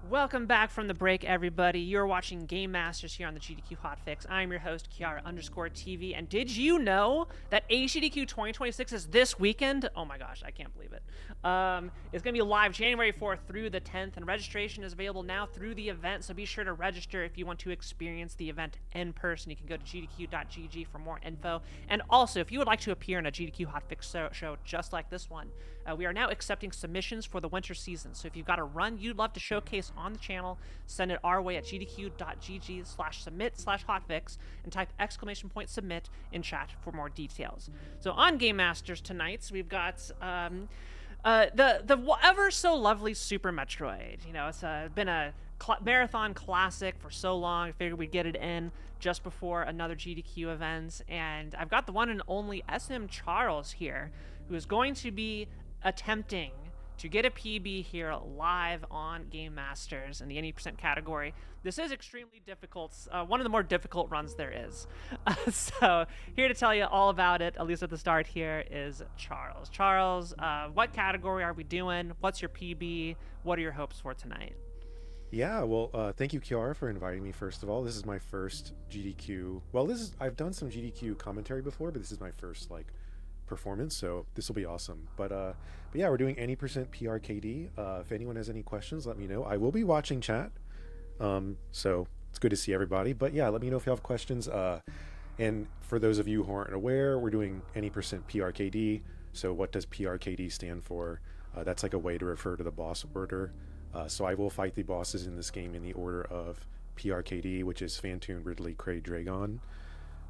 Welcome back from the break, everybody. You're watching Game Masters here on the GDQ Hotfix. I'm your host, Kiara_TV. And did you know that AGDQ 2026 is this weekend? Oh my gosh, I can't believe it. It's going to be live January 4th through the 10th, and registration is available now through the event, so be sure to register if you want to experience the event in person. You can go to gdq.gg for more info. And also, if you would like to appear in a GDQ Hotfix show just like this one, we are now accepting submissions for the winter season. So if you've got a run you'd love to showcase on the channel, send it our way at gdq.gg/submit/hotfix and type !submit in chat for more details. So on Game Masters tonight, we've got the ever so lovely Super Metroid. You know, it's been a marathon classic for so long. I figured we'd get it in just before another GDQ event, and I've got the one and only SM Charles here, who is going to be attempting to get a PB here live on Game Masters in the 80% category. This is extremely difficult, one of the more difficult runs there is. So here to tell you all about it, at least at the start here, is Charles. Charles, what category are we doing? What's your PB? What are your hopes for tonight? Yeah, well, thank you, Kiara, for inviting me, first of all. This is my first GDQ. Well, I've done some GDQ commentary before, but this is my first, performance, so this will be awesome. But yeah, we're doing any percent PRKD. If anyone has any questions, let me know. I will be watching chat, so it's good to see everybody. But yeah, let me know if you have questions. And for those of you who aren't aware, we're doing any percent PRKD. So what does PRKD stand for? That's like a way to refer to the boss order. So I will fight the bosses in this game in the order of PRKD, which is Phantoon, Ridley, Kraid, Dragon.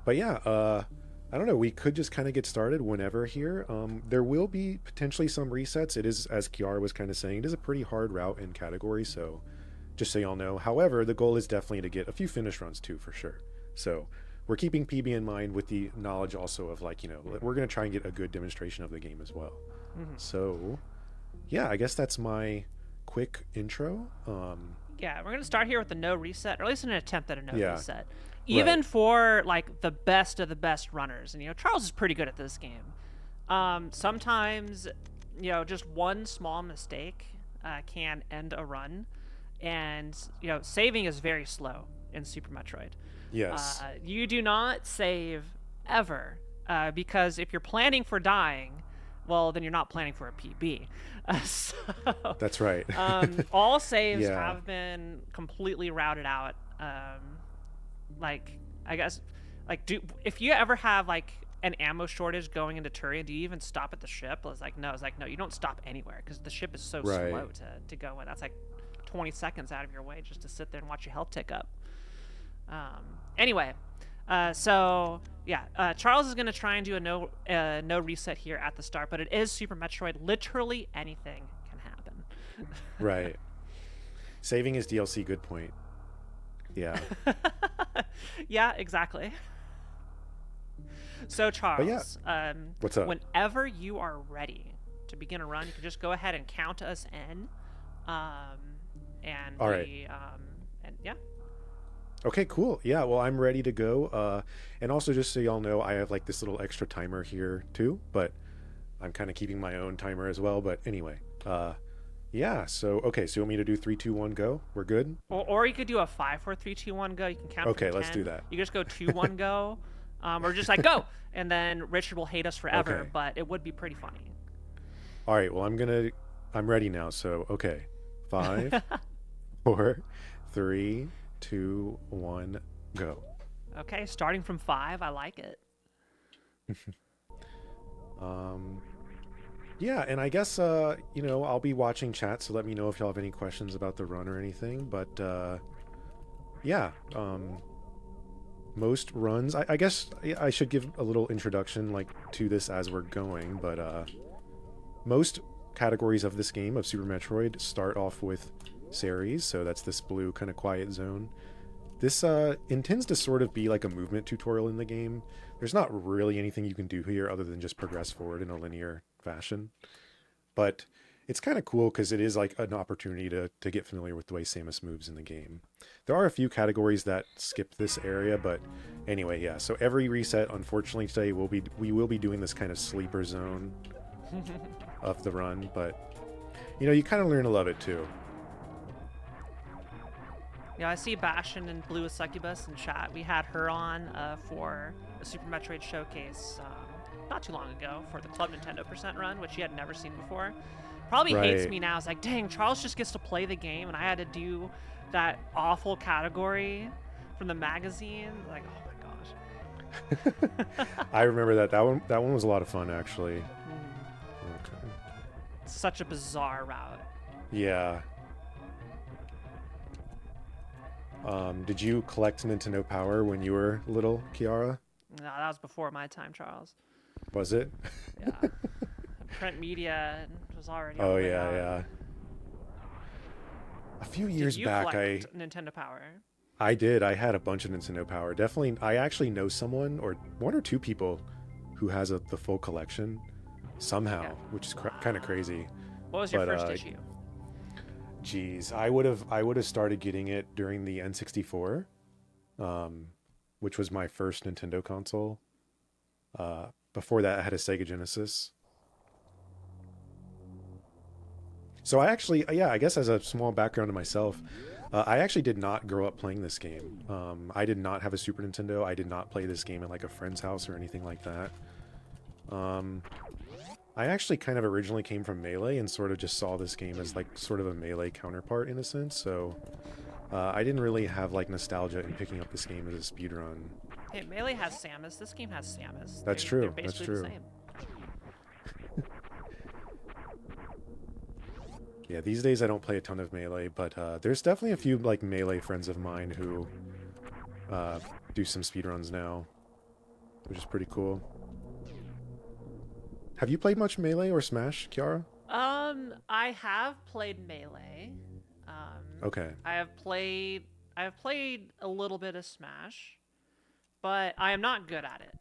But yeah, I don't know, we could just kind of get started whenever here. There will be potentially some resets. It is, as Kiara was kind of saying, it is a pretty hard route and category, so just so y'all know. However, the goal is definitely to get a few finish runs too, for sure. So we're keeping PB in mind with the knowledge also of, we're going to try and get a good demonstration of the game as well. So yeah, I guess that's my quick intro. Yeah, we're going to start here with the no reset, or at least an attempt at a no reset. Even Right. for the best of the best runners, and Charles is pretty good at this game. Sometimes just one small mistake can end a run, and saving is very slow in Super Metroid. Yes. You do not save ever, because if you're planning for dying, well, then you're not planning for a PB. So, That's right. all saves Yeah. have been completely routed out. I guess, if you ever have an ammo shortage going into Turia, do you even stop at the ship? I was like, no, you don't stop anywhere because the ship is so Right. slow to go in. That's 20 seconds out of your way just to sit there and watch your health tick up. Anyway, so yeah, Charles is going to try and do a no reset here at the start, but it is Super Metroid. Literally anything can happen. Right. Saving is DLC, good point. Yeah. Yeah, exactly. So Charles, What's up? Whenever you are ready to begin a run, you can just go ahead and count us in. And All right. And yeah. Okay, cool. Yeah, well, I'm ready to go. And also, just so y'all know, I have this little extra timer here too, but I'm kind of keeping my own timer as well. But anyway, yeah. So okay, so you want me to do 3, 2, 1, go? We're good. Or you could do a 5, 4, 3, 2, 1, go. You can count. Okay, from let's 10. do that. You just go 2, 1, go, or just go, and then Richard will hate us forever. Okay. But it would be pretty funny. All right. Well, I'm ready now. So okay, 5, 4, 3, 2, 1, go. Okay, starting from 5, I like it. Yeah, and I guess I'll be watching chat, so let me know if y'all have any questions about the run or anything. But yeah, most runs, I guess I should give a little introduction to this as we're going. But most categories of this game of Super Metroid start off with Ceres, so that's this blue kind of quiet zone. This intends to sort of be like a movement tutorial in the game. There's not really anything you can do here other than just progress forward in a linear fashion. But it's kind of cool because it is an opportunity to get familiar with the way Samus moves in the game. There are a few categories that skip this area, but anyway, yeah. So every reset, unfortunately, today we will be doing this kind of sleeper zone of the run, but you kind of learn to love it too. Yeah, I see Bastion and Blue Succubus in chat. We had her on for a Super Metroid showcase not too long ago for the Club Nintendo % run, which she had never seen before. Probably hates Right. me now. It's like, dang, Charles just gets to play the game, and I had to do that awful category from the magazine. Like, oh my gosh. I remember that. That one was a lot of fun, actually. Mm. Okay. Such a bizarre route. Yeah. Did you collect Nintendo Power when you were little, Kiara? No, that was before my time, Charles. Was it? Yeah. Print media was already on Oh the way yeah, out. yeah. A few Did years you back, collect Nintendo Power? I did. I had a bunch of Nintendo Power. Definitely, I actually know someone or one or two people who has the full collection somehow, Yeah. which is kind of crazy. What was your But, first issue? Geez, I would have started getting it during the N64, which was my first Nintendo console. Before that, I had a Sega Genesis. So I actually, yeah, I guess as a small background to myself, I actually did not grow up playing this game. I did not have a Super Nintendo. I did not play this game at like a friend's house or anything like that. I actually kind of originally came from Melee and sort of just saw this game as like sort of a Melee counterpart in a sense. So I didn't really have like nostalgia in picking up this game as a speedrun. Hey, Melee has Samus. This game has Samus. That's They're true. basically That's true. the same. Yeah, these days I don't play a ton of Melee, but there's definitely a few like Melee friends of mine who do some speedruns now, which is pretty cool. Have you played much Melee or Smash, Kiara? I have played Melee. Okay. I have played a little bit of Smash, but I am not good at it.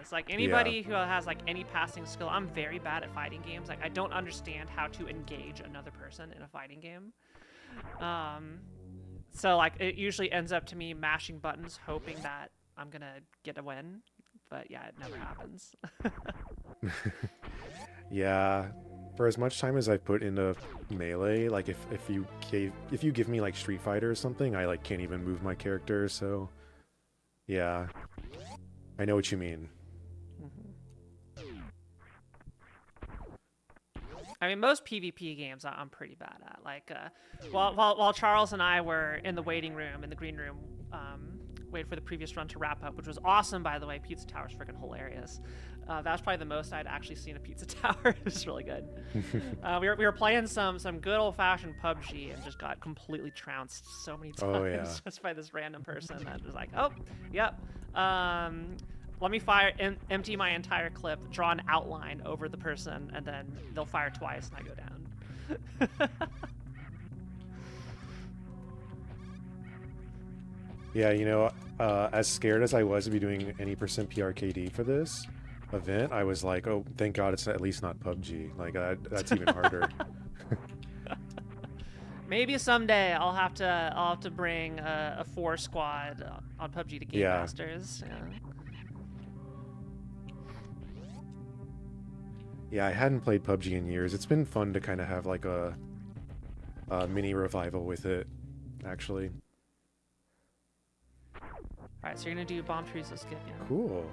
It's like anybody who has like any passing skill. I'm very bad at fighting games. Like I don't understand how to engage another person in a fighting game. So like it usually ends up to me mashing buttons, hoping that I'm gonna get a win. But yeah, it never happens. Yeah, for as much time as I've put into Melee, like if you give me like Street Fighter or something, I like can't even move my character. So yeah, I know what you mean. I mean, most PvP games I'm pretty bad at. Like, while Charles and I were in the waiting room, in the green room, waiting for the previous run to wrap up, which was awesome, by the way. Pizza Tower's freaking hilarious. That was probably the most I'd actually seen a Pizza Tower. It was really good. we were playing some good old-fashioned PUBG and just got completely trounced so many times Oh, yeah. just by this random person that was like, oh, yep. Let me empty my entire clip, draw an outline over the person, and then they'll fire twice, and I go down. Yeah, you know, as scared as I was to be doing any percent PRKD for this event, I was like, oh, thank God it's at least not PUBG. Like, that's even harder. Maybe someday I'll have to bring a 4 squad on PUBG to Game Yeah. Masters. Yeah. Yeah, I hadn't played PUBG in years. It's been fun to kind of have like a mini revival with it, actually. All right, so you're gonna do Bomb Trees of Skip, yeah? Cool.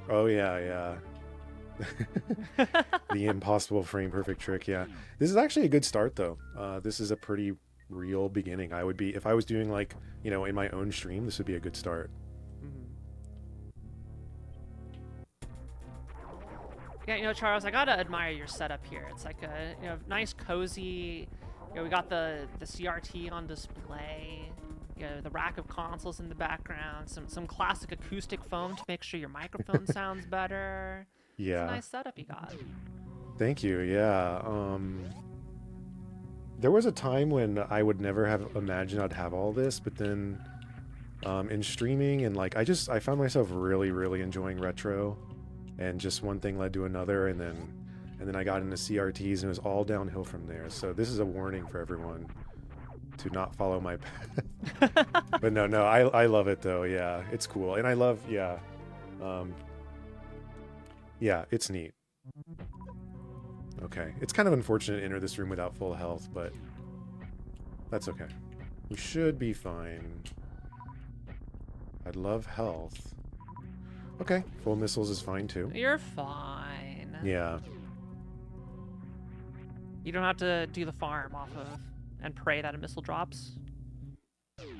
Oh yeah, yeah. The impossible frame perfect trick, yeah. This is actually a good start though. This is a pretty real beginning. I would be, if I was doing like, you know, in my own stream, this would be a good start. Yeah, you know, Charles, I gotta admire your setup here. It's like a nice, cozy. You know, we got the CRT on display. You know, the rack of consoles in the background. Some classic acoustic foam to make sure your microphone sounds better. Yeah. It's a nice setup you got. Thank you. Yeah. There was a time when I would never have imagined I'd have all this, but then in streaming and like I found myself really enjoying retro, and just one thing led to another, and then I got into CRTs and it was all downhill from there. So this is a warning for everyone to not follow my path. But no, I love it though. Yeah, it's cool, and I love yeah, it's neat. Okay, it's kind of unfortunate to enter this room without full health, but that's okay. We should be fine. I'd love health. Okay, full missiles is fine too. You're fine. Yeah. You don't have to do the farm off of and pray that a missile drops.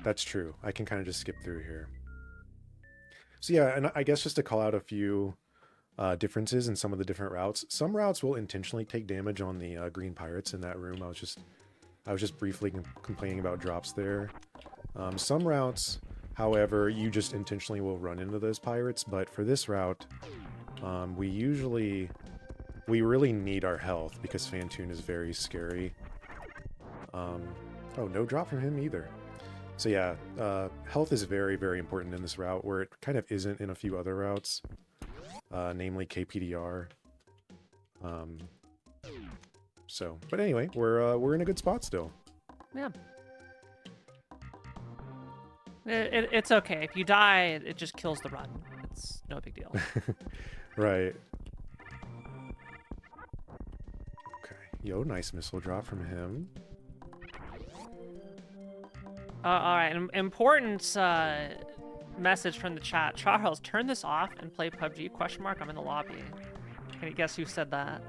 That's true. I can kind of just skip through here. So yeah, and I guess just to call out a few differences in some of the different routes. Some routes will intentionally take damage on the green pirates in that room. I was just briefly complaining about drops there. Some routes, however, you just intentionally will run into those pirates. But for this route, we really need our health because Fantoon is very scary. Oh, no drop from him either. So yeah, health is very, very important in this route, where it kind of isn't in a few other routes, namely KPDR. But anyway, we're in a good spot still. Yeah. It's okay. If you die, it just kills the run. It's no big deal. Right. Okay. Yo, nice missile drop from him. All right, an important message from the chat. Charles, turn this off and play PUBG? Question mark. I'm in the lobby. Can you guess who said that?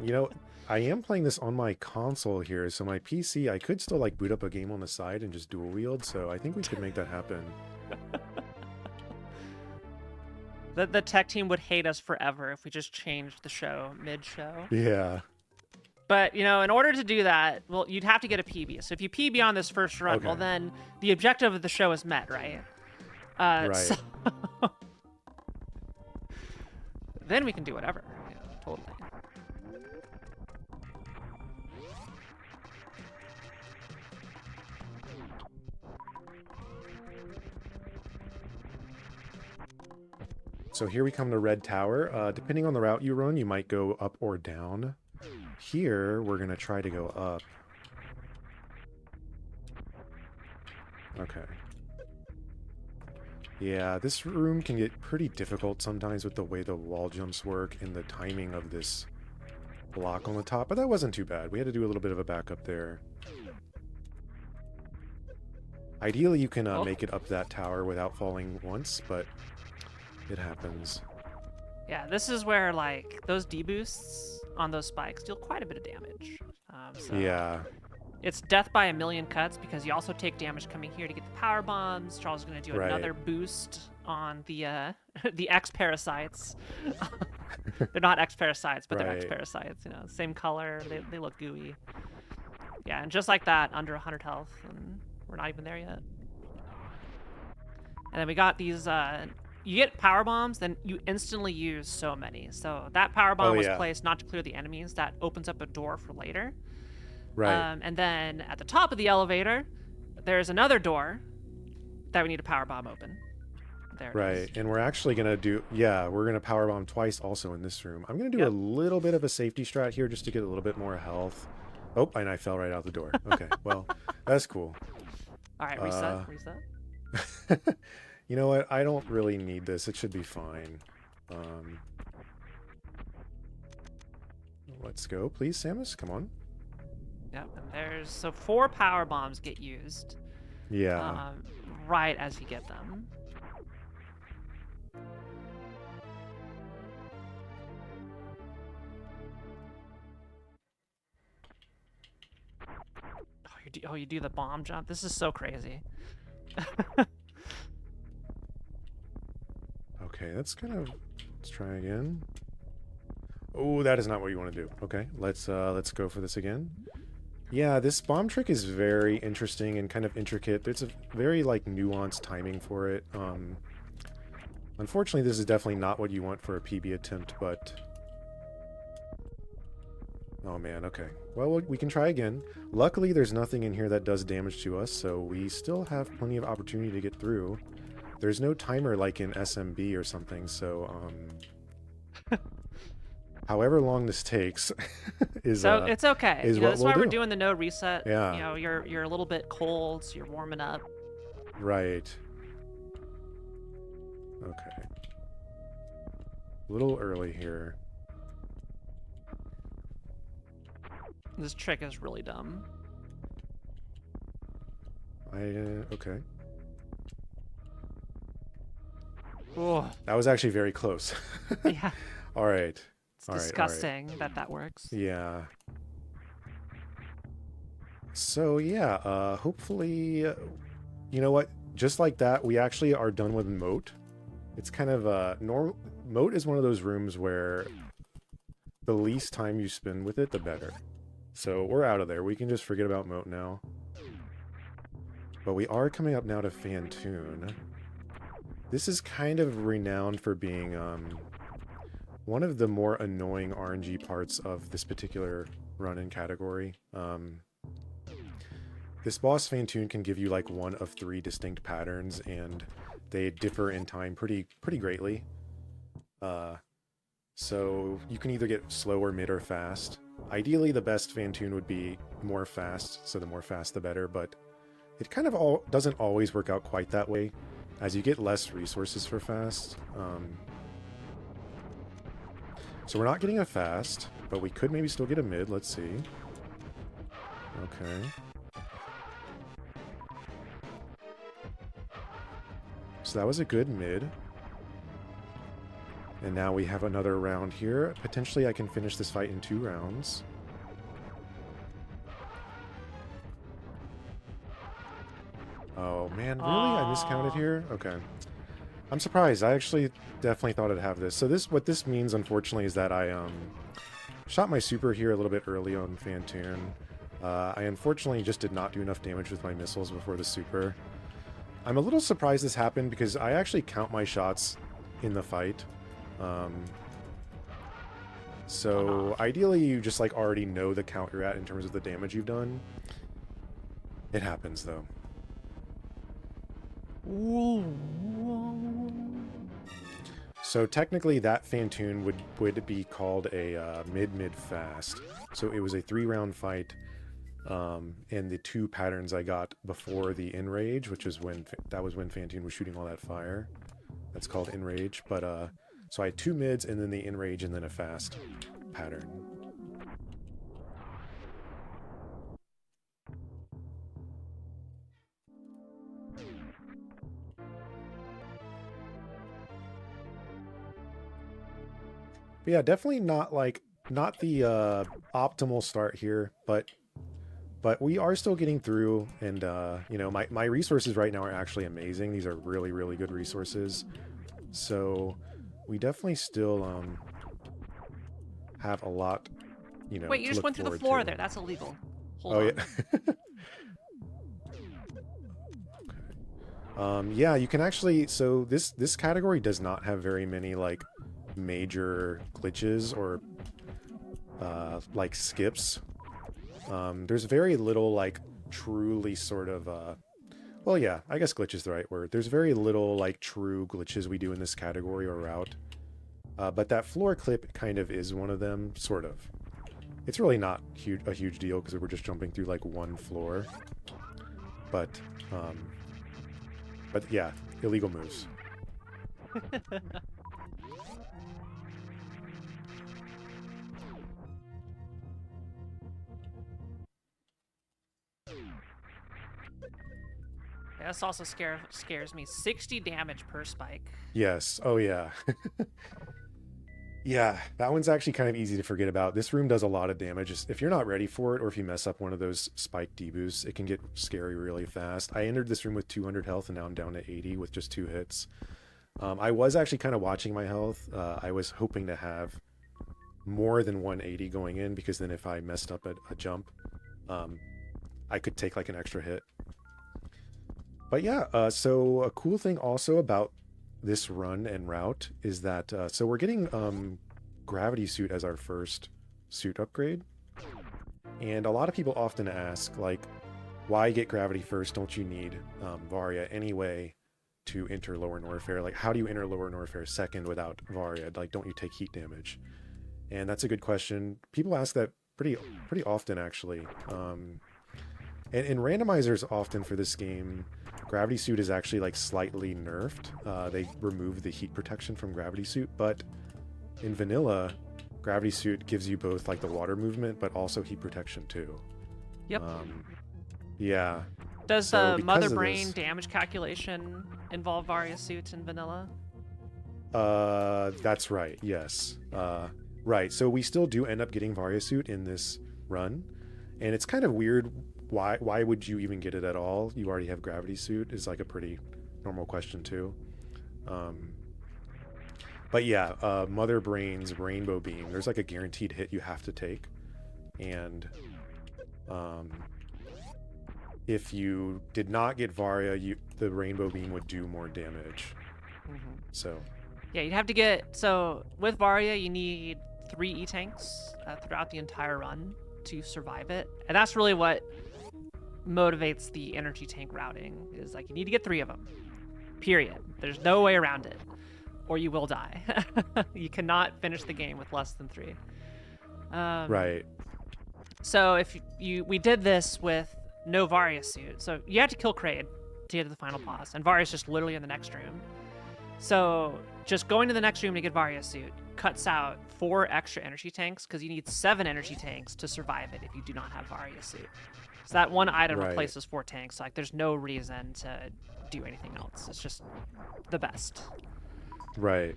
You know, I am playing this on my console here, so my PC, I could still like boot up a game on the side and just dual wield, so I think we could make that happen. The tech team would hate us forever if we just changed the show mid-show. Yeah. But, you know, in order to do that, well, you'd have to get a PB. So if you PB on this first run, Okay. well, then the objective of the show is met, right? Right. So then we can do whatever. Yeah, totally. So here we come to Red Tower. Depending on the route you run, you might go up or down. Here, we're going to try to go up. Okay. Yeah, this room can get pretty difficult sometimes with the way the wall jumps work and the timing of this block on the top, but that wasn't too bad. We had to do a little bit of a backup there. Ideally, you can make it up that tower without falling once, but it happens. Yeah, this is where, like, those deboosts on those spikes deal quite a bit of damage. So Yeah. it's death by a million cuts because you also take damage coming here to get the power bombs. Charles is going to do Right. another boost on the the X parasites. They're not X parasites, but they're X Right. parasites. You know, same color. They look gooey. Yeah, and just like that, under 100 health, and we're not even there yet. And then we got these. You get power bombs, then you instantly use so many. So that power bomb was yeah. placed not to clear the enemies. That opens up a door for later. Right. And then at the top of the elevator, there's another door that we need a power bomb open. There it is. Right, and we're actually going to do, we're going to power bomb twice also in this room. I'm going to do a little bit of a safety strat here just to get a little bit more health. Oh, and I fell right out the door. Okay, well, that's cool. All right, reset. You know what? I don't really need this. It should be fine. Let's go, please, Samus. Come on. Yep, and so 4 power bombs get used. Yeah. Right as you get them. You do the bomb jump. This is so crazy. Okay, let's try again. Oh, that is not what you want to do. Okay, let's go for this again. Yeah, this bomb trick is very interesting and kind of intricate. There's a very like nuanced timing for it. Unfortunately, this is definitely not what you want for a PB attempt, but oh man, okay. Well, we can try again. Luckily, there's nothing in here that does damage to us, so we still have plenty of opportunity to get through. There's no timer like in SMB or something, so however long this takes is so it's okay. Is you know, what that's we'll why we're do. doing the no reset. Yeah. You know, you're a little bit cold, so you're warming up. Right. Okay. A little early here. This trick is really dumb. Okay. Oh, That was actually very close. yeah. All right. It's All right. disgusting that works. Yeah. So yeah, hopefully, you know what? Just like that, we actually are done with Moat. It's kind of normal. Moat is one of those rooms where the least time you spend with it, the better. So we're out of there. We can just forget about Moat now. But we are coming up now to Fantoon. This is kind of renowned for being one of the more annoying RNG parts of this particular run-in category. This boss Fantoon can give you like one of 3 distinct patterns, and they differ in time pretty greatly. So you can either get slow or mid or fast. Ideally, the best Fantoon would be more fast, so the more fast the better, but it kind of doesn't always work out quite that way, as you get less resources for fast. So we're not getting a fast, but we could maybe still get a mid. Let's see. Okay. So that was a good mid. And now we have another round here. Potentially I can finish this fight in 2 rounds. Oh man, really? I miscounted here? Okay. I'm surprised. I actually definitely thought I'd have this. So what this means, unfortunately, is that I shot my super here a little bit early on Fantoon. I unfortunately just did not do enough damage with my missiles before the super. I'm a little surprised this happened because I actually count my shots in the fight. So ideally you just like already know the count you're at in terms of the damage you've done. It happens though. So technically that Fantoon would be called a mid-fast. So it was a 3-round fight, and the 2 patterns I got before the Enrage, which is when Fantoon was shooting all that fire. That's called Enrage. But so I had 2 mids and then the Enrage and then a fast pattern. But yeah, definitely not the optimal start here, but we are still getting through, and you know, my resources right now are actually amazing. These are really good resources. So we definitely still have a lot, you know. Wait, you just went through the floor there. That's illegal. Hold on. Yeah. Yeah, you can actually. So this category does not have very many like major glitches or like skips. There's very little like truly sort of well, yeah, I guess glitch is the right word. There's very little like true glitches we do in this category or route. But that floor clip kind of is one of them, sort of. It's really not a huge deal because we're just jumping through like 1 floor. But yeah, illegal moves. Yeah, this also scares me. 60 damage per spike. Yes. Oh yeah. Yeah, that one's actually kind of easy to forget about. This room does a lot of damage. If you're not ready for it, or if you mess up one of those spike deboosts, it can get scary really fast. I entered this room with 200 health, and now I'm down to 80 with just 2 hits. I was actually kind of watching my health. I was hoping to have more than 180 going in, because then if I messed up a jump, I could take like an extra hit. But yeah, so a cool thing also about this run and route is that so we're getting gravity suit as our first suit upgrade, and a lot of people often ask, like, why get gravity first? Don't you need Varia anyway to enter lower Norfair? Like, how do you enter lower Norfair second without Varia? Like, don't you take heat damage? And that's a good question. People ask that pretty often, actually. And in randomizers often for this game, gravity suit is actually like slightly nerfed. They remove the heat protection from gravity suit, but in vanilla, gravity suit gives you both like the water movement, but also heat protection too. Yep. Yeah. Does So the because mother of brain this, damage calculation involve Varia suits in vanilla? that's right. Yes. Right. So we still do end up getting Varia suit in this run, and it's kind of weird. Why would you even get it at all? You already have gravity suit is like a pretty normal question too. Um, but yeah, Mother Brain's Rainbow Beam. There's like a guaranteed hit you have to take, and um, if you did not get Varia, the Rainbow Beam would do more damage. So Yeah, you'd have to get... So, with Varia, you need 3 E-Tanks throughout the entire run to survive it. And that's really what motivates the energy tank routing, is like, you need to get 3 of them. Period. There's no way around it. Or you will die. You cannot finish the game with less than 3. right. So if we did this with no Varia suit. So you have to kill Kraid to get to the final boss, and Varia's just literally in the next room. So just going to the next room to get Varia suit cuts out 4 extra energy tanks, because you need 7 energy tanks to survive it if you do not have Varia suit. So that one item Right. replaces 4 tanks. Like, there's no reason to do anything else. It's just the best. Right.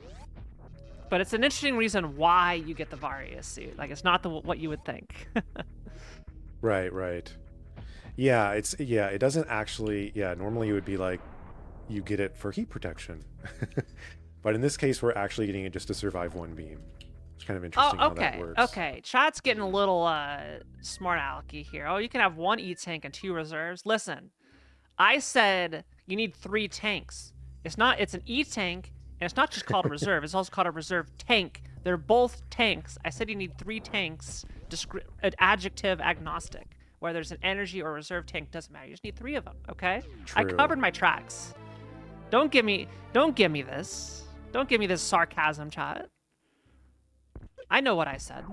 But it's an interesting reason why you get the Varia suit. Like, it's not what you would think. Right, right. Yeah, it doesn't actually, normally it would be like you get it for heat protection. But in this case we're actually getting it just to survive one beam. It's kind of interesting how that works. Okay. Chat's getting a little smart alecky here. Oh, you can have 1 E-tank and 2 reserves. Listen, I said you need 3 tanks. It's an E-tank, and it's not just called a reserve. It's also called a reserve tank. They're both tanks. I said you need 3 tanks. Adjective agnostic. Whether there's an energy or reserve tank, doesn't matter. You just need 3 of them, okay? True. I covered my tracks. Don't give me this. Don't give me this sarcasm, chat. I know what I said.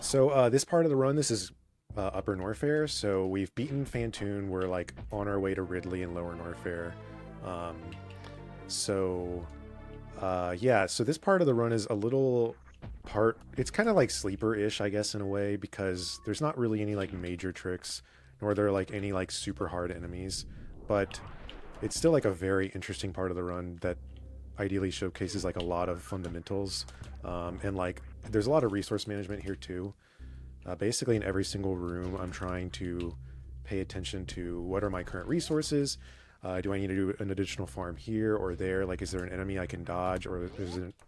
So this part of the run, this is Upper Norfair. So we've beaten Fantoon. We're like on our way to Ridley and Lower Norfair. So this part of the run is a little it's kind of like sleeper-ish, I guess, in a way, because there's not really any like major tricks, nor are there like any like super hard enemies, but it's still like a very interesting part of the run that ideally showcases like a lot of fundamentals, and like there's a lot of resource management here too. Basically in every single room I'm trying to pay attention to what are my current resources. Do I need to do an additional farm here or there? Like, is there an enemy I can dodge, or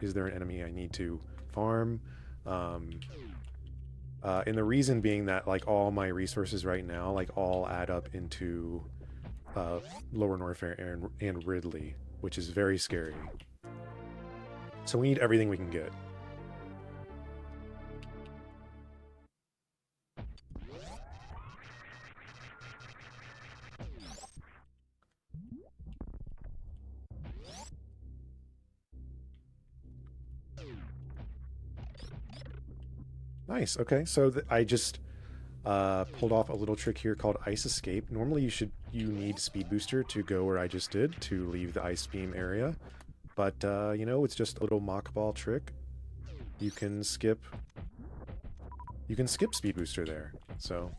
is there an enemy I need to farm? And the reason being that like all my resources right now like all add up into Lower Norfair and Ridley, which is very scary. So we need everything we can get. Nice. Okay, so I just pulled off a little trick here called Ice Escape. Normally you need Speed Booster to go where I just did to leave the Ice Beam area, but it's just a little mock ball trick. You can skip Speed Booster there. So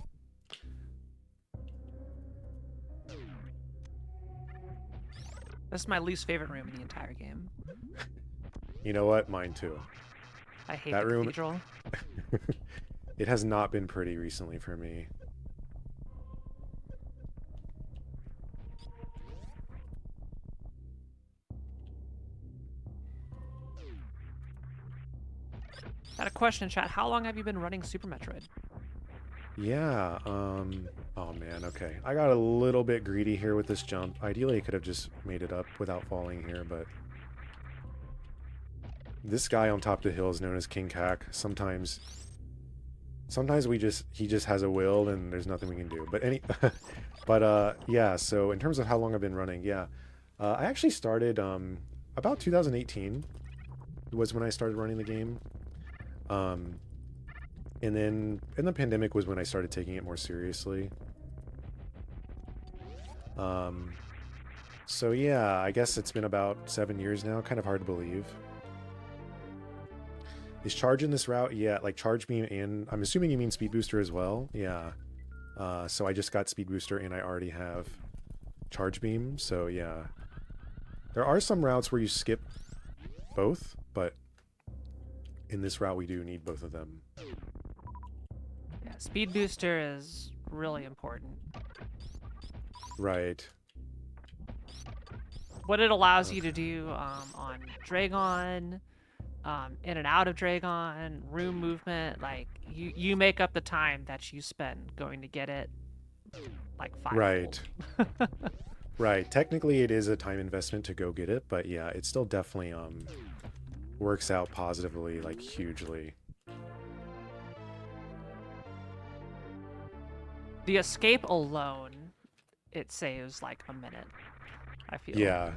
This is my least favorite room in the entire game. you know what? Mine too. I hate That the room. cathedral. It has not been pretty recently for me. Got a question, chat. How long have you been running Super Metroid? Yeah, oh man, okay. I got a little bit greedy here with this jump. Ideally, I could have just made it up without falling here, but this guy on top of the hill is known as King Kak. Sometimes he just has a will and there's nothing we can do. But yeah, so in terms of how long I've been running, yeah. I actually started about 2018 was when I started running the game. And then in the pandemic was when I started taking it more seriously. So yeah, I guess it's been about 7 years now. Kind of hard to believe. Is charge in this route? Yeah, like charge beam, and I'm assuming you mean speed booster as well. Yeah. So I just got speed booster and I already have charge beam. So yeah, there are some routes where you skip both, but in this route we do need both of them. Yeah, speed booster is really important. Right. What it allows you to do on Dragon, in and out of Dragon, room movement, like you make up the time that you spend going to get it, like fivefold. Right. Right. Technically, it is a time investment to go get it, but yeah, it still definitely works out positively, like hugely. The escape alone, it saves like a minute, I feel. Yeah.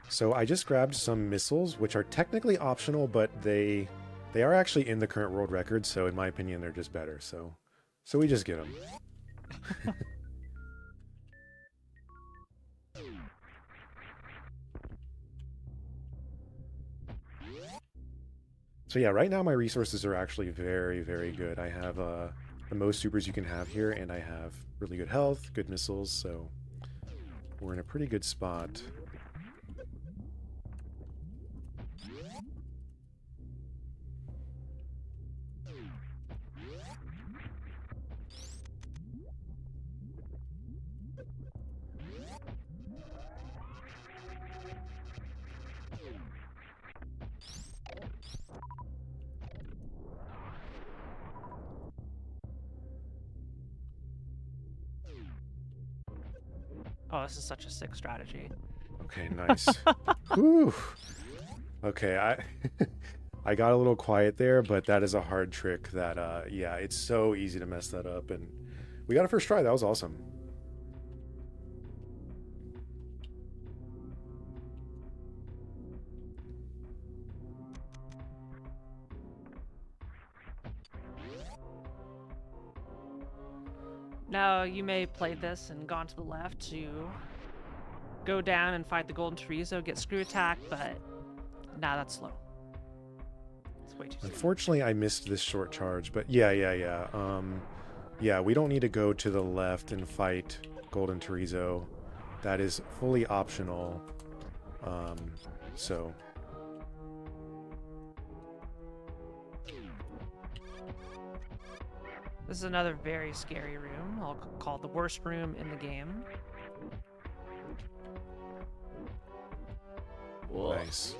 So I just grabbed some missiles, which are technically optional, but they are actually in the current world record. So in my opinion, they're just better. So we just get them. So yeah, right now my resources are actually very, very good. I have the most supers you can have here, and I have really good health, good missiles, so we're in a pretty good spot. Oh, this is such a sick strategy. Okay, nice. Whew. Okay, I got a little quiet there, but that is a hard trick that yeah, it's so easy to mess that up, and we got a first try. That was awesome. Now, you may have played this and gone to the left to go down and fight the Golden Chorizo, get screw attack, but nah, that's slow. It's way too slow. Unfortunately, I missed this short charge, but yeah. Yeah, we don't need to go to the left and fight Golden Chorizo. That is fully optional. So... This is another very scary room. I'll call it the worst room in the game. Whoa. Nice.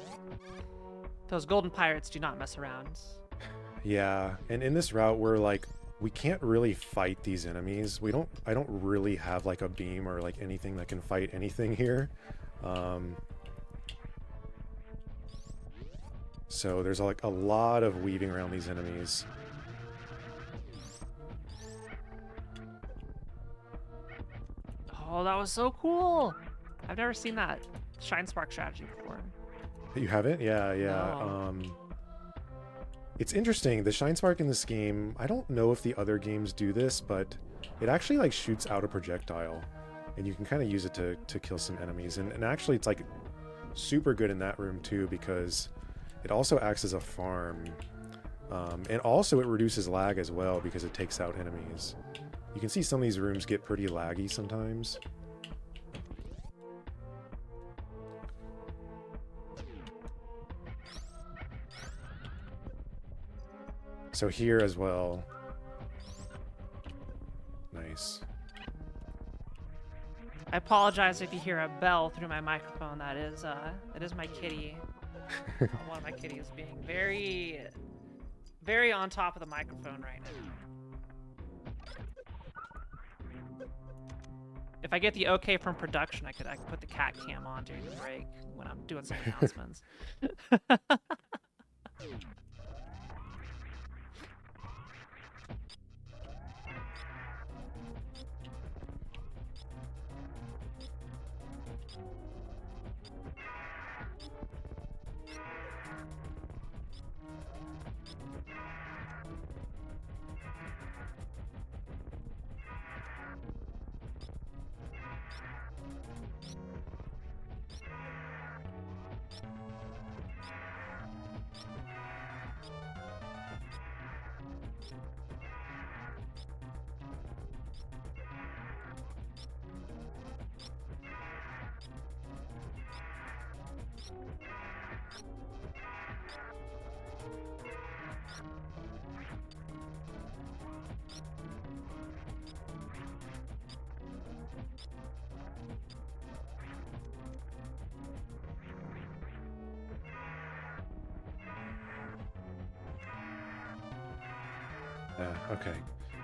Those golden pirates do not mess around. Yeah, and in this route, we're like, we can't really fight these enemies. I don't really have like a beam or like anything that can fight anything here. So there's like a lot of weaving around these enemies. Oh, that was so cool! I've never seen that Shine Spark strategy before. You haven't? Yeah. No. It's interesting. The Shine Spark in this game, I don't know if the other games do this, but it actually like shoots out a projectile, and you can kind of use it to kill some enemies. And actually, it's like super good in that room too, because it also acts as a farm, and also it reduces lag as well because it takes out enemies. You can see some of these rooms get pretty laggy sometimes. So here as well. Nice. I apologize if you hear a bell through my microphone. That is, it is my kitty. One of my kitties being very, very on top of the microphone right now. If I get the okay from production, I could put the cat cam on during the break when I'm doing some announcements. Okay.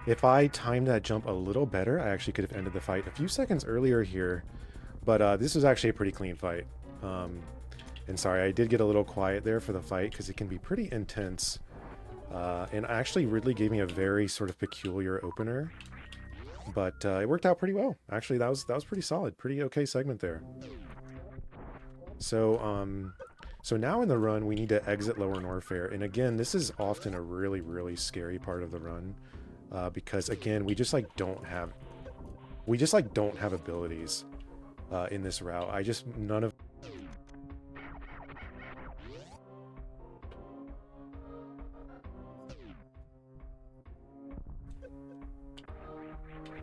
If I timed that jump a little better, I actually could have ended the fight a few seconds earlier here. But this was actually a pretty clean fight. And sorry, I did get a little quiet there for the fight because it can be pretty intense. And actually Ridley gave me a very sort of peculiar opener. But it worked out pretty well. Actually, that was pretty solid. Pretty okay segment there. So now in the run, we need to exit Lower Norfair. And again, this is often a really, really scary part of the run. Because again, we just like don't have abilities in this route. None of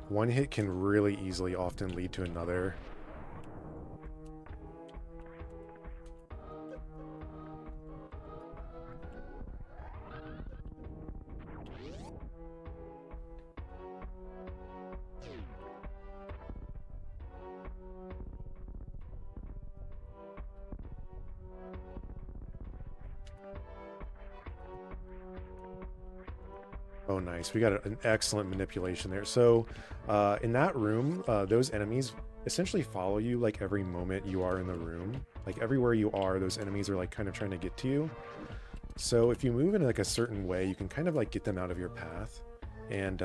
one hit can really easily often lead to another. Oh, nice. We got an excellent manipulation there. So in that room, those enemies essentially follow you like every moment you are in the room. Like everywhere you are, those enemies are like kind of trying to get to you. So if you move in like a certain way, you can kind of like get them out of your path. And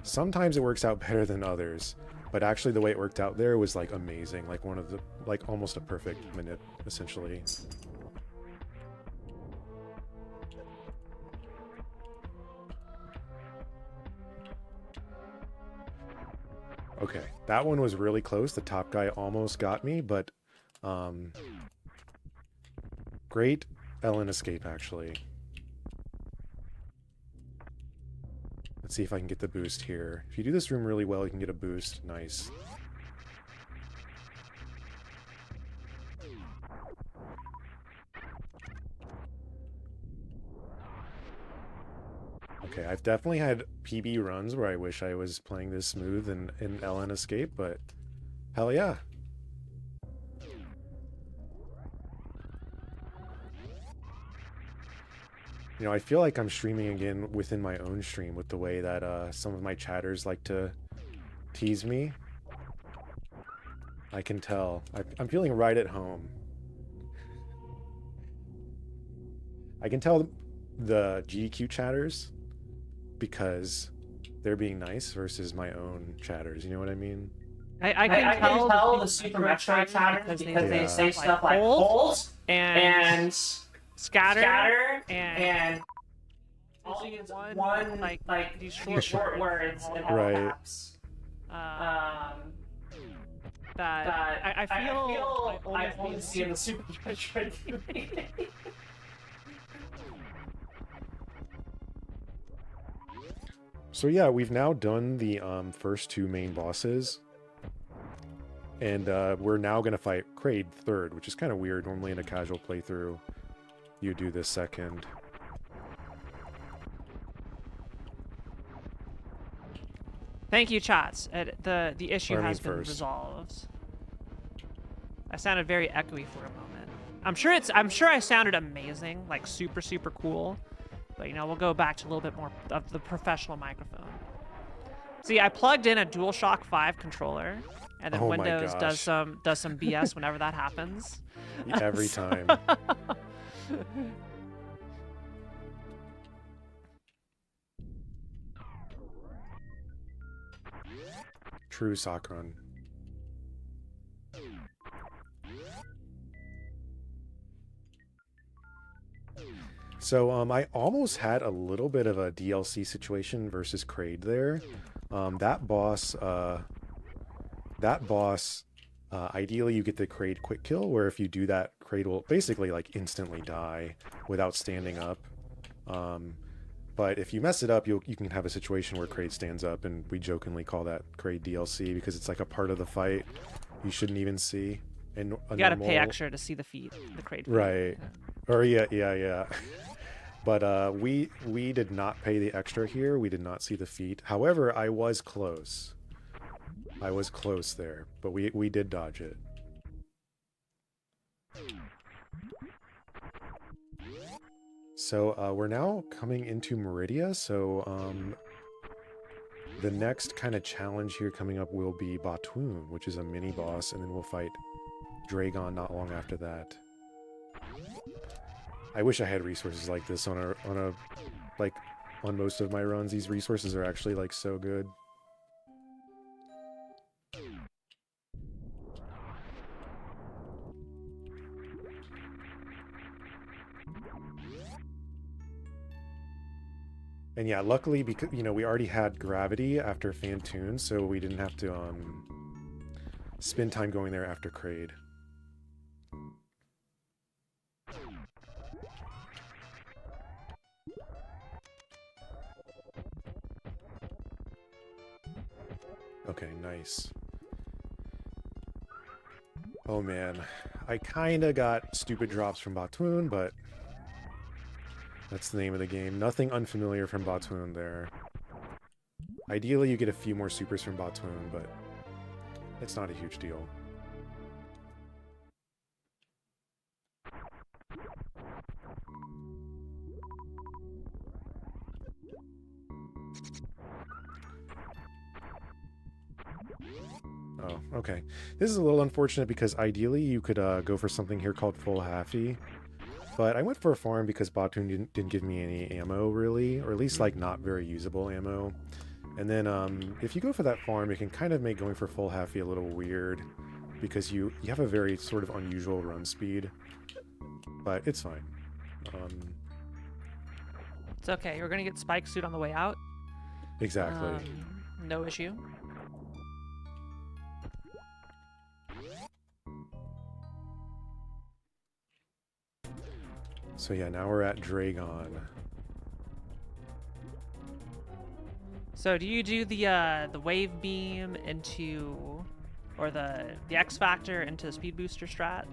sometimes it works out better than others. But actually the way it worked out there was like amazing. Like one of the, like almost a perfect manip, essentially. Okay, that one was really close. The top guy almost got me, but great Ellen escape, actually. Let's see if I can get the boost here. If you do this room really well, you can get a boost. Nice. Okay, I've definitely had PB runs where I wish I was playing this smooth in Ellen Escape, but hell yeah. You know, I feel like I'm streaming again within my own stream with the way that some of my chatters like to tease me. I can tell. I'm feeling right at home. I can tell the GDQ chatters because they're being nice versus my own chatters. You know what I mean? I can tell the Super Metroid chatters because they say stuff like hold and scatter and one like these short words in all caps. That I feel I only see in the Super Metroid community. So yeah, we've now done the first two main bosses. And we're now going to fight Kraid third, which is kind of weird. Normally in a casual playthrough, you do this second. Thank you, chats. The issue has been resolved. I sounded very echoey for a moment. I'm sure I sounded amazing, like super cool. But you know, we'll go back to a little bit more of the professional microphone. See, I plugged in a DualShock 5 controller, and then Windows does some BS whenever that happens. Every time. True Sakran. So I almost had a little bit of a DLC situation versus Kraid there. That boss, ideally you get the Kraid quick kill, where if you do that, Kraid will basically like instantly die without standing up. But if you mess it up, you can have a situation where Kraid stands up, and we jokingly call that Kraid DLC because it's like a part of the fight you shouldn't even see. And a You gotta pay normal... extra to see the feet, the crate feet. Right. Or yeah. But we did not pay the extra here. We did not see the feet. However, I was close. I was close there, but we did dodge it. So we're now coming into Meridia, so the next kind of challenge here coming up will be Batoon, which is a mini boss, and then we'll fight Dragon not long after that. I wish I had resources like this on most of my runs. These resources are actually like so good. And yeah, luckily, because we already had gravity after Fantoon, so we didn't have to spend time going there after Kraid. Okay, nice. Oh man, I kinda got stupid drops from Batoon, but that's the name of the game. Nothing unfamiliar from Batoon there. Ideally, you get a few more supers from Batoon, but it's not a huge deal. Oh, okay. This is a little unfortunate because ideally you could go for something here called Full Halfy. But I went for a farm because Batoon didn't give me any ammo, really. Or at least, like, not very usable ammo. And then, if you go for that farm, it can kind of make going for Full Halfy a little weird. Because you have a very sort of unusual run speed. But it's fine. It's okay. You're gonna get Spike Suit on the way out. Exactly. No issue. So yeah, now we're at Dragon. So do you do the wave beam into, or the X Factor into the speed booster strat?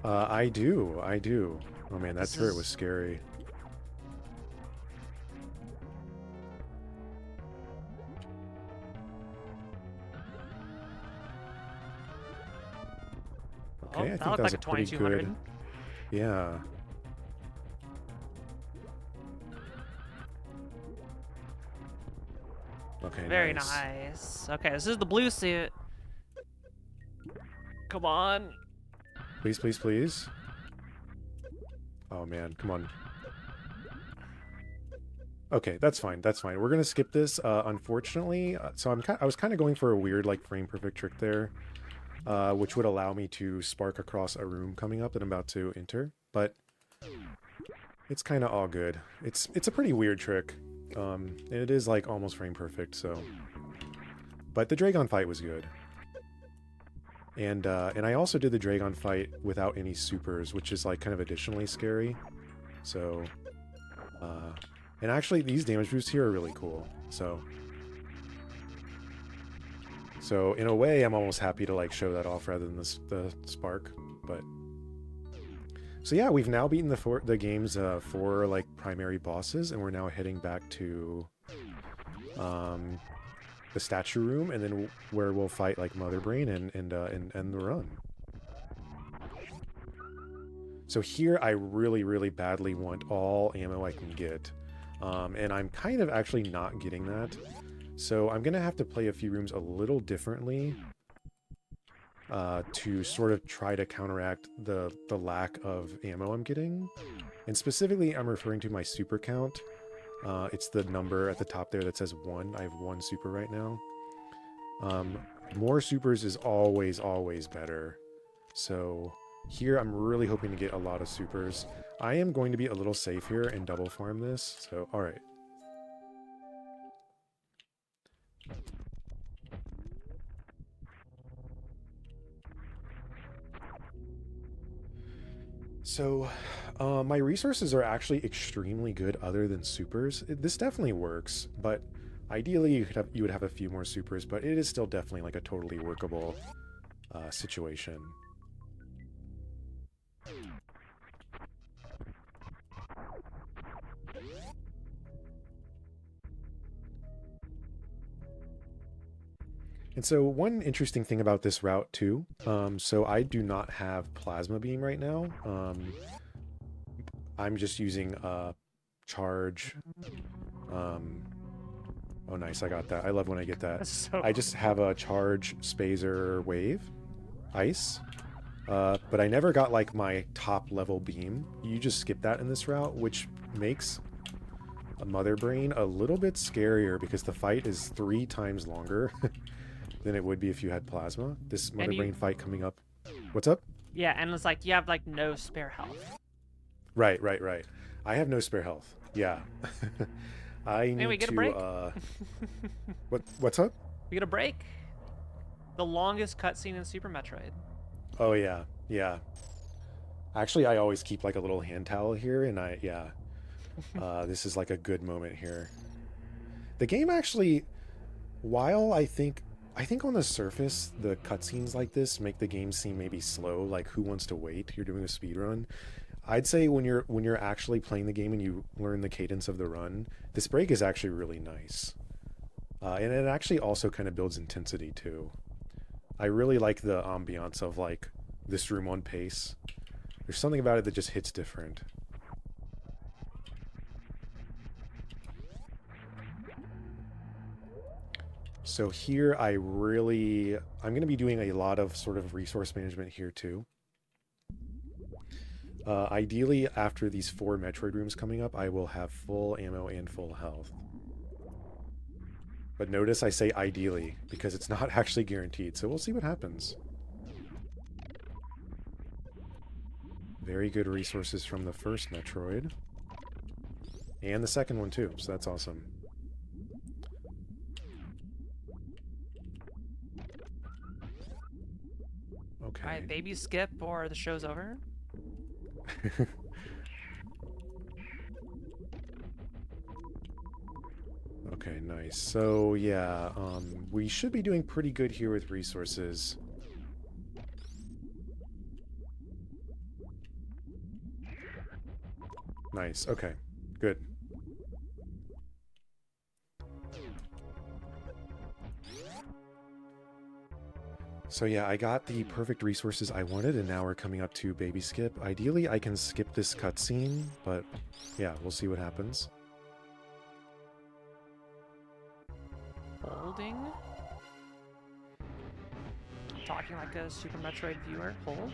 I do. Oh man, that turret was scary. Okay, I think that was a pretty good... Yeah. Okay, Very nice. Okay, this is the blue suit. Come on. Please, please, please. Oh man, come on. Okay, that's fine. That's fine. We're gonna skip this. Unfortunately, so I was kind of going for a weird like frame perfect trick there, which would allow me to spark across a room coming up that I'm about to enter. But it's kind of all good. It's a pretty weird trick. And it is like almost frame perfect. So, but the Dragon fight was good. And I also did the Dragon fight without any supers, which is like kind of additionally scary. So, and actually these damage boosts here are really cool. So in a way, I'm almost happy to like show that off rather than the spark. But so yeah, we've now beaten the game's four like primary bosses, and we're now heading back to the statue room, and then where we'll fight like Mother Brain and end the run. So here I really badly want all ammo I can get, and I'm kind of actually not getting that. So I'm gonna have to play a few rooms a little differently to sort of try to counteract the lack of ammo I'm getting. And specifically, I'm referring to my super count. It's the number at the top there that says 1. I have 1 super right now. More supers is always better. So here I'm really hoping to get a lot of supers. I am going to be a little safe here and double farm this. So, alright. So, my resources are actually extremely good other than supers. This definitely works, but ideally you would have a few more supers, but it is still definitely like a totally workable situation. And so one interesting thing about this route too, so I do not have plasma beam right now. I'm just using charge. Oh, nice, I got that. I love when I get that. So I just have a charge, spazer, wave, ice. But I never got like my top level beam. You just skip that in this route, which makes a Mother Brain a little bit scarier because the fight is 3 times longer than it would be if you had plasma. This Mother Brain fight coming up. What's up? Yeah, and it's like you have like no spare health. Right. I have no spare health. Yeah. I need we get to a break. What's up? We get a break. The longest cutscene in Super Metroid. Oh yeah. Actually, I always keep like a little hand towel here, and this is like a good moment here. The game actually, while I think on the surface the cutscenes like this make the game seem maybe slow, like who wants to wait? You're doing a speed run. I'd say when you're actually playing the game and you learn the cadence of the run, this break is actually really nice, and it actually also kind of builds intensity too. I really like the ambiance of like this room on pace. There's something about it that just hits different. So here I'm going to be doing a lot of sort of resource management here too. Ideally, after these 4 Metroid rooms coming up, I will have full ammo and full health. But notice I say ideally, because it's not actually guaranteed, so we'll see what happens. Very good resources from the first Metroid. And the second one too, so that's awesome. Okay. Alright, baby skip or the show's over. Okay, nice. So yeah, we should be doing pretty good here with resources. Nice, okay, good. So yeah, I got the perfect resources I wanted, and now we're coming up to baby skip. Ideally, I can skip this cutscene, but yeah, we'll see what happens. Holding. Talking like a Super Metroid viewer. Hold.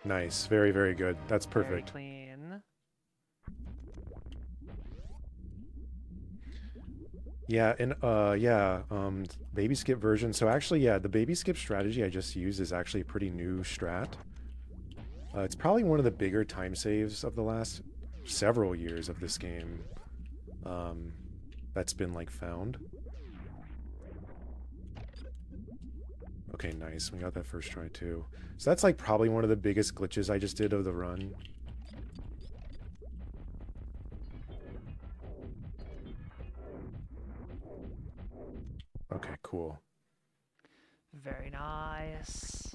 Nice, very, very good. That's perfect. Very clean. Yeah, and baby skip version. So actually, yeah, the baby skip strategy I just used is actually a pretty new strat. It's probably one of the bigger time saves of the last several years of this game. That's been like found. Okay, nice. We got that first try too. So that's like probably one of the biggest glitches I just did of the run. Okay, cool. Very nice.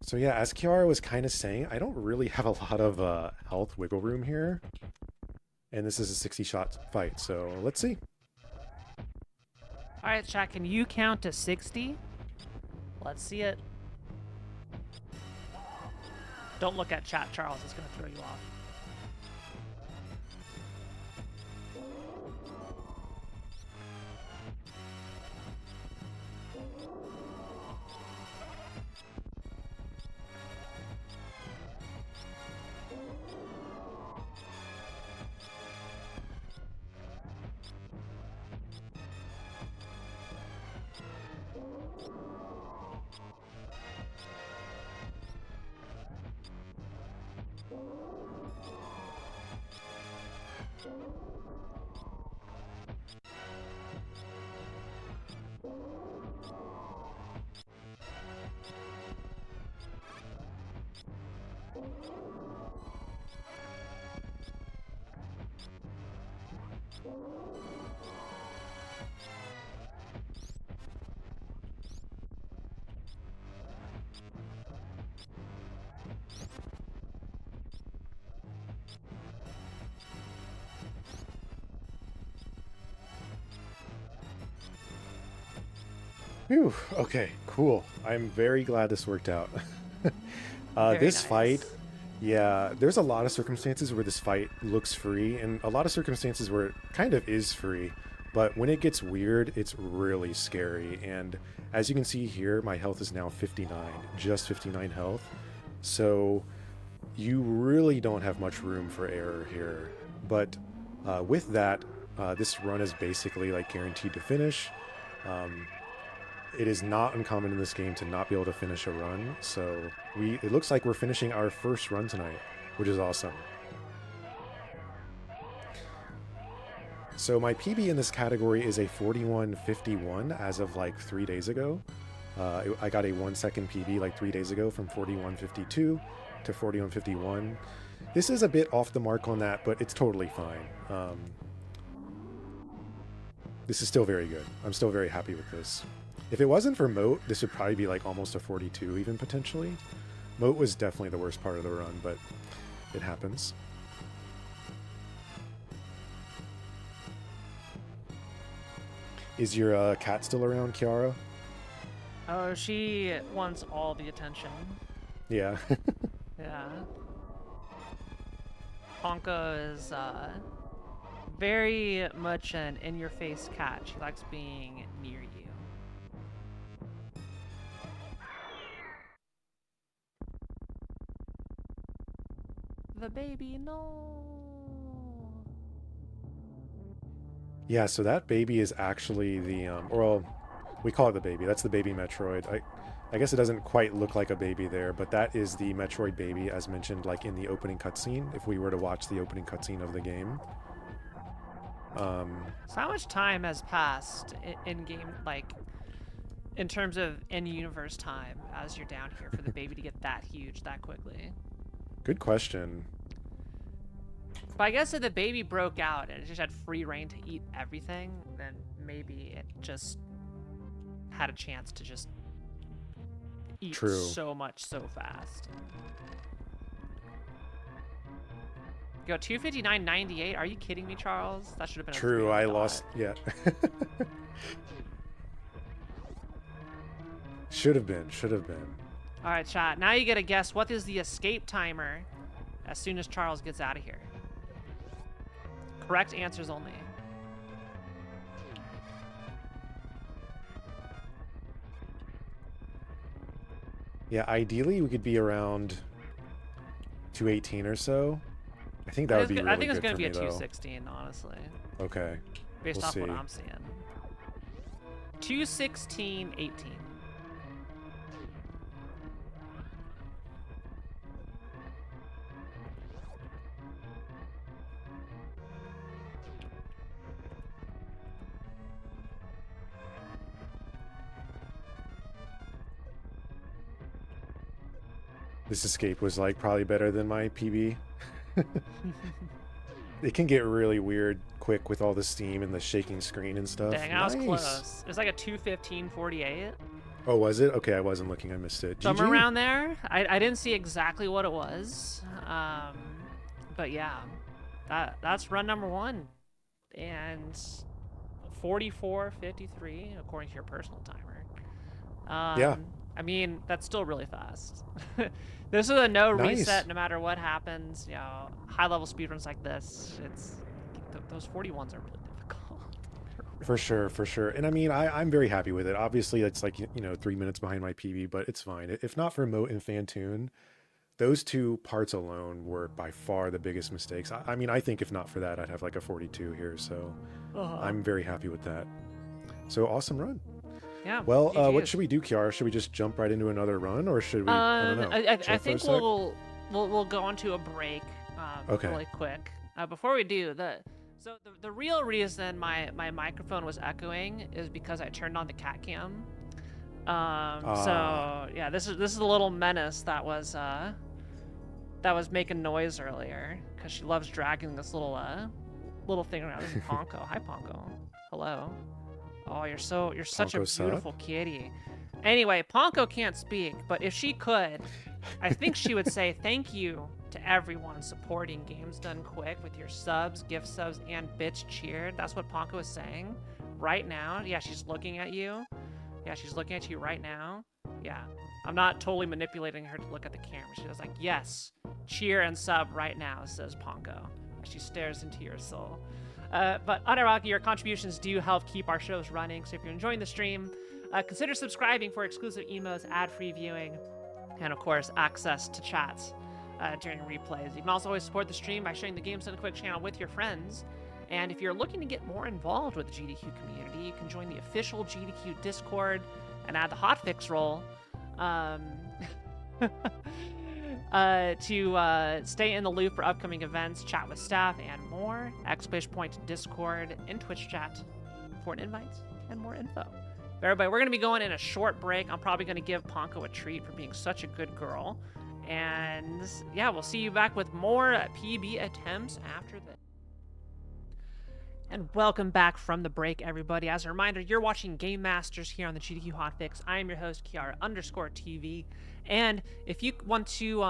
So yeah, as Kiara was kind of saying, I don't really have a lot of health wiggle room here. And this is a 60-shot fight, so let's see. Alright, chat, can you count to 60? Let's see it. Don't look at chat, Charles. It's going to throw you off. Whew, okay, cool. I'm very glad this worked out. Very This fight, nice. yeah, there's a lot of circumstances where this fight looks free, and a lot of circumstances where it kind of is free. But when it gets weird, it's really scary. And as you can see here, my health is now 59, just 59 health. So you really don't have much room for error here. But with that, this run is basically like guaranteed to finish. Um, it is not uncommon in this game to not be able to finish a run, so it looks like we're finishing our first run tonight, which is awesome. So my PB in this category is a 41.51 as of like 3 days ago. I got a 1 second PB like 3 days ago from 41.52 to 41.51. This is a bit off the mark on that, but it's totally fine. This is still very good. I'm still very happy with this. If it wasn't for Moat, this would probably be like almost a 42 even potentially. Moat was definitely the worst part of the run, but it happens. Is your cat still around, Kiara? Oh, she wants all the attention. Yeah. Yeah. Honka is very much an in-your-face cat. She likes being near you. The baby, no. Yeah, so that baby is actually the, well, we call it the baby. That's the baby Metroid. I guess it doesn't quite look like a baby there, but that is the Metroid baby, as mentioned, like in the opening cutscene, if we were to watch the opening cutscene of the game. So how much time has passed in-game, like, in terms of in-universe time, as you're down here, for the baby to get that huge that quickly? Good question. But I guess if the baby broke out and it just had free reign to eat everything, then maybe it just had a chance to just eat True. so much so fast. Go 259.98. Are you kidding me, Charles? That should have been a True, I 3 lost. dot. Yeah. Should have been. All right, chat. Now you get to guess what is the escape timer as soon as Charles gets out of here. Correct answers only. Yeah, ideally we could be around 218 or so. I think that would be really I think it's good going to for be a me, though. 216, honestly, Okay. based We'll off what see. I'm seeing. 216.18. This escape was like probably better than my PB. It can get really weird quick with all the steam and the shaking screen and stuff. Dang, I was Nice. close. It was like a 215.48. Oh, was it? Okay, I wasn't looking. I missed it. Somewhere GG. around there. I didn't see exactly what it was. But yeah, that's run number 1. And 44.53 according to your personal timer. Yeah. I mean, that's still really fast. This is a no Nice. reset no matter what happens. You know, high level speedruns like this, those 41s are really difficult. For sure. And I mean, I'm very happy with it. Obviously, it's like, 3 minutes behind my PB, but it's fine. If not for Moat and Fantoon, those 2 parts alone were by far the biggest mistakes. I mean, I think if not for that, I'd have like a 42 here. So I'm very happy with that. So awesome run. Yeah. Well, what GG's. should we do, Kiara? Should we just jump right into another run, or should we? I don't know. I Chill for a think sec? we'll go on to a break Okay. really quick. Before we do, the real reason my microphone was echoing is because I turned on the cat cam. So yeah, this is a little menace that was making noise earlier because she loves dragging this little thing around. This is Ponko. Hi, Ponko. Hello. Oh, you're such Ponko a sup? beautiful kitty. Anyway, Ponko can't speak, but if she could, I think she would say thank you to everyone supporting Games Done Quick with your subs, gift subs, and bitch cheered. That's what Ponko is saying right now. Yeah, she's looking at you. Yeah, she's looking at you right now. Yeah, I'm not totally manipulating her to look at the camera. She was like, yes, cheer and sub right now, says Ponko, as she stares into your soul. But Uniraki, your contributions do help keep our shows running. So if you're enjoying the stream, consider subscribing for exclusive emos, ad-free viewing, and of course, access to chats during replays. You can also always support the stream by sharing the Games Done Quick channel with your friends. And if you're looking to get more involved with the GDQ community, you can join the official GDQ Discord and add the hotfix role to stay in the loop for upcoming events, chat with staff, and more. Discord and Twitch chat for invites and more info. But everybody, we're going to be going in a short break. I'm probably going to give Ponko a treat for being such a good girl. And yeah, we'll see you back with more PB attempts after this. And welcome back from the break, everybody. As a reminder, you're watching Game Masters here on the GDQ Hotfix. I am your host, Kiara_TV. And if you want to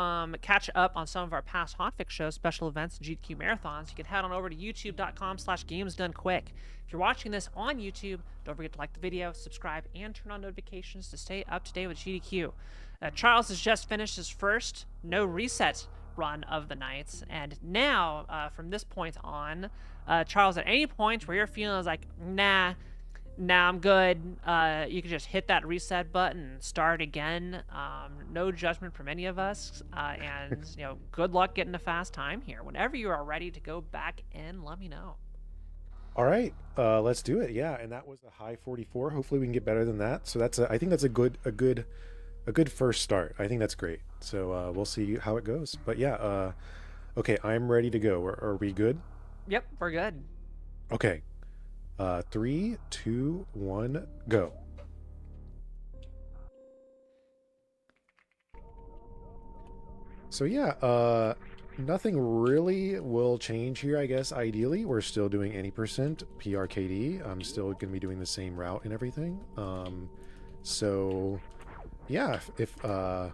catch up on some of our past Hotfix shows, special events, and GDQ marathons, you can head on over to youtube.com/gamesdonequick. If you're watching this on YouTube, don't forget to like the video, subscribe, and turn on notifications to stay up to date with GDQ. Charles has just finished his first no reset run of the night, and now from this point on, Charles, at any point where you're feeling like nah, I'm good, you can just hit that reset button and start again. No judgment from any of us, and good luck getting a fast time here. Whenever you are ready to go back in, let me know. All right, let's do it. Yeah, and that was a high 44. Hopefully we can get better than that. So I think that's a good first start. I think that's great. So we'll see how it goes. But yeah, okay, I'm ready to go. Are we good? Yep, we're good. Okay. 3, 2, 1, go. So yeah, nothing really will change here, I guess. Ideally, we're still doing any percent PRKD. I'm still going to be doing the same route and everything. So yeah, but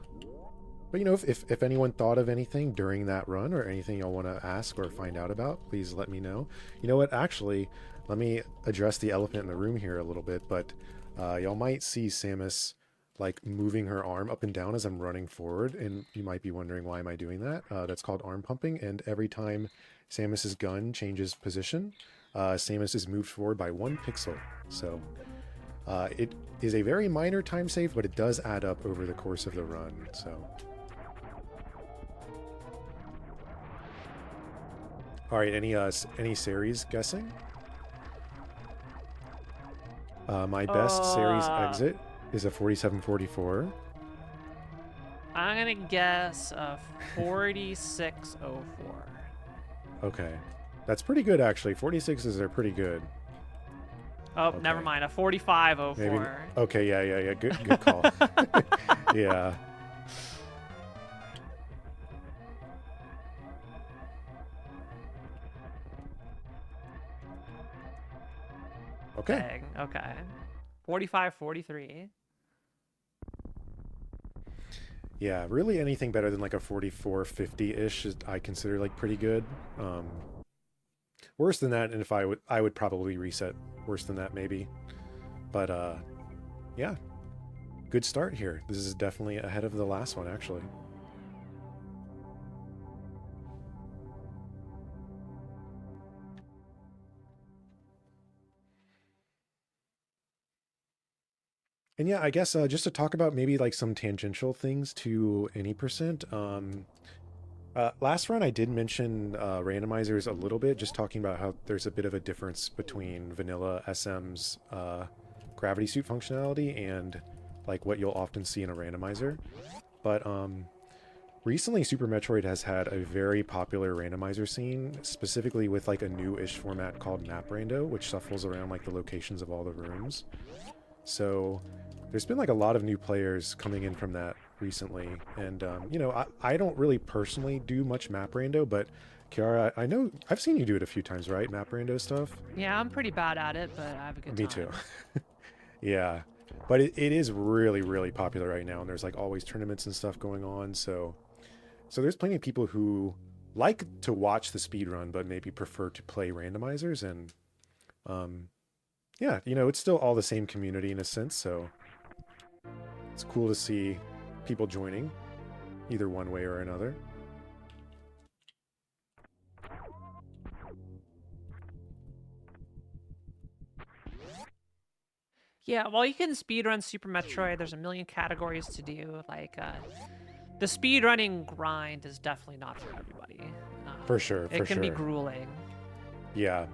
if anyone thought of anything during that run or anything y'all want to ask or find out about, please let me know. You know what? Actually, let me address the elephant in the room here a little bit. But y'all might see Samus like moving her arm up and down as I'm running forward, and you might be wondering why am I doing that. That's called arm pumping, and every time Samus's gun changes position, Samus is moved forward by 1 pixel. So it is a very minor time save, but it does add up over the course of the run. So all right, any series guessing? My best series exit is a 4744. I'm gonna guess a 4604. Okay, that's pretty good actually. 46s are pretty good. Oh, okay. Never mind. A 4504. Maybe, okay, yeah. Good call. Yeah. Okay. Dang, okay. 4543. Yeah, really anything better than like a 4450-ish I consider like pretty good. Worse than that, and if I would probably reset worse than that maybe. But yeah. Good start here. This is definitely ahead of the last one actually. And yeah, I guess just to talk about maybe like some tangential things to any percent. Last run I did mention randomizers a little bit, just talking about how there's a bit of a difference between vanilla SM's gravity suit functionality and like what you'll often see in a randomizer. But recently Super Metroid has had a very popular randomizer scene, specifically with like a new-ish format called Map Rando, which shuffles around like the locations of all the rooms. So there's been like a lot of new players coming in from that recently, and I don't really personally do much Map Rando, but Kiara, I know I've seen you do it a few times, right? Map Rando stuff. Yeah, I'm pretty bad at it, but I have a good time. Me too. Yeah, but it is really popular right now, and there's like always tournaments and stuff going on. So there's plenty of people who like to watch the speedrun, but maybe prefer to play randomizers, and yeah, it's still all the same community in a sense. So it's cool to see people joining, either one way or another. Yeah, well, you can speedrun Super Metroid. There's a million categories to do. Like, the speedrunning grind is definitely not for everybody. For sure, It can be grueling. Yeah.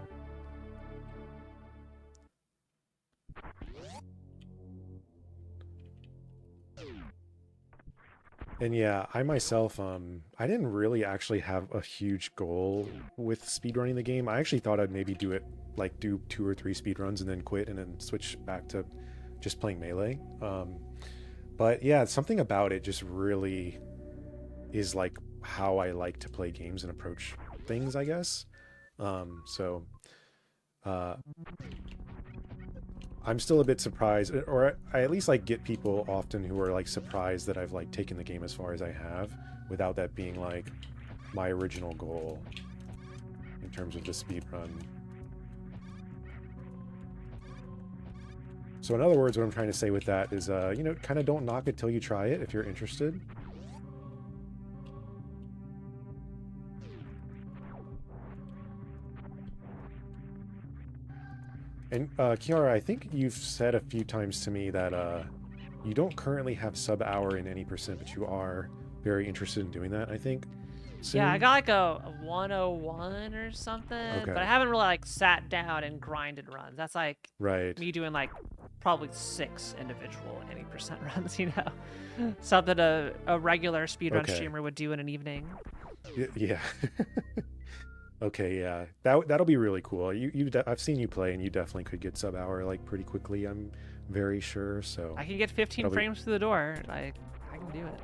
And yeah, I myself, I didn't really actually have a huge goal with speedrunning the game. I actually thought I'd maybe do it, like do 2 or 3 speedruns and then quit and then switch back to just playing Melee. But yeah, something about it just really is like how I like to play games and approach things, I guess. So I'm still a bit surprised, or I at least like get people often who are like surprised that I've like taken the game as far as I have without that being like my original goal in terms of the speed run. So in other words, what I'm trying to say with that is, you know, kind of don't knock it till you try it if you're interested. And Kiara, I think you've said a few times to me that you don't currently have sub hour in any percent, but you are very interested in doing that, I think. Soon. Yeah, I got like a 101 or something, Okay. but I haven't really like sat down and grinded runs. That's like Right. me doing like probably 6 individual any percent runs, you know? Something a regular speedrun streamer would do in an evening. Yeah. Okay, yeah, that'll be really cool. I've seen you play, and you definitely could get sub hour like pretty quickly. I'm very sure. So I can get 15 frames through the door. I can do it.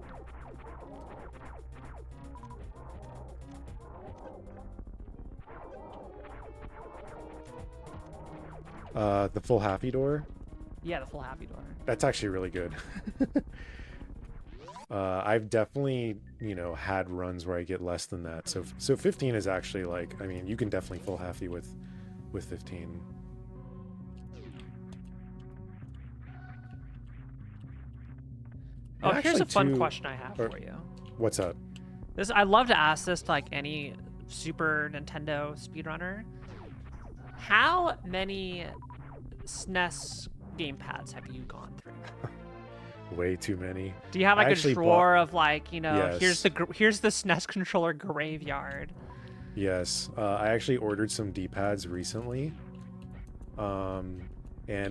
The full happy door. Yeah, the full happy door. That's actually really good. I've definitely, you know, had runs where I get less than that. So 15 is actually like, I mean, you can definitely full happy with 15. Oh, here's a fun question I have for you. What's up? I'd love to ask this to like any Super Nintendo speedrunner. How many SNES gamepads have you gone through? Way too many. Do you have like a drawer of like, you know, yes. here's the SNES controller graveyard? Yes, I actually ordered some D-pads recently, and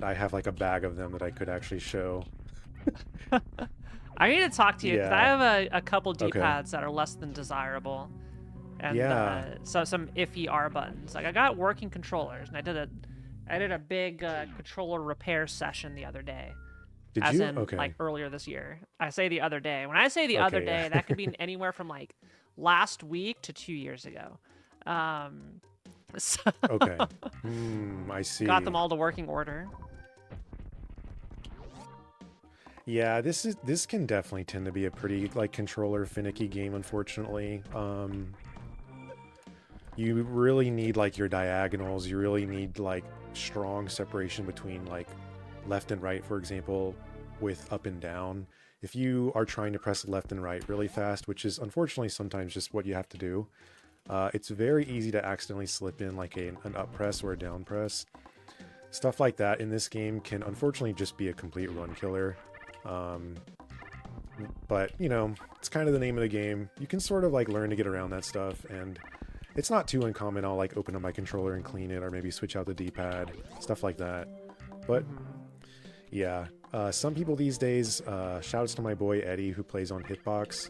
I have like a bag of them that I could actually show. I need to talk to you because I have a couple D-pads that are less than desirable, and so some iffy R buttons. Like I got working controllers, and I did a big controller repair session the other day. Did as you? In, like earlier this year. I say the other day. When I say the other day, that could be anywhere from like last week to 2 years ago. So okay. I see. Got them all to working order. Yeah, this can definitely tend to be a pretty like controller finicky game, unfortunately. You really need like your diagonals. You really need like strong separation between like left and right, for example, with up and down. If you are trying to press left and right really fast, which is unfortunately sometimes just what you have to do, it's very easy to accidentally slip in like an up press or a down press. Stuff like that in this game can unfortunately just be a complete run killer. But you know, it's kind of the name of the game. You can sort of like learn to get around that stuff, and it's not too uncommon. I'll like open up my controller and clean it, or maybe switch out the D-pad, stuff like that. But yeah, some people these days, shouts to my boy Eddie who plays on Hitbox.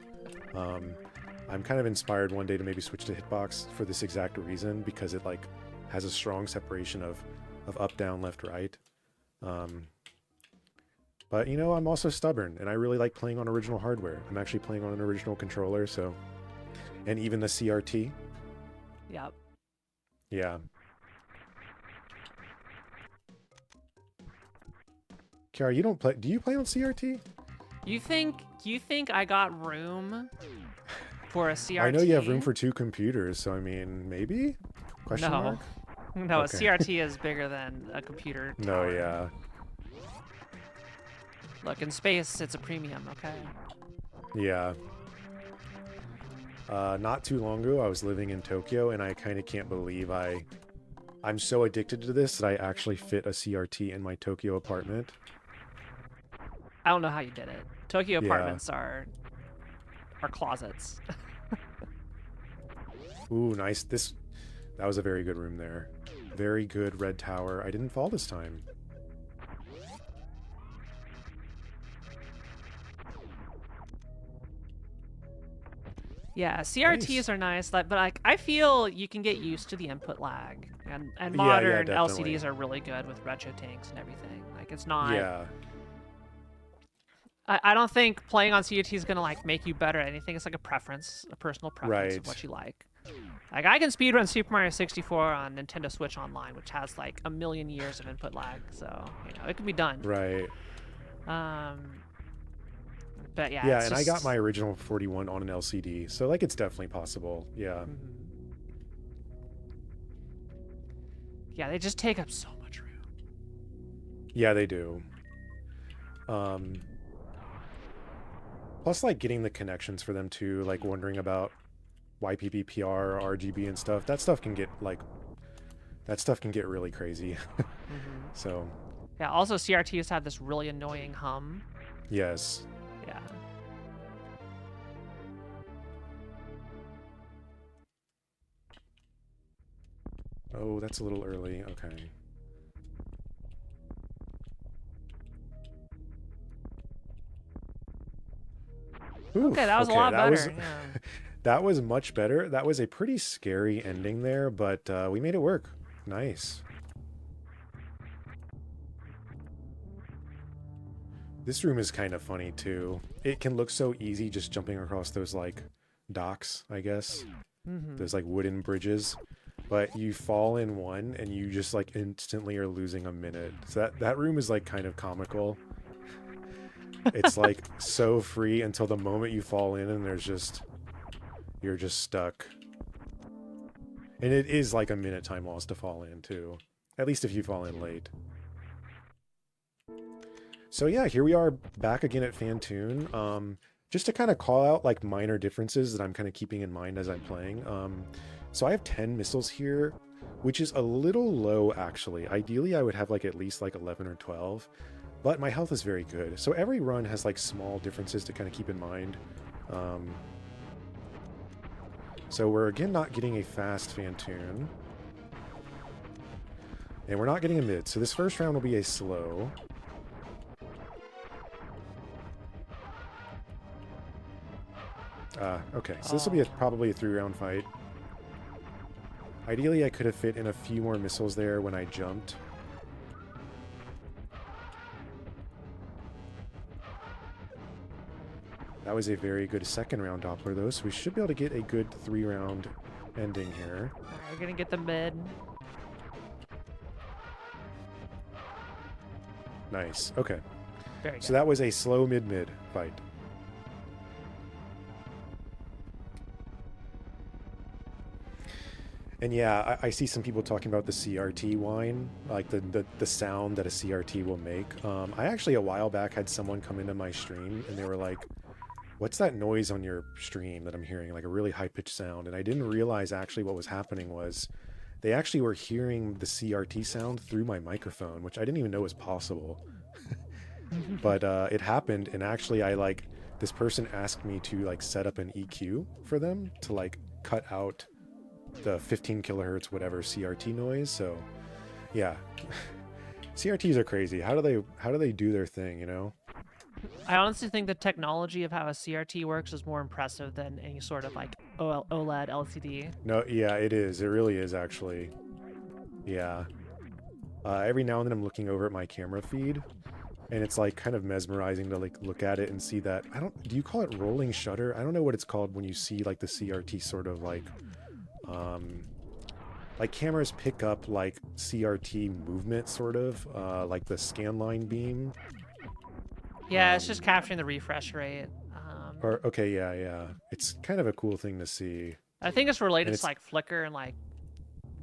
I'm kind of inspired one day to maybe switch to Hitbox for this exact reason, because it like has a strong separation of up, down, left, right. But you know, I'm also stubborn, and I really like playing on original hardware. I'm actually playing on an original controller, so, and even the CRT. Yep. Yeah. Kiara, you don't play? Do you play on CRT? You think I got room for a CRT? I know you have room for 2 computers, so I mean, maybe? Question mark? No, okay. A CRT is bigger than a computer tower. No, yeah. Look, in space, it's a premium, okay? Yeah. Not too long ago, I was living in Tokyo, and I kind of can't believe I'm so addicted to this that I actually fit a CRT in my Tokyo apartment. I don't know how you did it. Tokyo Yeah. apartments are closets. Ooh, nice. That was a very good room there. Very good red tower. I didn't fall this time. Yeah, CRTs Nice. are nice, but like I feel you can get used to the input lag, and Yeah, modern definitely. LCDs are really good with retro tanks and everything. Like it's not. Yeah. I don't think playing on CRT is gonna like make you better at anything. It's like a preference, a personal preference of Right. what you like. Like I can speedrun Super Mario 64 on Nintendo Switch Online, which has like a million years of input lag, so you know it can be done. Right. Um, but yeah, Yeah, it's and I got my just. original 41 on an LCD, so like it's definitely possible. Yeah. Mhm. Yeah, they just take up so much room. Yeah, they do. Um Plus like getting the connections for them too, like wondering about YPPPR, RGB and stuff. That stuff can get really crazy. Hmm. So, Yeah, also CRTs have this really annoying hum. yes. Yeah. Oh, that's a little early. Okay. Okay, Oof. that was a Okay, lot that was better. Yeah. that was much better. That was a pretty scary ending there, but we made it work. Nice. This room is kind of funny too. It can look so easy just jumping across those like docks, I guess. Hmm. Those like wooden bridges. But you fall in one and you just like instantly are losing a minute. So that room is like kind of comical. It's like so free until the moment you fall in and you're just stuck. And it is like a minute time loss to fall in too. At least if you fall in late. So yeah, here we are back again at Fantoon. Just to kind of call out like minor differences that I'm kind of keeping in mind as I'm playing. So I have 10 missiles here, which is a little low actually. Ideally, I would have like at least like 11 or 12, but my health is very good. So every run has like small differences to kind of keep in mind. Um, so we're again not getting a fast Fantoon. And we're not getting a mid. So this first round will be a slow. Okay, so this will be Oh. probably a 3-round fight. Ideally, I could have fit in a few more missiles there when I jumped. That was a very good second round Doppler, though, so we should be able to get a good 3-round ending here. Alright, we're gonna get the mid. Nice. Okay. Very good. So that was a slow mid-mid fight. And yeah, I see some people talking about the CRT whine, like the sound that a CRT will make. I actually, a while back, had someone come into my stream, and they were like, what's that noise on your stream that I'm hearing? Like a really high-pitched sound. And I didn't realize actually what was happening was they actually were hearing the CRT sound through my microphone, which I didn't even know was possible. But it happened, and actually this person asked me to like set up an EQ for them to like cut out the 15 kilohertz whatever CRT noise. So yeah, CRTs are crazy. How do they do their thing, you know? I honestly think the technology of how a CRT works is more impressive than any sort of like OLED LCD. No, yeah, it is. It really is actually. Yeah. Every now and then I'm looking over at my camera feed, and it's like kind of mesmerizing to like look at it and see that. Do you call it rolling shutter? I don't know what it's called when you see like the CRT sort of like cameras pick up like CRT movement sort of, like the scanline beam. Yeah, it's just capturing the refresh rate. Or okay, yeah. It's kind of a cool thing to see. I think it's And related to it's like flicker and like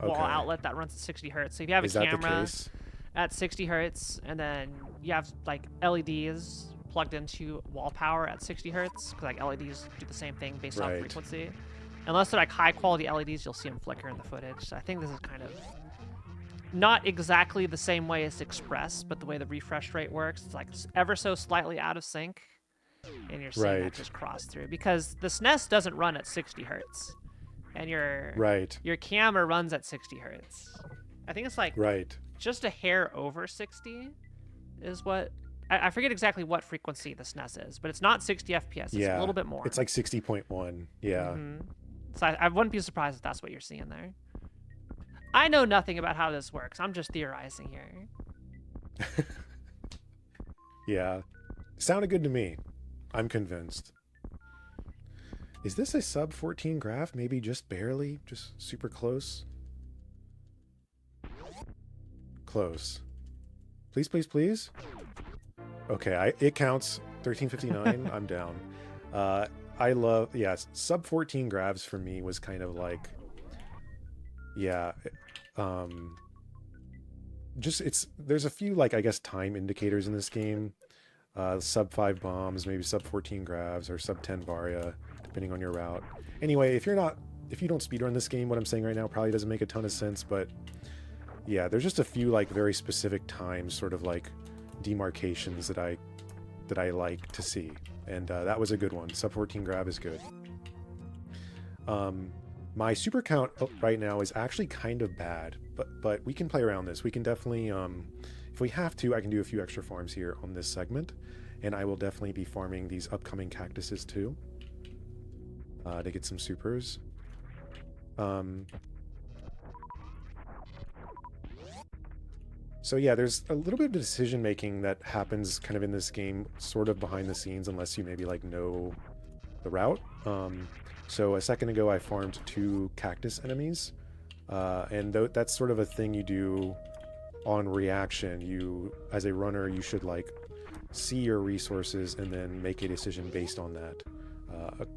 wall okay. outlet that runs at 60 hertz. So if you have a Is that the camera, case? at 60 hertz, and then you have like LEDs plugged into wall power at 60 hertz, because like LEDs do the same thing based off Right. frequency. Unless they're like high quality LEDs, you'll see them flicker in the footage. So I think this is kind of not exactly the same way as Express, but the way the refresh rate works, it's like ever so slightly out of sync, and you're seeing that Right. just cross through because the SNES doesn't run at 60 hertz, and Right. your camera runs at 60 hertz. I think it's like Right. just a hair over 60 is what I forget exactly what frequency the SNES is, but it's not 60 FPS. It's Yeah. a little bit more. It's like 60.1. Yeah. So I wouldn't be surprised if that's what you're seeing there. I know nothing about how this works. I'm just theorizing here. Yeah. Sounded good to me. I'm convinced. Is this a sub 14 graph? Maybe just barely? Just super close? Close. Please, please, please? Okay, it counts. 1359. I'm down. I love... Yeah, sub 14 grabs for me was kind of like... Yeah. Just, there's a few, like, I guess, time indicators in this game. Sub 5 bombs, maybe sub 14 grabs, or sub 10 varia, depending on your route. Anyway, if you don't speedrun this game, what I'm saying right now probably doesn't make a ton of sense, but yeah, there's just a few, like, very specific times, sort of like demarcations that I like to see, and that was a good one. Sub 14 grab is good. My super count right now is actually kind of bad, but we can play around this. We can definitely, if we have to, I can do a few extra farms here on this segment, and I will definitely be farming these upcoming cactuses too, to get some supers. So yeah, there's a little bit of decision making that happens kind of in this game, sort of behind the scenes, unless you maybe like know the route. So a second ago I farmed 2 cactus enemies, and that's sort of a thing you do on reaction. You, as a runner, you should like see your resources and then make a decision based on that,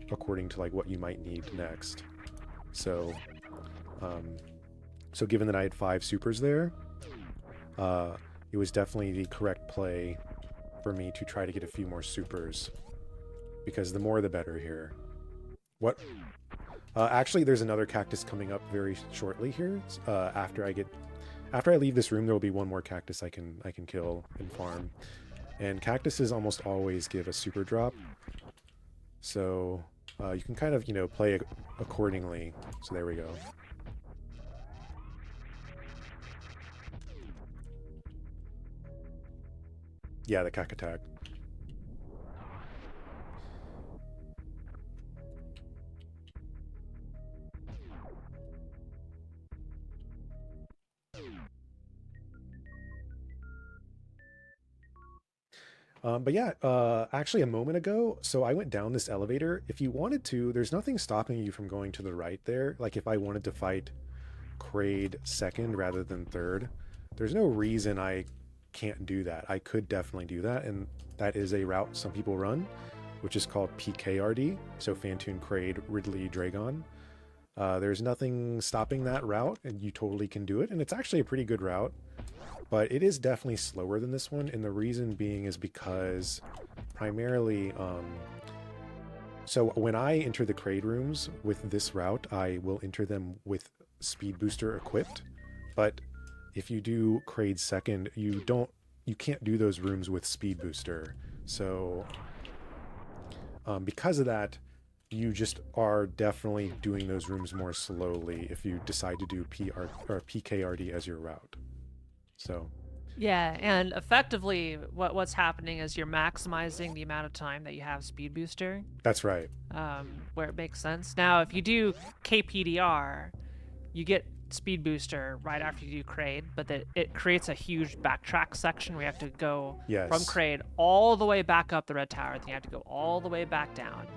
according to like what you might need next. So, so given that I had 5 supers there, it was definitely the correct play for me to try to get a few more supers, because the more the better here. What? Actually, there's another cactus coming up very shortly here. After I leave this room, there will be one more cactus I can kill and farm. And cactuses almost always give a super drop, so you can kind of, play accordingly. So there we go. Yeah, the cack attack. But yeah, actually a moment ago, so I went down this elevator. If you wanted to, there's nothing stopping you from going to the right there. Like if I wanted to fight Kraid second rather than third, there's no reason I can't do that. I could definitely do that, and that is a route some people run, which is called PKRD, so Phantoon, Kraid, Ridley, Dragon. There's nothing stopping that route, and you totally can do it, and it's actually a pretty good route. But it is definitely slower than this one, and the reason being is because primarily, so when I enter the Kraid rooms with this route, I will enter them with Speed Booster equipped, but if you do Kraid second, you can't do those rooms with Speed Booster. So because of that, you just are definitely doing those rooms more slowly if you decide to do PKRD as your route. So yeah, and effectively what's happening is you're maximizing the amount of time that you have Speed Booster. That's right. Where it makes sense. Now, if you do KPDR, you get Speed Booster right after you do Kraid, but it creates a huge backtrack section where you have to go from Kraid all the way back up the Red Tower, then you have to go all the way back down.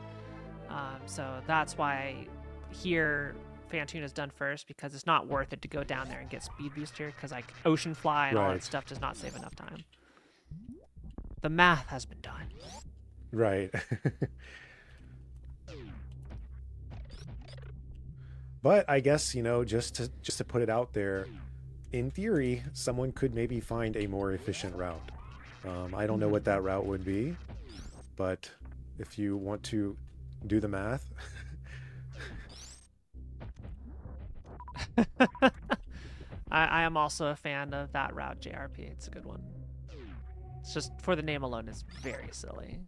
So that's why here Phantoon is done first, because it's not worth it to go down there and get Speed Booster, because like Ocean Fly and all that stuff does not save enough time. The math has been done. Right. But I guess, just to put it out there, in theory, someone could maybe find a more efficient route. I don't know what that route would be, but if you want to do the math. I am also a fan of that route, JRP. It's a good one. It's just, for the name alone, it's very silly.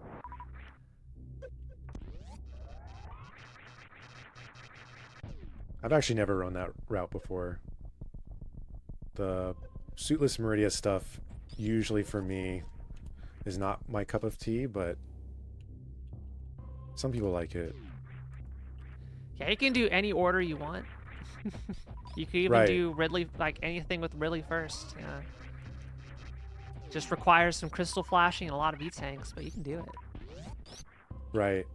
I've actually never run that route before. The suitless Meridia stuff, usually for me, is not my cup of tea, but some people like it. Yeah, you can do any order you want. You could even do Ridley, like anything with Ridley first. Yeah. Just requires some crystal flashing and a lot of E-tanks, but you can do it. Right.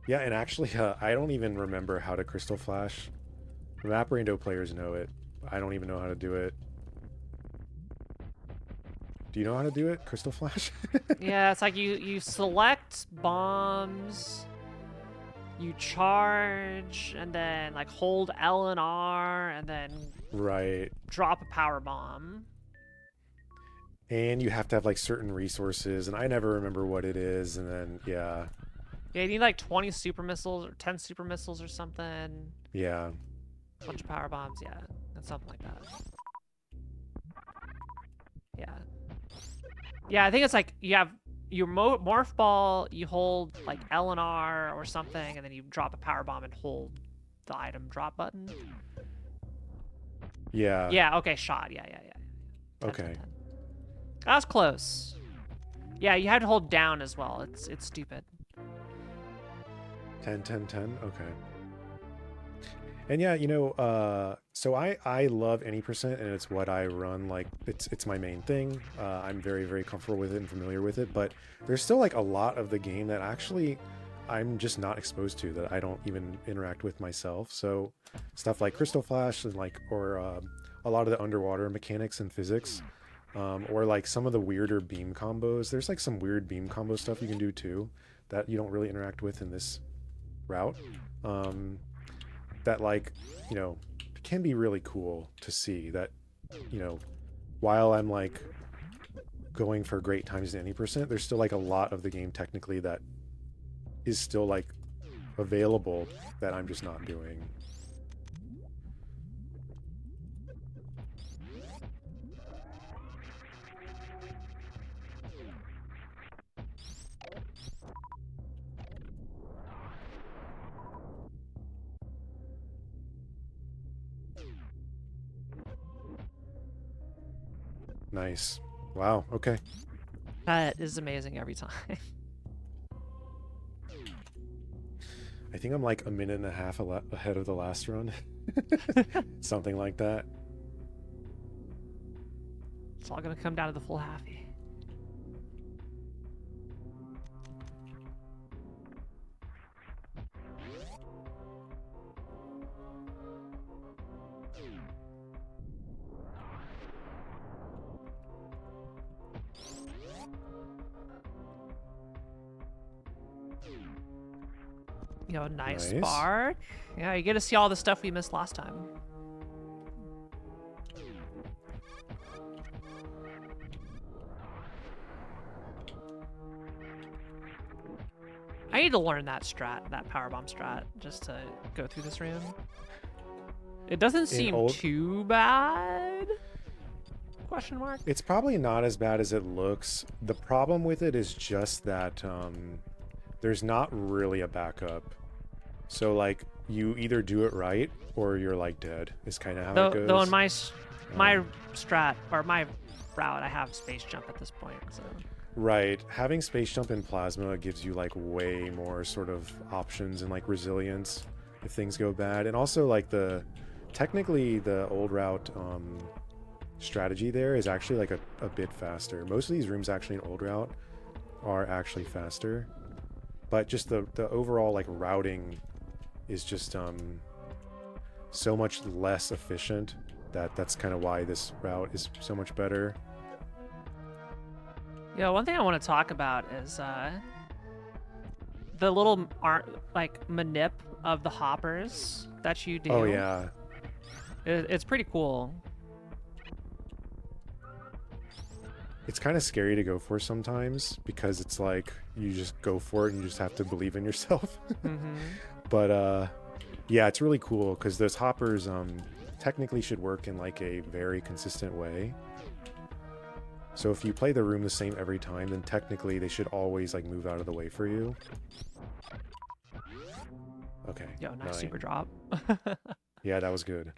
Yeah, and actually, I don't even remember how to crystal flash. Map Rando players know it. I don't even know how to do it. Do you know how to do it? Crystal flash? Yeah, it's like you select bombs, you charge, and then like hold L and R, and then drop a power bomb. And you have to have like certain resources, and I never remember what it is, and then yeah, you need like 20 super missiles or 10 super missiles or something. Yeah. A bunch of power bombs, yeah, and something like that. Yeah. Yeah, I think it's like you have your morph ball, you hold like L and R or something, and then you drop a power bomb and hold the item drop button. Yeah. Yeah, okay, shot. Yeah. 10, okay. 10, 10. That was close. Yeah, you had to hold down as well. It's stupid. 10, 10, 10. Okay. And yeah, you know, so I love any percent, and it's what I run. Like it's my main thing. I'm very, very comfortable with it and familiar with it. But there's still like a lot of the game that actually I'm just not exposed to, that I don't even interact with myself. So stuff like Crystal Flash and like, or a lot of the underwater mechanics and physics, or like some of the weirder beam combos. There's like some weird beam combo stuff you can do too that you don't really interact with in this route. That like, you know, can be really cool to see that, you know, while I'm like going for great times in any percent, there's still like a lot of the game technically that is still like available that I'm just not doing. Nice. Wow. Okay. That is amazing every time. I think I'm like a minute and a half ahead of the last run. Something like that. It's all gonna come down to the full halfie. You know, nice spark. Yeah, you get to see all the stuff we missed last time. I need to learn that strat, that powerbomb strat, just to go through this room. It doesn't seem too bad? Question mark? It's probably not as bad as it looks. The problem with it is just that there's not really a backup. So like you either do it right or you're like dead. Is kind of how it goes. Though in my strat or my route, I have space jump at this point. So. Right, having space jump in plasma gives you like way more sort of options and like resilience if things go bad, and also like technically the old route strategy there is actually like a bit faster. Most of these rooms actually in old route are actually faster, but just the overall like routing is just so much less efficient that's kind of why this route is so much better. Yeah, one thing I want to talk about is the little like manip of the hoppers that you do. Oh yeah. It's pretty cool. It's kind of scary to go for sometimes because it's like you just go for it and you just have to believe in yourself. Mm-hmm. But yeah, it's really cool because those hoppers technically should work in like a very consistent way. So if you play the room the same every time, then technically they should always like move out of the way for you. Okay. Yo, nice super drop. Yeah, that was good.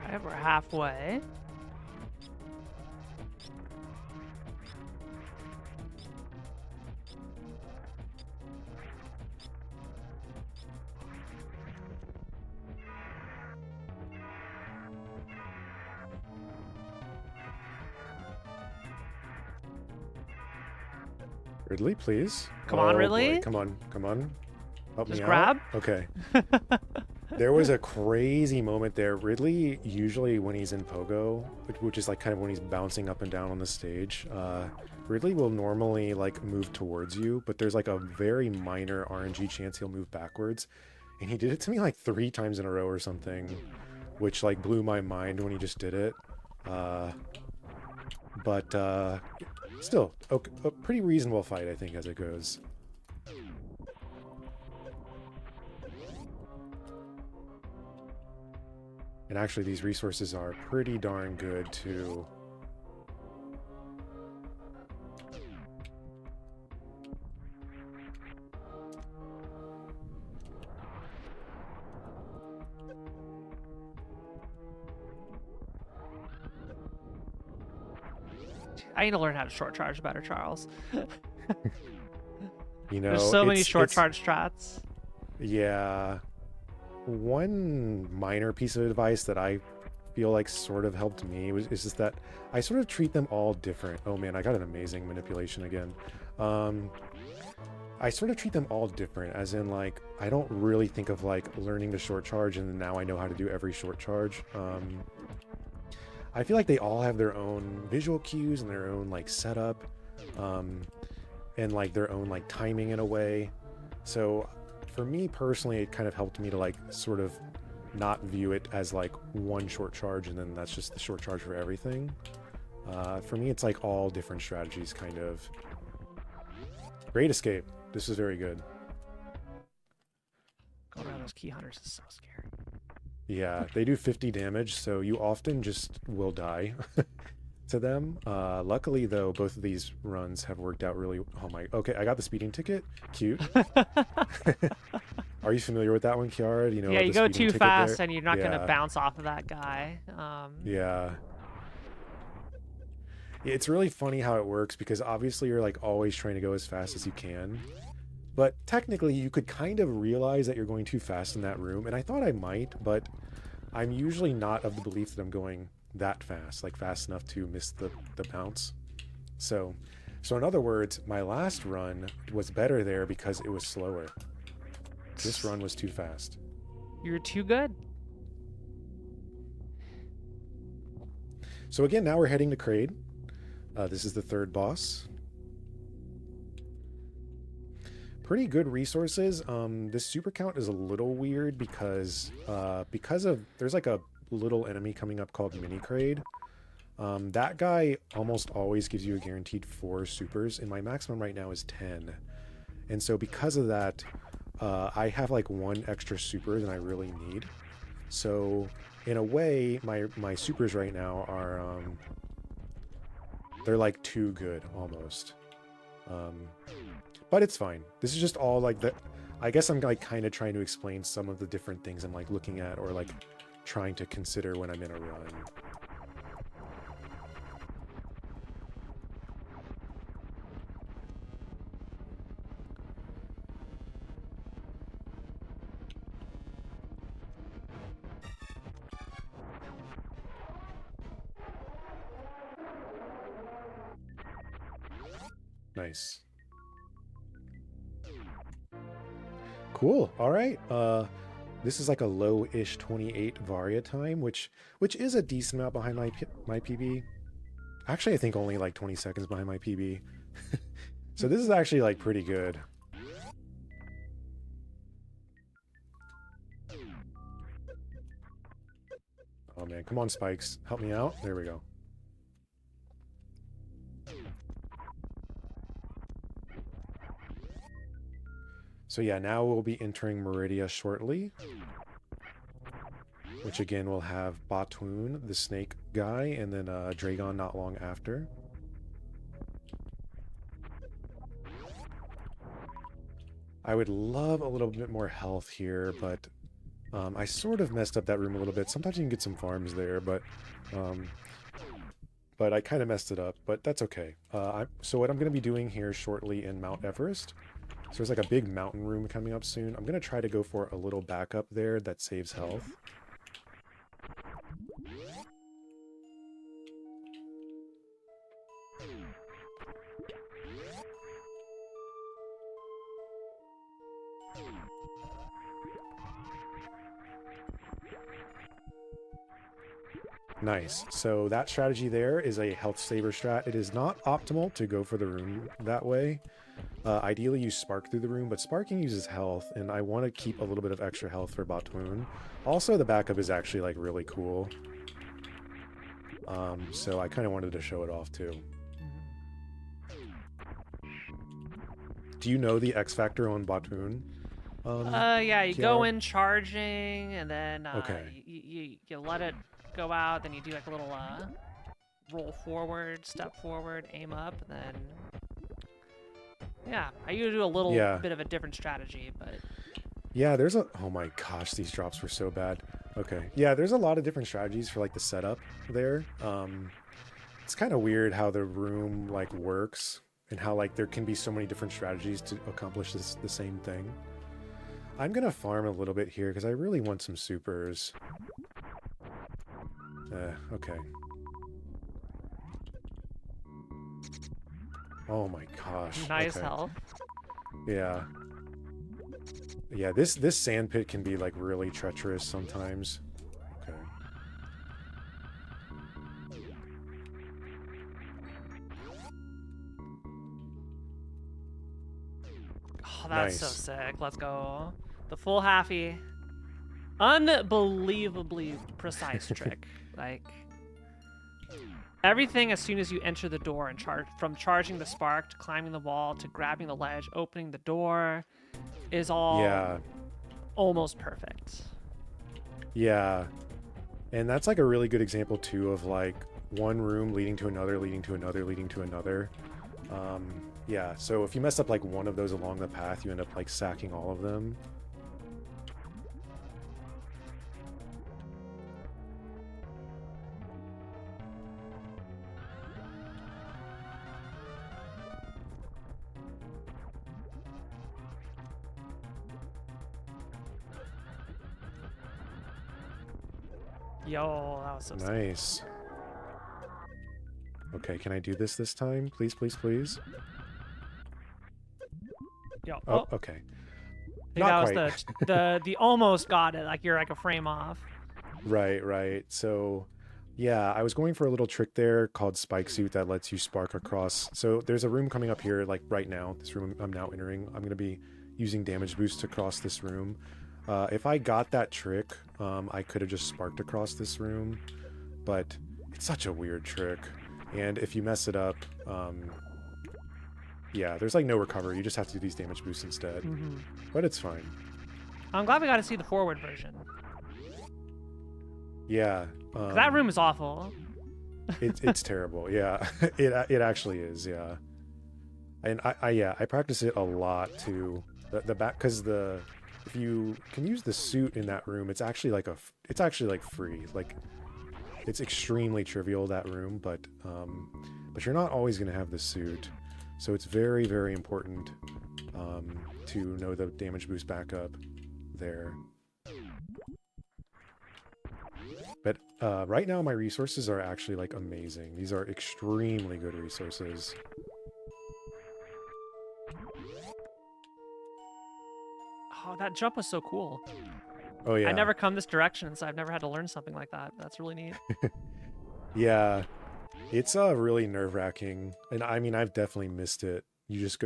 All right, we're halfway. Ridley, please. Come on, Oh, Ridley. boy. Come on, come on. Help Just me grab. out. Okay. There was a crazy moment there. Ridley, usually when he's in Pogo, which is like kind of when he's bouncing up and down on the stage, Ridley will normally like move towards you, but there's like a very minor RNG chance he'll move backwards. And he did it to me like 3 times in a row or something, which like blew my mind when he just did it. But still, okay, a pretty reasonable fight, I think, as it goes. And actually, these resources are pretty darn good, too. I need to learn how to short charge better, Charles. You know, There's so many short charge strats. Yeah. One minor piece of advice that I feel like sort of helped me is just that I sort of treat them all different. Oh man, I got an amazing manipulation again. I sort of treat them all different, as in like I don't really think of like learning to short charge and now I know how to do every short charge. I feel like they all have their own visual cues and their own like setup, and like their own like timing in a way. So for me personally, it kind of helped me to like sort of not view it as like one short charge and then that's just the short charge for everything. For me, it's like all different strategies, kind of. Great escape. This is very good. Going around those key hunters is so scary. Yeah, they do 50 damage, so you often just will die to them. Luckily, though, both of these runs have worked out really... Oh my... Okay, I got the speeding ticket. Cute. Are you familiar with that one, Kiara? Do you know Yeah, about you the go speeding too ticket fast there? and you're not going to Yeah. bounce off of that guy. Yeah. It's really funny how it works because obviously you're like always trying to go as fast as you can. But technically you could kind of realize that you're going too fast in that room. And I thought I might, but I'm usually not of the belief that I'm going that fast, like fast enough to miss the bounce. So in other words, my last run was better there because it was slower. This run was too fast. You're too good. So again, now we're heading to Kraid. This is the third boss. Pretty good resources. This super count is a little weird because of there's like a little enemy coming up called Mini Kraid. That guy almost always gives you a guaranteed 4 supers, and my maximum right now is 10. And so because of that, I have like 1 extra super than I really need. So in a way, my supers right now are they're like too good almost. But it's fine. This is just all like the... I guess I'm like kind of trying to explain some of the different things I'm like looking at or like trying to consider when I'm in a run. Nice. Cool. All right. This is like a low-ish 28 Varia time, which is a decent amount behind my PB. Actually, I think only like 20 seconds behind my PB. So this is actually like pretty good. Oh man, come on, Spikes. Help me out. There we go. So yeah, now we'll be entering Meridia shortly, which again will have Batoon, the snake guy, and then Dragon not long after. I would love a little bit more health here, but I sort of messed up that room a little bit. Sometimes you can get some farms there, but I kind of messed it up, but that's okay. So what I'm going to be doing here shortly in Mount Everest, so there's like a big mountain room coming up soon. I'm going to try to go for a little backup there that saves health. Nice. So that strategy there is a health saver strat. It is not optimal to go for the room that way. Ideally, you spark through the room, but sparking uses health, and I want to keep a little bit of extra health for Batoon. Also, the backup is actually like really cool. So I kind of wanted to show it off too. Do you know the X factor on Batoon? Yeah, you Kiara? go in charging, and then Okay. you let it go out, then you do like a little roll forward, step forward, aim up, and then yeah, I usually do a little bit of a different strategy, but yeah, there's a oh my gosh, these drops were so bad. Okay, yeah, there's a lot of different strategies for like the setup there. It's kind of weird how the room like works and how like there can be so many different strategies to accomplish the same thing. I'm gonna farm a little bit here because I really want some supers. Okay. Oh my gosh. nice okay. health. Yeah. Yeah, this sand pit can be like really treacherous sometimes. Okay. Oh, that's Nice. so sick. Let's go. The full halfie. Unbelievably precise trick. Like everything as soon as you enter the door and from charging the spark to climbing the wall to grabbing the ledge, opening the door is all almost perfect. Yeah. And that's like a really good example too of like one room leading to another, leading to another, leading to another. Yeah, so if you mess up like one of those along the path, you end up like sacking all of them. Yo, that was so sick. Nice. Okay, can I do this time? Please, please, please. Yo, Oh, okay. I think that was the almost got it. Like you're like a frame off. Right. So, yeah, I was going for a little trick there called Spike Suit that lets you spark across. So there's a room coming up here, like right now. This room I'm now entering. I'm going to be using damage boost to cross this room. If I got that trick, I could have just sparked across this room, but it's such a weird trick. And if you mess it up, yeah, there's like no recovery. You just have to do these damage boosts instead. But it's fine. I'm glad we got to see the forward version. Yeah. That room is awful. It's terrible. Yeah, it actually is. Yeah. And I practice it a lot too. The back, because if you can use the suit in that room, it's actually like it's actually like free. Like it's extremely trivial, that room, but you're not always going to have the suit, so it's very, very important to know the damage boost backup there. But right now my resources are actually like amazing. These are extremely good resources. Oh, that jump was so cool. Oh yeah. I never come this direction, so I've never had to learn something like that. That's really neat. Yeah, it's really nerve-wracking, and I mean I've definitely missed it. You just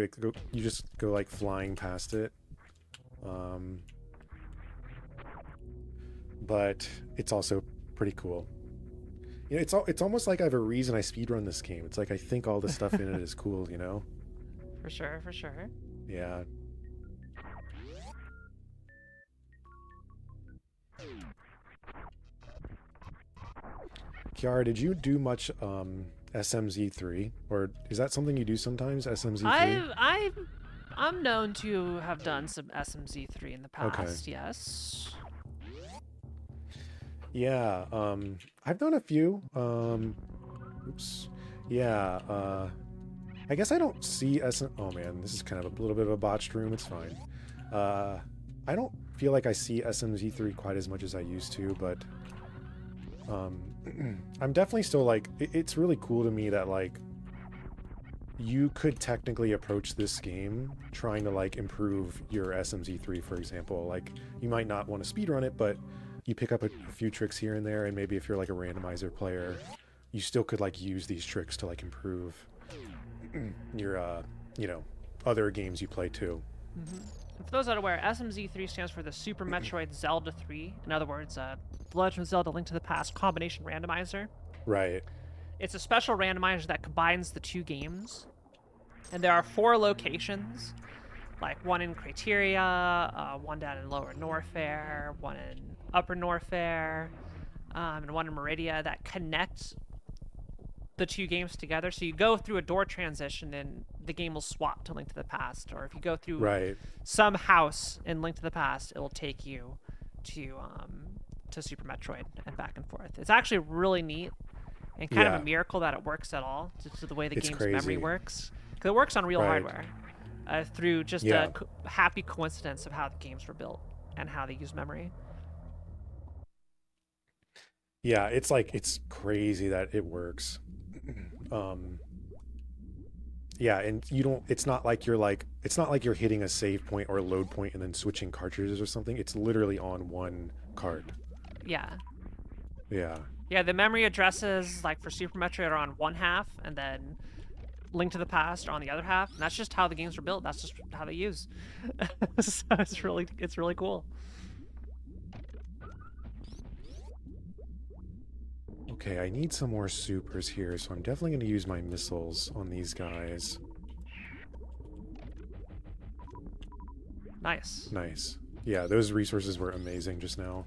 go like flying past it. But it's also pretty cool. You know, it's almost like I have a reason I speedrun this game. It's like I think all the stuff in it is cool, you know? For sure, for sure. Yeah. Kiara, did you do much SMZ3, or is that something you do sometimes? SMZ3? I'm known to have done some SMZ3 in the past. Okay. Yes. Yeah. I've done a few. Oops. Yeah. I guess I don't see SM. Oh man, this is kind of a little bit of a botched room. It's fine. I don't feel like I see SMZ3 quite as much as I used to, but I'm definitely still like, it's really cool to me that like you could technically approach this game trying to like improve your SMZ3, for example. Like you might not want to speedrun it, but you pick up a few tricks here and there, and maybe if you're like a randomizer player, you still could like use these tricks to like improve your you know, other games you play too. For those that are aware, SMZ3 stands for the Super Metroid Zelda 3. In other words, The Legend of Zelda: Link to the Past combination randomizer. Right. It's a special randomizer that combines the two games, and there are 4 locations, like one in Criteria, one down in Lower Norfair, one in Upper Norfair, and one in Meridia that connect the two games together. So you go through a door transition and the game will swap to Link to the Past, or if you go through Right. some house in Link to the Past, it will take you to Super Metroid and back and forth. It's actually really neat and kind of a miracle that it works at all, just to the way the It's game's crazy. memory works, because it works on real Right. hardware through just a happy coincidence of how the games were built and how they use memory. Yeah, it's like, it's crazy that it works. Yeah, and you don't, it's not like you're hitting a save point or a load point and then switching cartridges or something. It's literally on one card. Yeah. Yeah. Yeah, the memory addresses, like for Super Metroid, are on one half, and then Link to the Past are on the other half, and that's just how the games were built. That's just how they use. So it's really cool. Okay, I need some more supers here, so I'm definitely going to use my missiles on these guys. Nice. Nice. Yeah, those resources were amazing just now.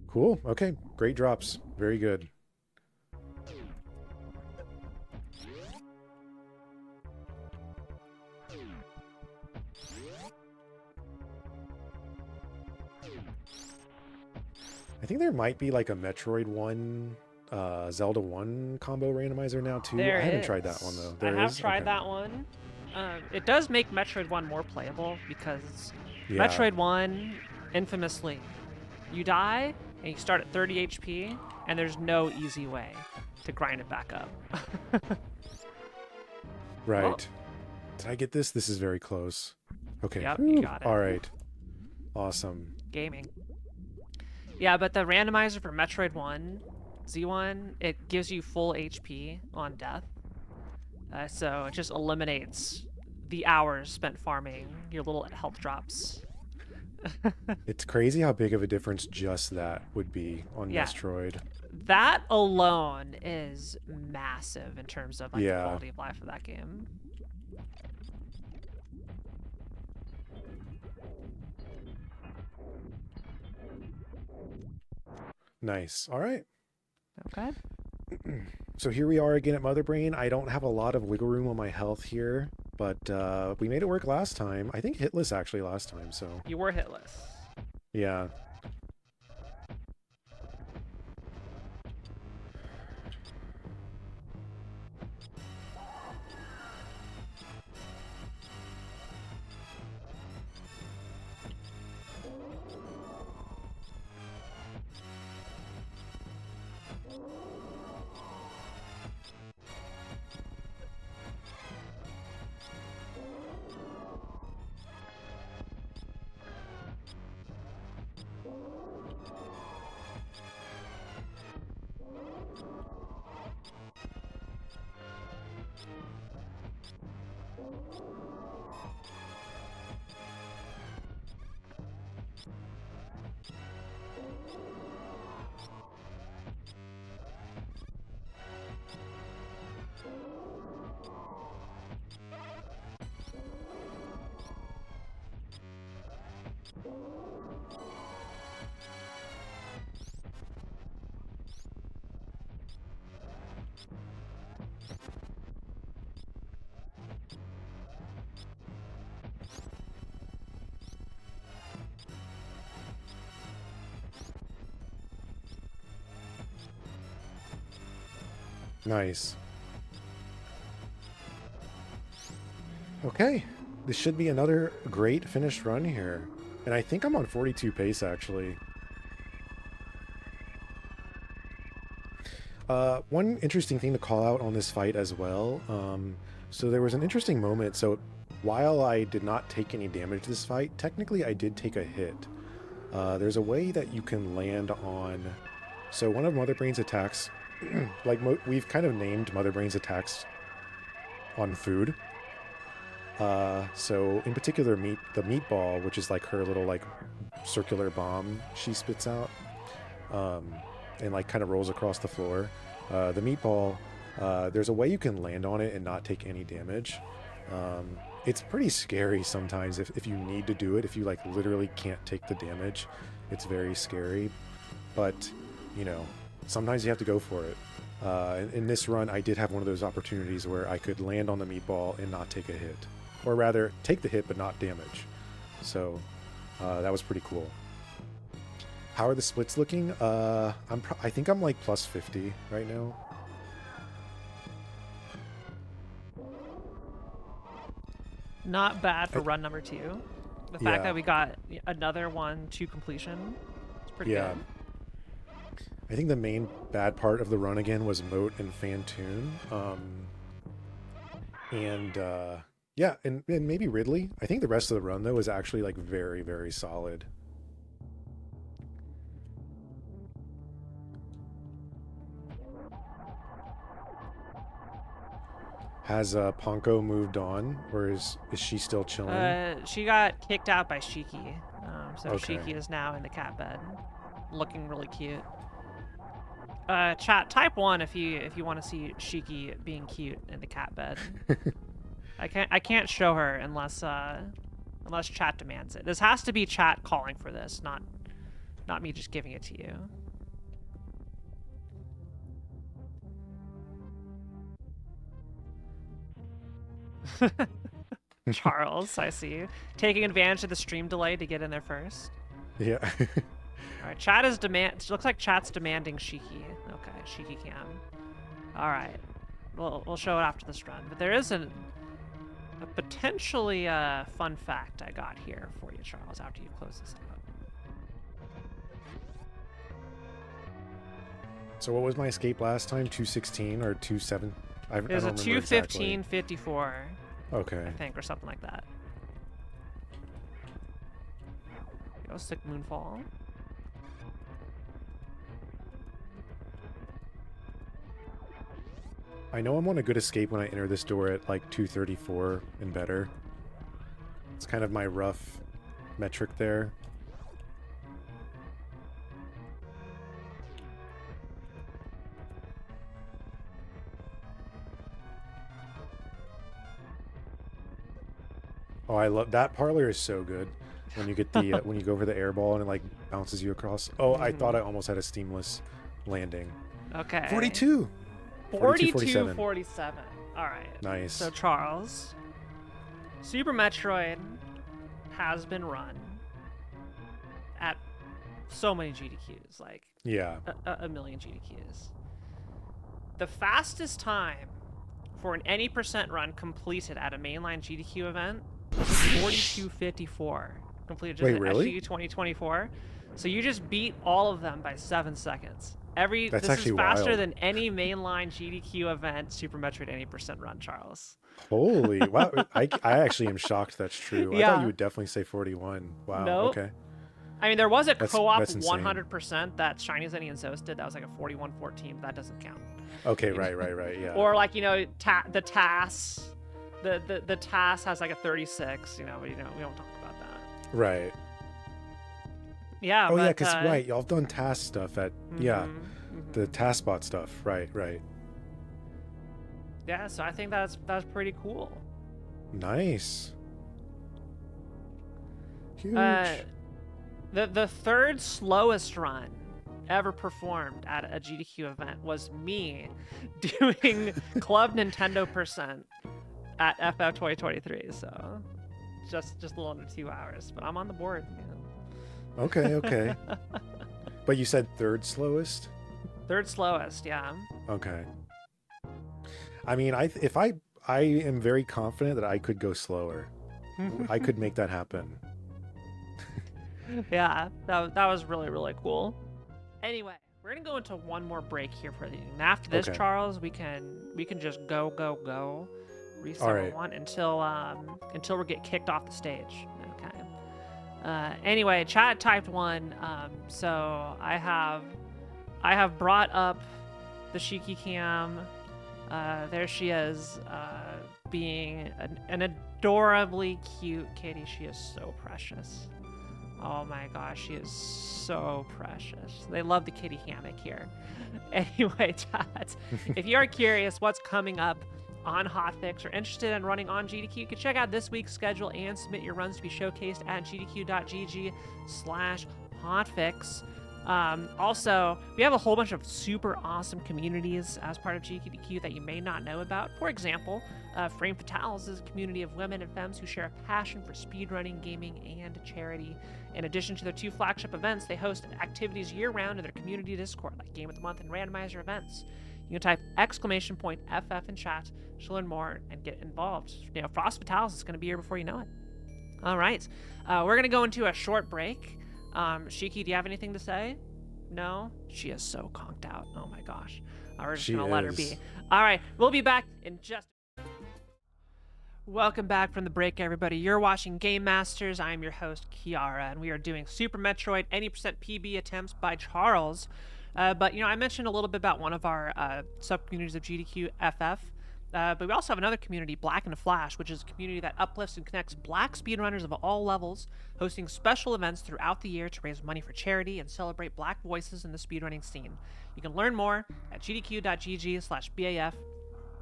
Cool. Okay, great drops. Very good. I think there might be like a Metroid 1, Zelda 1 combo randomizer now too. There I haven't is. tried that one though. I There have is? tried Okay. that one. It does make Metroid 1 more playable, because Yeah. Metroid 1, infamously, you die and you start at 30 HP, and there's no easy way to grind it back up. Right. Oh. Did I get this? This is very close. Okay. Yep, Whew. you got it. All right. Awesome. Gaming. Yeah, but the randomizer for Metroid 1, Z1, it gives you full HP on death. So it just eliminates the hours spent farming your little health drops. It's crazy how big of a difference just that would be on Yeah. Metroid. That alone is massive in terms of like the Yeah. quality of life of that game. Nice. All right. Okay. So here we are again at Mother Brain. I don't have a lot of wiggle room on my health here, but we made it work last time. I think hitless actually last time, so... You were hitless. Yeah. Nice. Okay, this should be another great finished run here. And I think I'm on 42 pace, actually. One interesting thing to call out on this fight as well. So there was an interesting moment. So while I did not take any damage this fight, technically I did take a hit. There's a way that you can land on... So one of Mother Brain's attacks... like we've kind of named Mother Brain's attacks on food. So in particular, the meatball, which is like her little like circular bomb she spits out, and like kind of rolls across the floor. The meatball, there's a way you can land on it and not take any damage. It's pretty scary sometimes if you need to do it. If you like literally can't take the damage, it's very scary. But you know, sometimes you have to go for it. In this run, I did have one of those opportunities where I could land on the meatball and not take a hit. Or rather, take the hit but not damage. So, that was pretty cool. How are the splits looking? I think I'm like plus 50 right now. Not bad for run number 2. The fact that we got another one to completion, it's pretty good. I think the main bad part of the run again was Moat and Fantoon. Yeah, and maybe Ridley. I think the rest of the run, though, was actually like very, very solid. Has Ponko moved on, or is she still chilling? She got kicked out by Shiki, so Okay. Shiki is now in the cat bed, looking really cute. Chat, type 1 if you want to see Shiki being cute in the cat bed. I can't show her unless chat demands it. This has to be chat calling for this, not me just giving it to you. Charles, I see you. Taking advantage of the stream delay to get in there first. Yeah. Alright, chat is looks like chat's demanding Shiki. Okay, Shiki can. Alright. We'll show it after this run. But there is a potentially fun fact I got here for you, Charles, after you close this out. So what was my escape last time? 216 or 27? It was a 2:15:54. Okay. I think, or something like that. Go Sick Moonfall. I know I'm on a good escape when I enter this door at like 234 and better. It's kind of my rough metric there. Oh, I love that parlor is so good. When you get the when you go over the air ball and it like bounces you across. Oh, I thought I almost had a seamless landing. Okay. 42. 4247. 4247. All right. Nice. So Charles, Super Metroid has been run at so many GDQs, like Yeah. a million GDQs. The fastest time for an any percent run completed at a mainline GDQ event was 4254. Completed just Wait, at really? SG 2024. So you just beat all of them by 7 seconds. This actually is faster wild. than any mainline GDQ event Super Metroid any percent run, Charles. Holy wow! I actually am shocked that's true. I thought you Yeah. would definitely say 41. Wow. Nope. Okay. I mean, there was a co-op That's insane. 100% that Shiny Zenny and Zos did. That was like a 4114, but that doesn't count. Okay. Right. Yeah. Or like, the TAS, the TAS has like a 36. But we don't talk about that. Right. Yeah. Oh but, yeah, because right, y'all have done task stuff at the task spot stuff. Right. Yeah. So I think that's pretty cool. Nice. Huge. The third slowest run ever performed at a GDQ event was me doing Club Nintendo percent at FF 2023. So just a little under 2 hours, but I'm on the board. Okay. But you said third slowest? Third slowest, yeah. Okay. I mean, I am very confident that I could go slower. I could make that happen. Yeah, that was really, really cool. Anyway, we're gonna go into one more break here for the evening. And after this, Okay. Charles, we can just go reset All right. one until we get kicked off the stage. Okay. Anyway, chat typed one. So I have brought up the Shiki Cam. There she is, being an adorably cute kitty. She is so precious. Oh my gosh, she is so precious. They love the kitty hammock here. Anyway, chat, if you are curious what's coming up on Hotfix or interested in running on GDQ, you can check out this week's schedule and submit your runs to be showcased at gdq.gg/hotfix. Also, we have a whole bunch of super awesome communities as part of GDQ that you may not know about. For example, Frame Fatales is a community of women and femmes who share a passion for speedrunning, gaming, and charity. In addition to their 2 flagship events, they host activities year-round in their community Discord, like Game of the Month and Randomizer events. You can type !FF in chat to learn more and get involved. Frost Fatales is going to be here before you know it. All right, we're going to go into a short break. Shiki, do you have anything to say? No? She is so conked out. Oh my gosh. We're just going to let her be. All right, we'll be back in just... Welcome back from the break, everybody. You're watching Game Masters. I am your host, Kiara, and we are doing Super Metroid any percent PB attempts by Charles. But, I mentioned a little bit about one of our sub-communities of GDQ FF. But we also have another community, Black and Flash, which is a community that uplifts and connects black speedrunners of all levels, hosting special events throughout the year to raise money for charity and celebrate black voices in the speedrunning scene. You can learn more at gdq.gg/BAF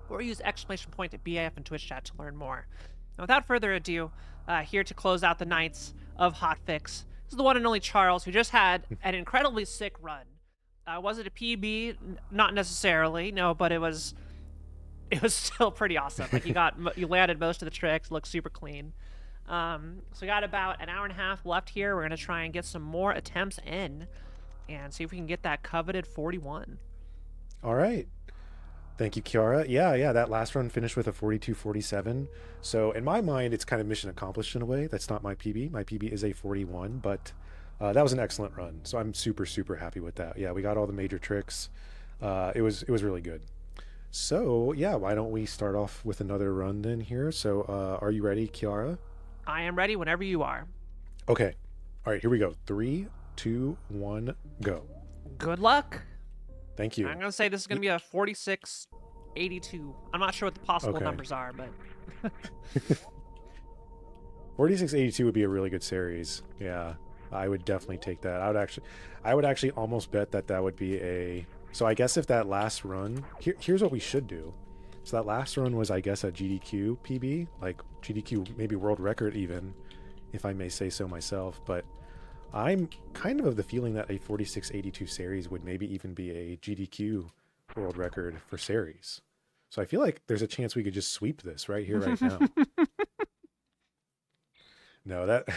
or use ! At BAF in Twitch chat to learn more. Now, without further ado, here to close out the nights of Hotfix, this is the one and only Charles, who just had an incredibly sick run. Was it a PB? Not necessarily, no, but it was still pretty awesome. Like you landed most of the tricks, looked super clean. So we got about an hour and a half left here. We're gonna try and get some more attempts in, and see if we can get that coveted 41. All right. Thank you, Kiara. Yeah, that last run finished with a 42:47. So in my mind, it's kind of mission accomplished in a way. That's not my PB. My PB is a 41, but that was an excellent run. So I'm super, super happy with that. Yeah, we got all the major tricks. It was really good. So yeah, why don't we start off with another run then here? So are you ready, Kiara? I am ready whenever you are. Okay. All right, here we go. 3, 2, 1, go. Good luck. Thank you. I'm gonna say this is gonna be a 4682. I'm not sure what the possible numbers are, but 4682 would be a really good series. Yeah, I would definitely take that. I would actually almost bet that would be a. So I guess if that last run, here's what we should do. So that last run was, I guess, a GDQ PB, like GDQ maybe world record even, if I may say so myself. But I'm kind of the feeling that a 4682 series would maybe even be a GDQ world record for series. So I feel like there's a chance we could just sweep this right here, right now. No, that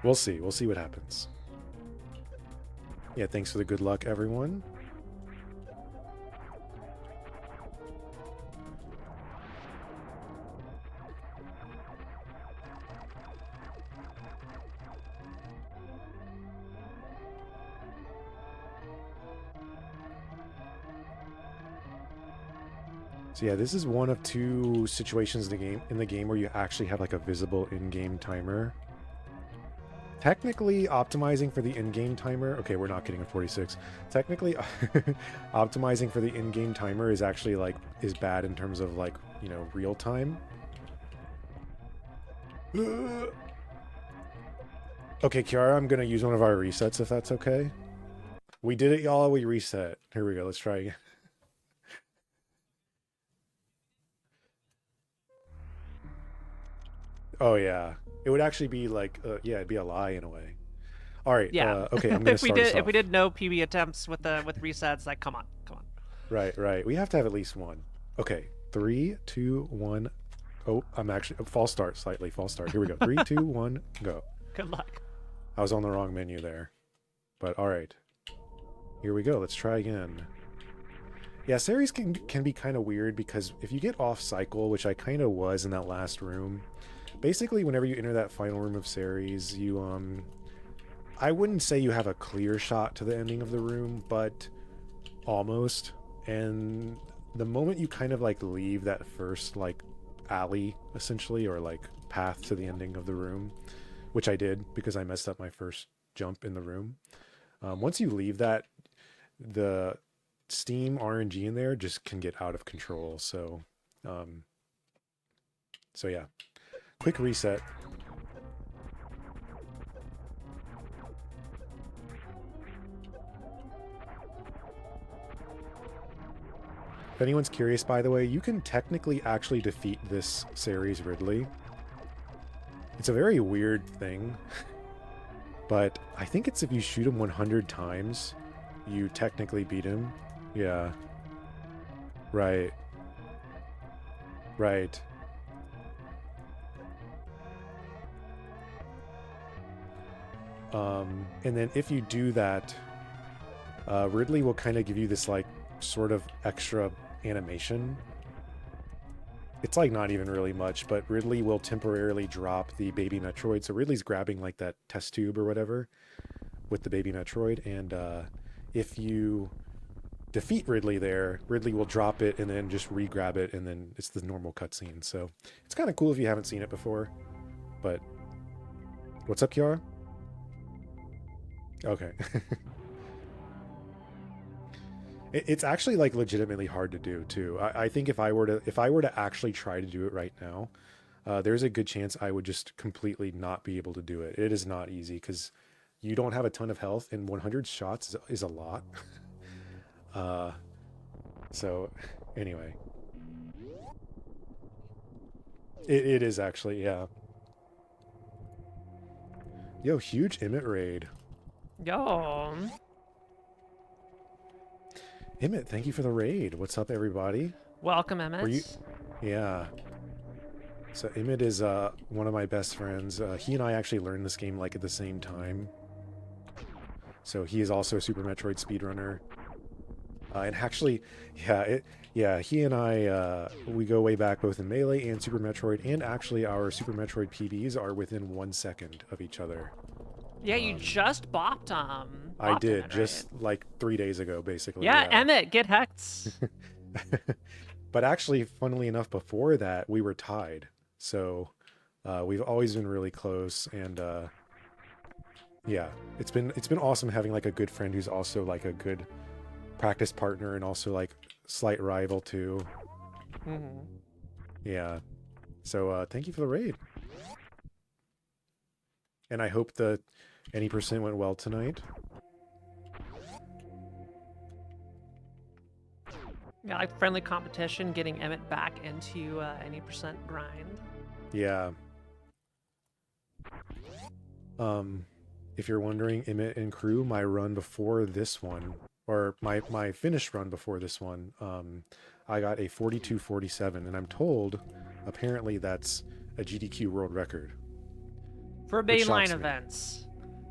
we'll see. We'll see what happens. Yeah, thanks for the good luck, everyone. So yeah, this is one of two situations in the game where you actually have like a visible in-game timer. Technically, optimizing for the in-game timer... Okay, we're not getting a 46. Technically, optimizing for the in-game timer is actually, like, is bad in terms of, like, you know, real time. Okay, Kiara, I'm gonna use one of our resets if that's okay. We did it, y'all. We reset. Here we go. Let's try again. Oh, yeah. It would actually be like... yeah, it'd be a lie in a way. All right. Yeah. Okay, I'm gonna start us off. If we did no PB attempts with resets, like come on. Right, right. We have to have at least one. Okay, 3, 2, 1. Oh, I'm actually false start slightly. False start. Here we go. 3, 2, 1, go. Good luck. I was on the wrong menu there, but all right. Here we go. Let's try again. Yeah, series can be kind of weird because if you get off cycle, which I kind of was in that last room, basically whenever you enter that final room of series, you I wouldn't say you have a clear shot to the ending of the room, but almost. And the moment you kind of like leave that first like alley essentially, or like path to the ending of the room, which I did because I messed up my first jump in the room. Once you leave that, the Steam RNG in there just can get out of control. So yeah, quick reset. If anyone's curious, by the way, you can technically actually defeat this series Ridley. It's a very weird thing, but I think it's if you shoot him 100 times, you technically beat him. Yeah. Right. Right. And then if you do that, Ridley will kind of give you this like sort of extra animation. It's like not even really much, but Ridley will temporarily drop the baby Metroid. So Ridley's grabbing like that test tube or whatever with the baby Metroid, and if you defeat Ridley there, Ridley will drop it and then just re-grab it, and then it's the normal cutscene. So it's kind of cool if you haven't seen it before. But what's up, Kiara? Okay. It's actually like legitimately hard to do too. I think if I were to actually try to do it right now, there's a good chance I would just completely not be able to do it. It is not easy because you don't have a ton of health, and 100 shots is a lot. So anyway, it is actually, yeah. Yo, huge Emmett raid. Yo. Emmett, thank you for the raid. What's up, everybody? Welcome, Emmett. Yeah. So Emmett is one of my best friends. He and I actually learned this game like at the same time. So he is also a Super Metroid speedrunner. And actually, he and I, we go way back both in Melee and Super Metroid, and actually our Super Metroid PBs are within 1 second of each other. Yeah, you just bopped I did, Emmett, just right? like 3 days ago, basically. Yeah, Emmett, get hex. But actually, funnily enough, before that, we were tied. So we've always been really close, and yeah, it's been awesome having like a good friend who's also like a good practice partner and also like slight rival too. Mm-hmm. Yeah. So thank you for the raid. And I hope the any percent went well tonight. Yeah, like friendly competition, getting Emmett back into any percent grind. Yeah. If you're wondering, Emmett and crew, my run before this one, or my finished run before this one, I got a 42:47, and I'm told apparently that's a GDQ world record, For which mainline shocks me. events.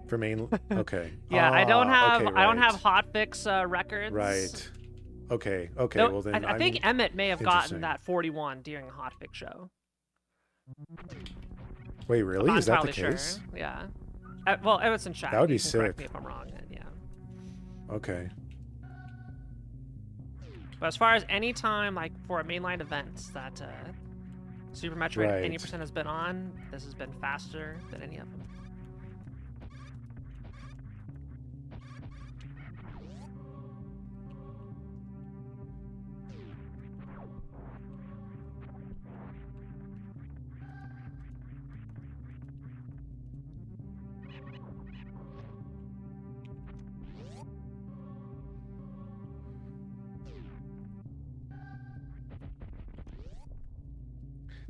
For main, okay. Yeah, I don't have Okay, I don't have right, hotfix records. right. Okay, okay. No, Well then, I think I'm Emmett may have gotten interesting. that 41 during a hotfix show. Wait, I'm really? not Is that the entirely sure. case? Yeah. Well, Emmett's in chat. That would You be can correct sick. me if I'm wrong. Then, yeah. Okay. But as far as any time, like for mainline events that Super Metroid any Right. percent has been on, this has been faster than any of them.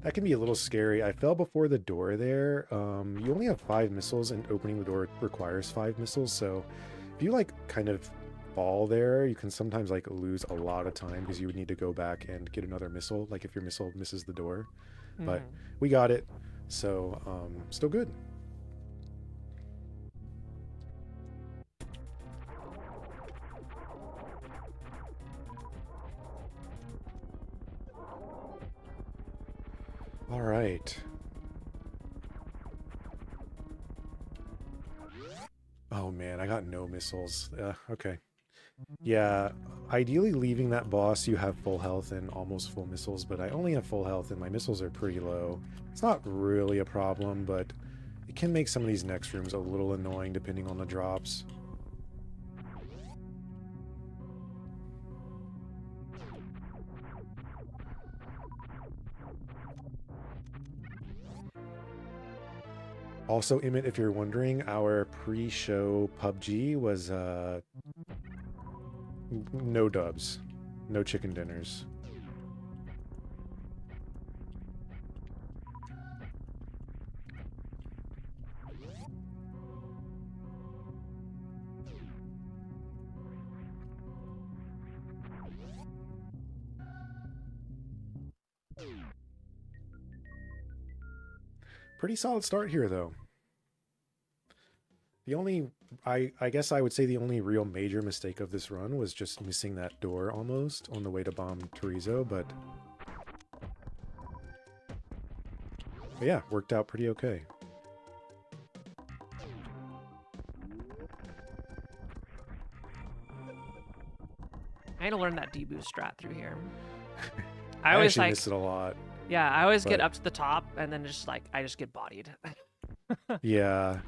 That can be a little scary. I fell before the door there. You only have 5 missiles, and opening the door requires 5 missiles. So if you like kind of fall there, you can sometimes like lose a lot of time because you would need to go back and get another missile. Like if your missile misses the door, but we got it. So still good. All right. Oh man, I got no missiles. Okay. Yeah, ideally leaving that boss, you have full health and almost full missiles, but I only have full health and my missiles are pretty low. It's not really a problem, but it can make some of these next rooms a little annoying depending on the drops. Also, Emmett, if you're wondering, our pre-show PUBG was no dubs, no chicken dinners. Pretty solid start here, though. The only, I guess I would say the only real major mistake of this run was just missing that door almost on the way to bomb Torizo, but yeah, worked out pretty okay. I need to learn that deboost strat through here. I always actually like missed it a lot. Yeah, I always get but- up to the top and then just like I just get bodied. Yeah.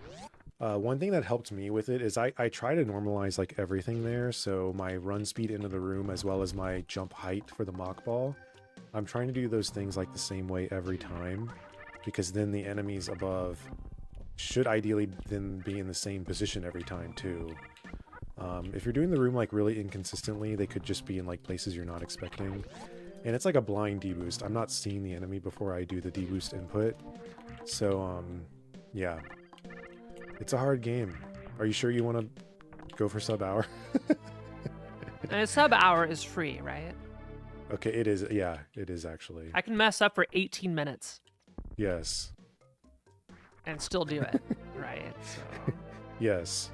One thing that helped me with it is I try to normalize like everything there. So my run speed into the room as well as my jump height for the mock ball. I'm trying to do those things like the same way every time, because then the enemies above should ideally then be in the same position every time too. If you're doing the room like really inconsistently, they could just be in like places you're not expecting. And it's like a blind deboost. I'm not seeing the enemy before I do the deboost input. So yeah. It's a hard game. Are you sure you want to go for sub hour? And a sub hour is free, right? Okay, it is. Yeah, it is actually. I can mess up for 18 minutes Yes. and still do it, right? So Yes.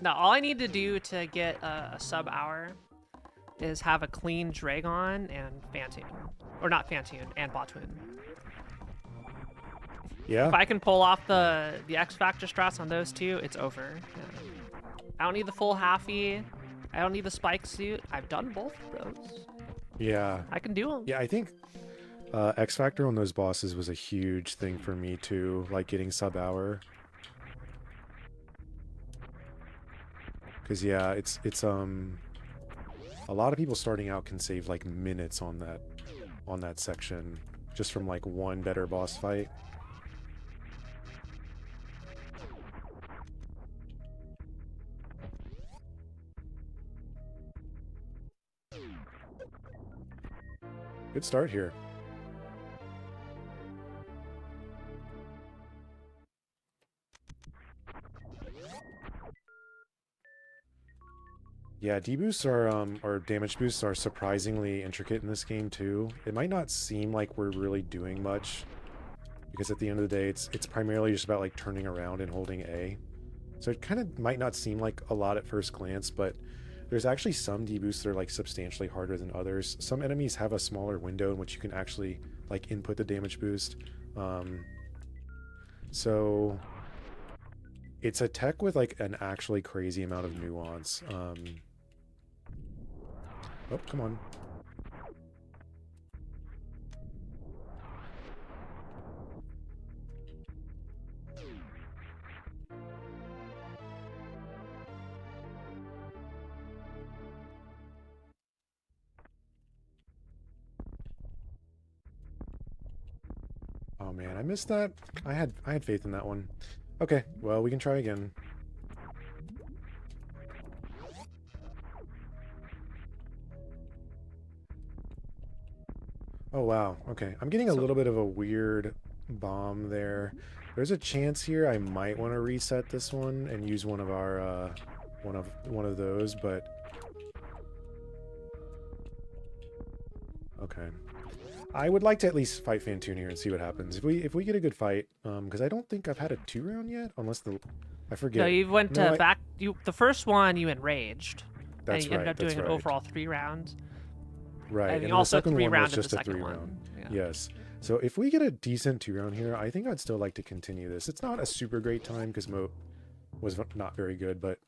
now all I need to do to get a sub hour is have a clean Dragon and Fantoon. Or not Fantoon, and Botwoon. Yeah. If I can pull off the X Factor strats on those two, it's over. Yeah. I don't need the full halfie. I don't need the spike suit. I've done both of those. Yeah. I can do them. Yeah, I think X Factor on those bosses was a huge thing for me too, like getting sub hour. Because yeah, it's a lot of people starting out can save like minutes on that section just from like one better boss fight. Good start here. Yeah, deboosts are or damage boosts are surprisingly intricate in this game too. It might not seem like we're really doing much because at the end of the day it's primarily just about like turning around and holding A. So it kind of might not seem like a lot at first glance, but there's actually some deboosts that are like substantially harder than others. Some enemies have a smaller window in which you can actually like input the damage boost. So it's a tech with like an actually crazy amount of nuance. Oh, come on. Oh man, I missed that. I had faith in that one. Okay, well, we can try again. Oh wow, okay. I'm getting a little bit of a weird bomb there. There's a chance here I might want to reset this one and use one of our one of those, but okay. I would like to at least fight Fantoon here and see what happens. If we get a good fight, because I don't think I've had a 2-round yet, unless I forget. No, you went back. The first one you enraged. That's and you right. ended up doing an overall 3 rounds. Right, and also the second one was just the a 3-round. one. Yeah. Yes. So if we get a decent 2-round here, I think I'd still like to continue this. It's not a super great time because Mo was not very good, but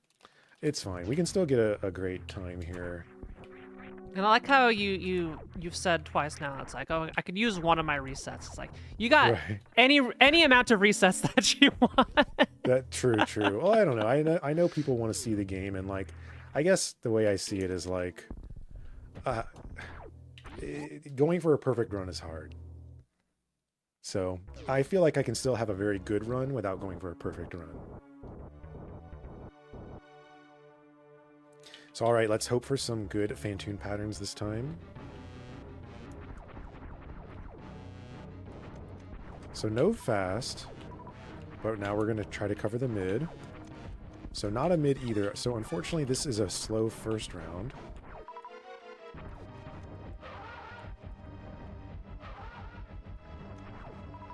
it's fine. We can still get a great time here. And I like how you've said twice now. It's like, oh, I could use one of my resets. It's like you got any amount of resets that you want. That true. Well, I don't know. I know people want to see the game, and like, I guess the way I see it is like, going for a perfect run is hard. So I feel like I can still have a very good run without going for a perfect run. So all right, let's hope for some good Fantoon patterns this time. So no fast, but now we're going to try to cover the mid. So not a mid either. So unfortunately, this is a slow first round.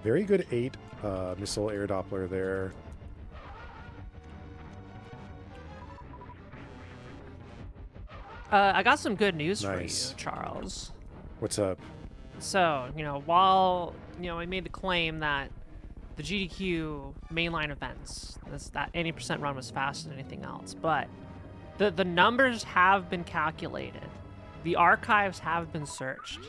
Very good 8 missile air Doppler there. I got some good news for you, Charles. What's up? So, while, I made the claim that the GDQ mainline events, that 80% run was faster than anything else, but the numbers have been calculated. The archives have been searched.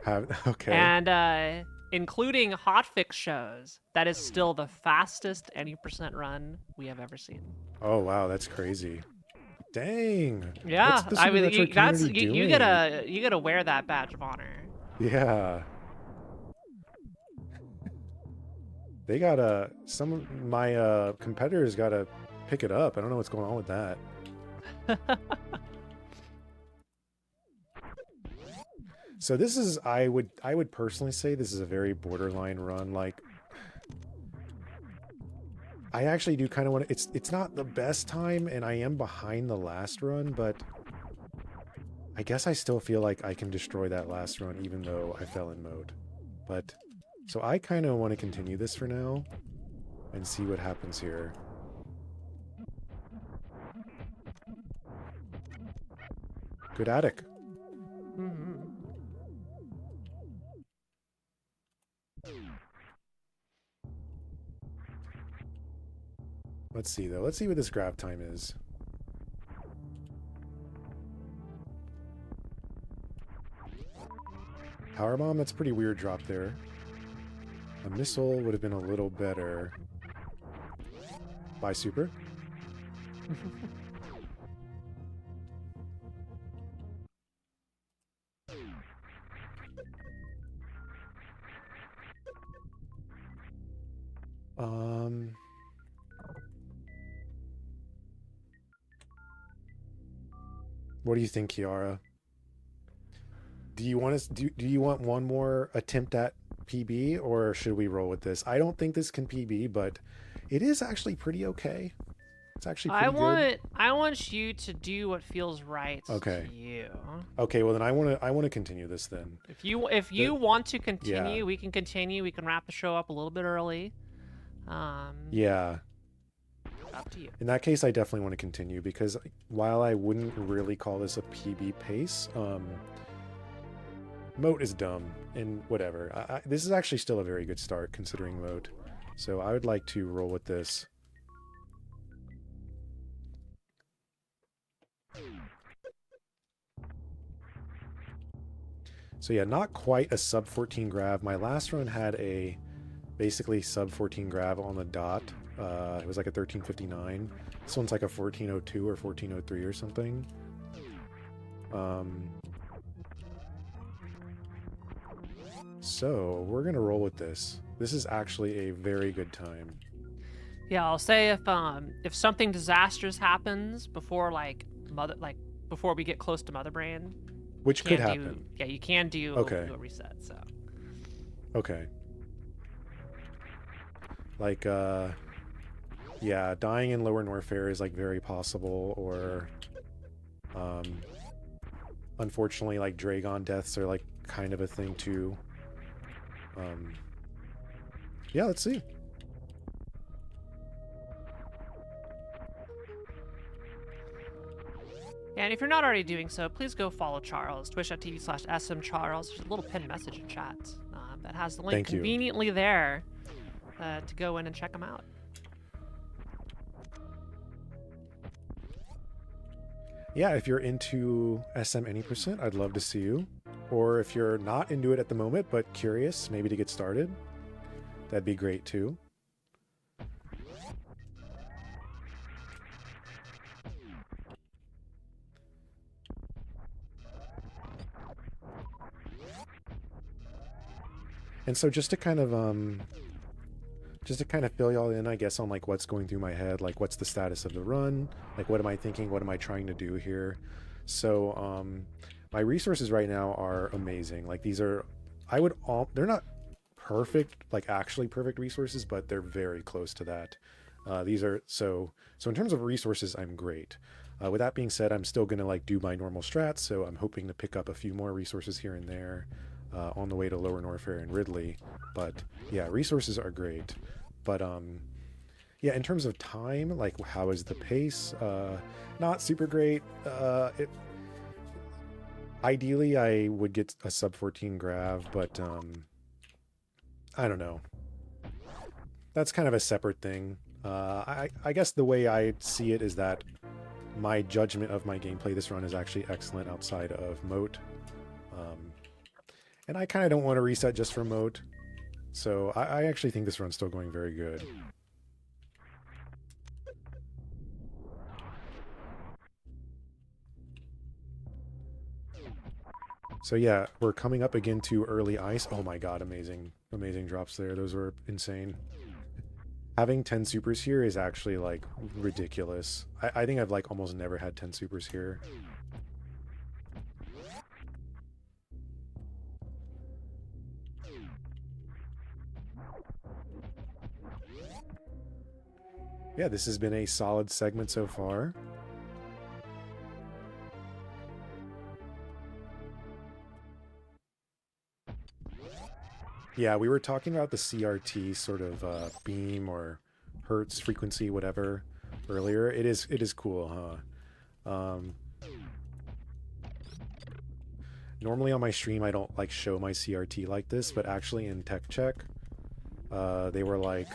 Okay. And including hotfix shows, that is still the fastest 80% run we have ever seen. Oh, wow, that's crazy. Dang. Yeah, I mean, you doing? gotta wear that badge of honor. Yeah. They gotta, some of my competitors gotta pick it up. I don't know what's going on with that. So this is, I would personally say this is a very borderline run. Like, I actually do kind of want to, it's not the best time and I am behind the last run, but I guess I still feel like I can destroy that last run even though I fell in mode. But, so I kind of want to continue this for now and see what happens here. Good attic. Mm-hmm. Let's see though. Let's see what this grab time is. Power bomb, that's a pretty weird drop there. A missile would have been a little better. Bye, super. What do you think, Kiara? Do you want us do you want one more attempt at PB, or should we roll with this? I don't think this can PB, but it is actually pretty okay. It's actually pretty good. I want you to do what feels right to Okay. you. Okay, well then I want to continue this then. If The, you want to yeah. continue, we can continue. We can wrap the show up a little bit early. Yeah. Up to you. In that case, I definitely want to continue because while I wouldn't really call this a PB pace, Moat is dumb and whatever. This is actually still a very good start considering Moat. So I would like to roll with this. So yeah, not quite a sub 14 grav. My last run had a basically sub 14 grav on the dot. It was like a 1359. This one's like a 1402 or 1403 or something. So we're gonna roll with this. This is actually a very good time. Yeah, I'll say if something disastrous happens before before we get close to Mother Brain, Which could happen. You can do Okay. a reset. So. Okay. Like, yeah, dying in Lower Norfair is like very possible, or, unfortunately, like Dragon deaths are like kind of a thing too. Yeah, let's see. And if you're not already doing so, please go follow Charles, twitch.tv/smcharles. There's a little pinned message in chat that has the link Thank you. conveniently there to go in and check him out. Yeah, if you're into SM any percent, I'd love to see you. Or if you're not into it at the moment, but curious, maybe to get started, that'd be great too. And so just to kind of fill y'all in, I guess, on like what's going through my head, like what's the status of the run, like what am I thinking, what am I trying to do here. So my resources right now are amazing. Like these are, they're not perfect, like actually perfect resources, but they're very close to that. These are so in terms of resources, I'm great. With that being said, I'm still gonna like do my normal strats, so I'm hoping to pick up a few more resources here and there on the way to Lower Norfair and Ridley. But yeah, resources are great. But yeah, in terms of time, like how is the pace? Not super great. Ideally, I would get a sub 14 grav, but I don't know. That's kind of a separate thing. I guess the way I see it is that my judgment of my gameplay this run is actually excellent outside of Moat. And I kind of don't want to reset just for Moat. So I actually think this run's still going very good. So yeah, we're coming up again to early ice. Oh my god, amazing. Amazing drops there. Those were insane. Having 10 supers here is actually like ridiculous. I think I've like almost never had 10 supers here. Yeah, this has been a solid segment so far. Yeah, we were talking about the CRT sort of beam or hertz frequency, whatever, earlier. It is cool, huh? Normally on my stream, I don't like show my CRT like this, but actually in Tech Check, they were like,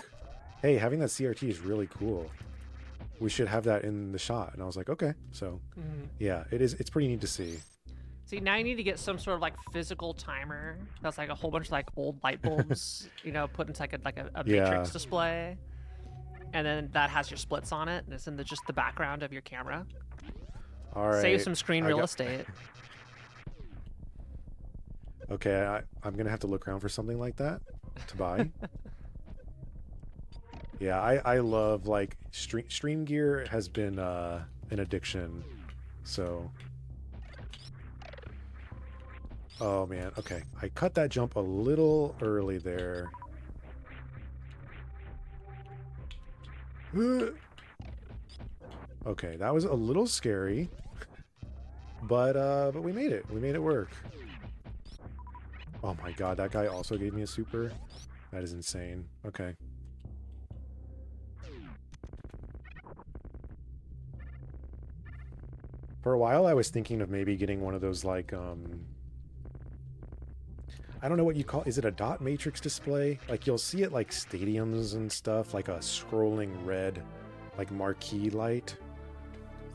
hey, having that CRT is really cool. We should have that in the shot. And I was like, okay. So yeah, it's pretty neat to see. See, now you need to get some sort of like physical timer that's like a whole bunch of like old light bulbs, you know, put into like a matrix display, and then that has your splits on it, and it's in just the background of your camera. All right. Save some screen real estate. Okay, I'm gonna have to look around for something like that to buy. Yeah, I love like stream gear has been an addiction, so. Oh man, okay. I cut that jump a little early there. Okay, that was a little scary. But we made it. We made it work. Oh my god, that guy also gave me a super? That is insane. Okay. For a while, I was thinking of maybe getting one of those, like, I don't know what you call... Is it a dot matrix display? Like, you'll see it, like, stadiums and stuff, like a scrolling red, like, marquee light.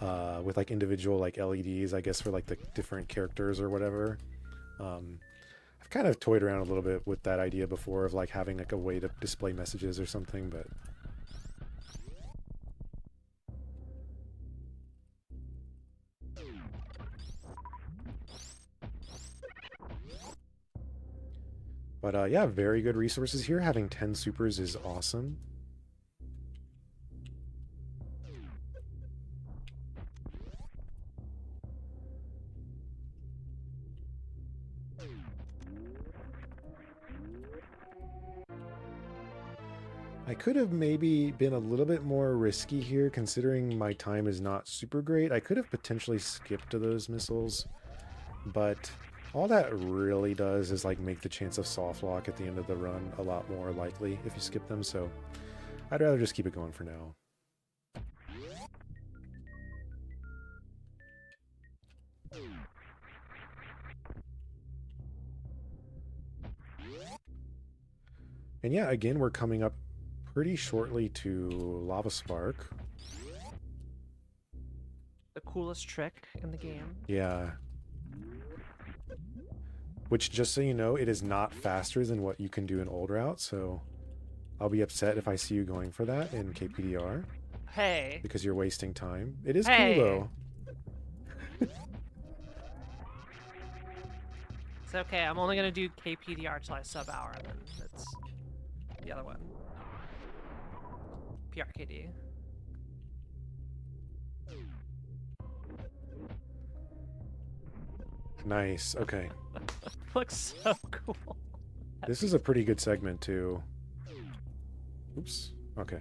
With, like, individual, like, LEDs, I guess, for, like, the different characters or whatever. I've kind of toyed around a little bit with that idea before of, like, having, like, a way to display messages or something, but... But yeah, very good resources here. Having 10 supers is awesome. I could have maybe been a little bit more risky here, considering my time is not super great. I could have potentially skipped to those missiles, but all that really does is like make the chance of soft lock at the end of the run a lot more likely if you skip them, so I'd rather just keep it going for now. And yeah, again, we're coming up pretty shortly to Lava Spark. The coolest trick in the game. Yeah. Which, just so you know, it is not faster than what you can do in old route, so I'll be upset if I see you going for that in KPDR. Hey. Because you're wasting time. It is Hey. cool, though. It's okay, I'm only gonna do KPDR till I sub hour, and then it's the other one. PRKD. Nice, okay. Looks so cool. This is a pretty good segment, too. Oops, okay.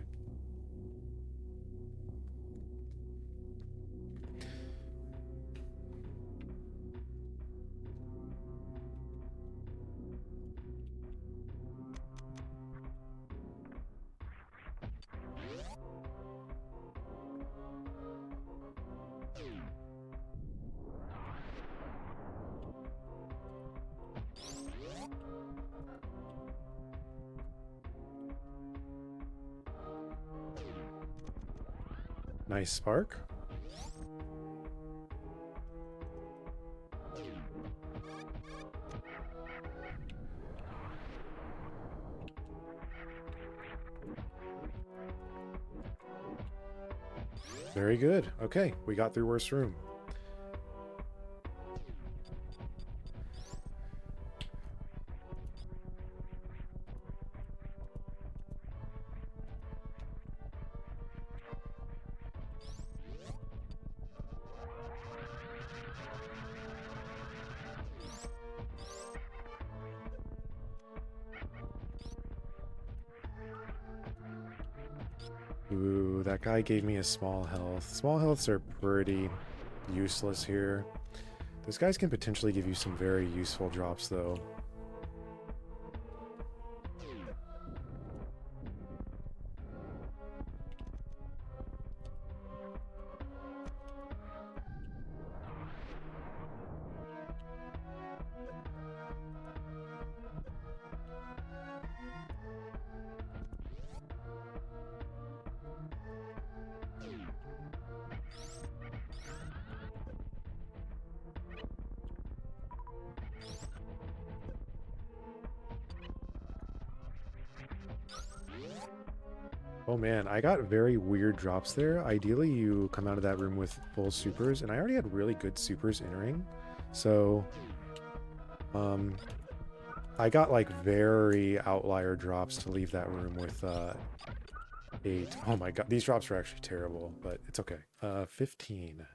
Nice spark. Very good. Okay, we got through worst room. Ooh, that guy gave me a small health. Small healths are pretty useless here. Those guys can potentially give you some very useful drops, though. Oh man, I got very weird drops there. Ideally, you come out of that room with full supers, and I already had really good supers entering. So, I got like very outlier drops to leave that room with 8. Oh my god, these drops are actually terrible, but it's okay. 15.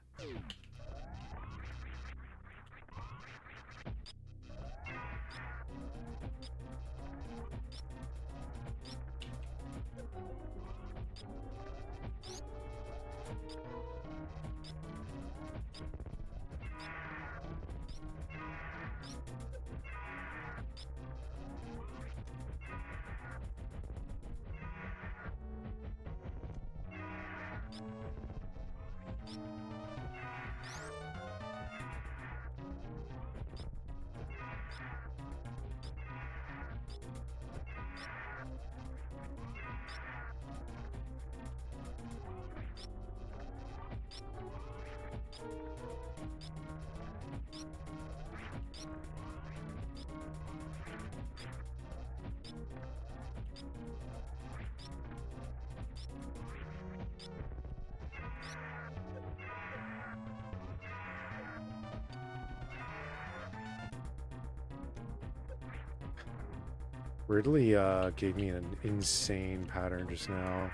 Ridley gave me an insane pattern just now,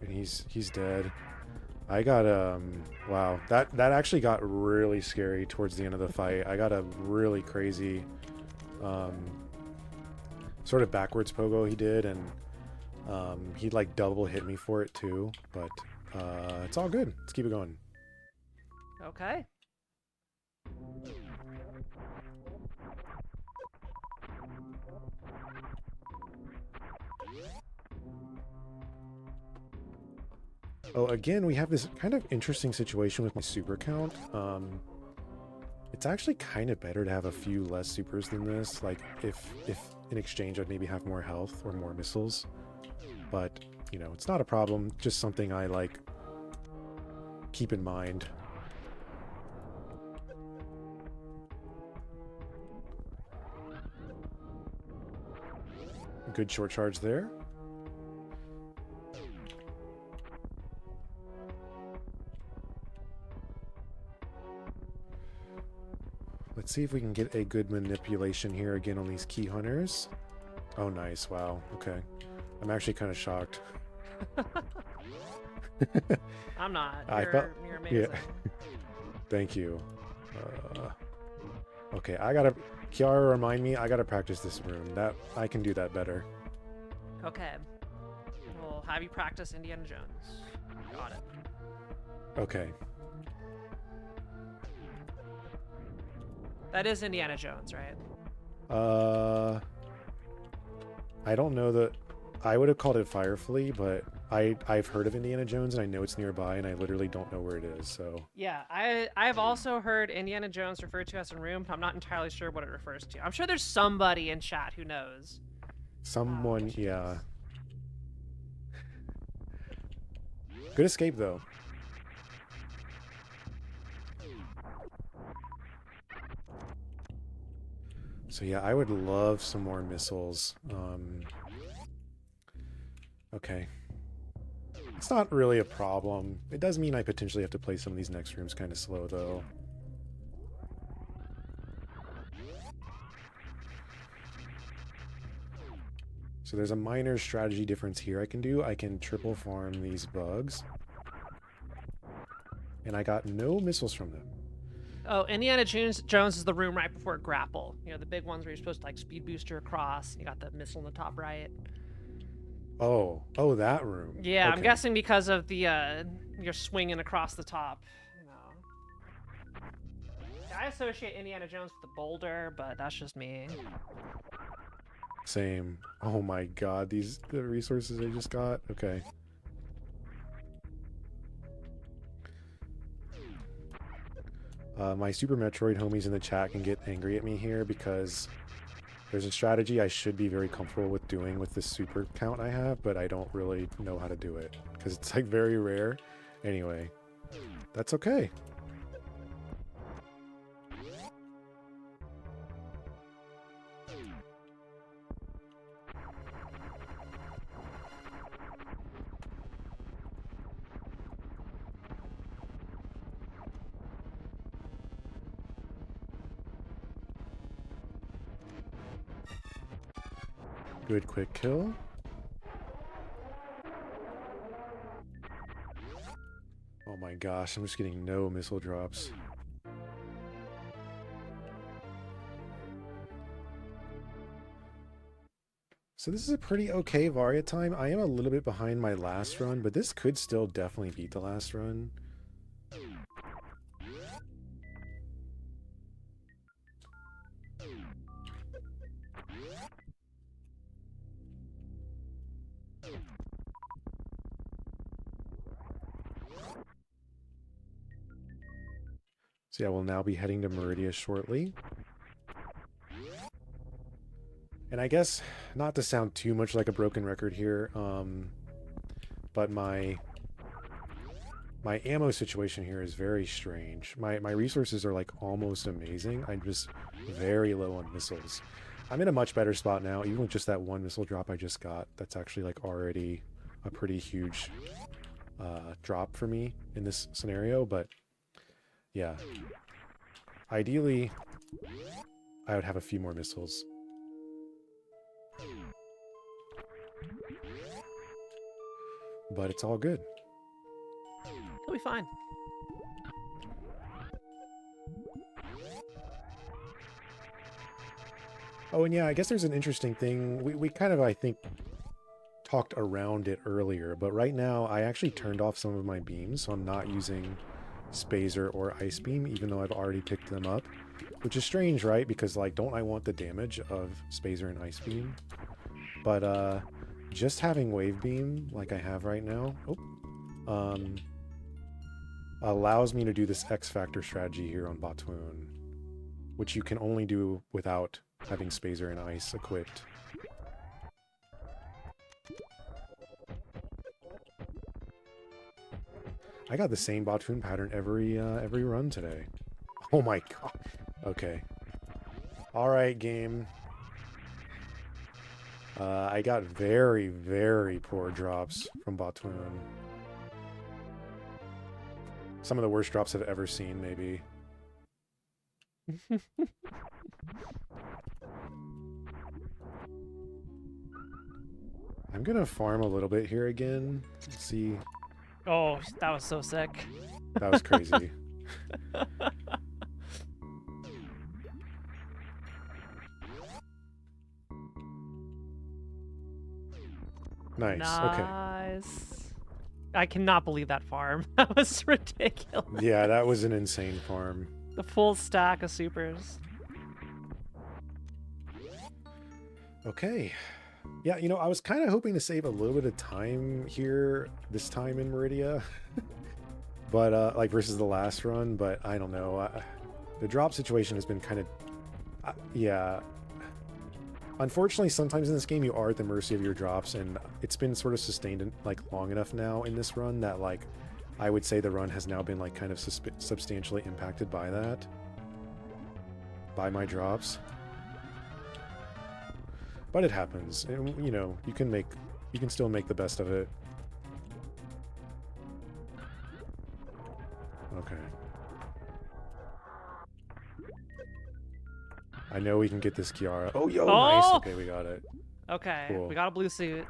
and he's dead. I got wow, that actually got really scary towards the end of the fight. I got a really crazy sort of backwards pogo he did, and he like double hit me for it too, but it's all good. Let's keep it going. Okay. Oh, again, we have this kind of interesting situation with my super count. It's actually kind of better to have a few less supers than this. Like, if in exchange I'd maybe have more health or more missiles. But, you know, it's not a problem. Just something I, like, keep in mind. Good short charge there. Let's see if we can get a good manipulation here again on these key hunters. Oh, nice. Wow. Okay. I'm actually kind of shocked. I'm not. You're amazing. Yeah. Thank you. Okay, I gotta... Kiara, remind me, I gotta practice this room. I can do that better. Okay. We'll have you practice Indiana Jones. Got it. Okay. That is Indiana Jones, right? I don't know that... I would have called it Firefly, but I've heard of Indiana Jones, and I know it's nearby, and I literally don't know where it is, so... Yeah, I've also heard Indiana Jones referred to as a room, but I'm not entirely sure what it refers to. I'm sure there's somebody in chat who knows. Someone, yeah. Good escape, though. So yeah, I would love some more missiles. Okay. It's not really a problem. It does mean I potentially have to play some of these next rooms kind of slow, though. So there's a minor strategy difference here I can do. I can triple farm these bugs. And I got no missiles from them. Oh, Indiana Jones is the room right before grapple. You know, the big ones where you're supposed to like speed booster across. You got the missile in the top right. Oh, that room. Yeah, okay. I'm guessing because of the you're swinging across the top. You know. I associate Indiana Jones with the boulder, but that's just me. Same. Oh my god, the resources I just got. Okay. My Super Metroid homies in the chat can get angry at me here because there's a strategy I should be very comfortable with doing with this super count I have, but I don't really know how to do it because it's like very rare. Anyway, that's okay. Good quick kill. Oh my gosh, I'm just getting no missile drops. So this is a pretty okay Varia time. I am a little bit behind my last run, but this could still definitely beat the last run. So yeah, we'll now be heading to Meridia shortly. And I guess, not to sound too much like a broken record here, but my ammo situation here is very strange. My resources are like almost amazing. I'm just very low on missiles. I'm in a much better spot now, even with just that one missile drop I just got. That's actually like already a pretty huge drop for me in this scenario, but yeah. Ideally, I would have a few more missiles. but it's all good. He'll be fine. Oh, and yeah, I guess there's an interesting thing. We kind of, I think, talked around it earlier, but right now I actually turned off some of my beams, so I'm not using Spazer or Ice Beam, even though I've already picked them up. Which is strange, right? Because, like, don't I want the damage of Spazer and Ice Beam? But, just having Wave Beam, like I have right now, allows me to do this X Factor strategy here on Batoon, which you can only do without having Spazer and Ice equipped. I got the same Batoon pattern every run today. Oh my god. Okay. Alright, game. I got very, very poor drops from Batoon. Some of the worst drops I've ever seen, maybe. I'm gonna farm a little bit here again. Let's see. Oh, that was so sick. That was crazy. Nice. Okay. Nice. I cannot believe that farm. That was ridiculous. Yeah, that was an insane farm. The full stack of supers. Okay. Yeah, you know, I was kind of hoping to save a little bit of time here this time in Meridia. But, like, versus the last run, but I don't know. The drop situation has been kind of... yeah. Unfortunately, sometimes in this game you are at the mercy of your drops, and it's been sort of sustained, like, long enough now in this run that, like, I would say the run has now been, like, kind of substantially impacted by that. By my drops. But it happens. And, you know, you can still make the best of it. Okay. I know we can get this Kiara. Oh, yo, nice. Okay, we got it. Okay, Cool. we got a blue suit.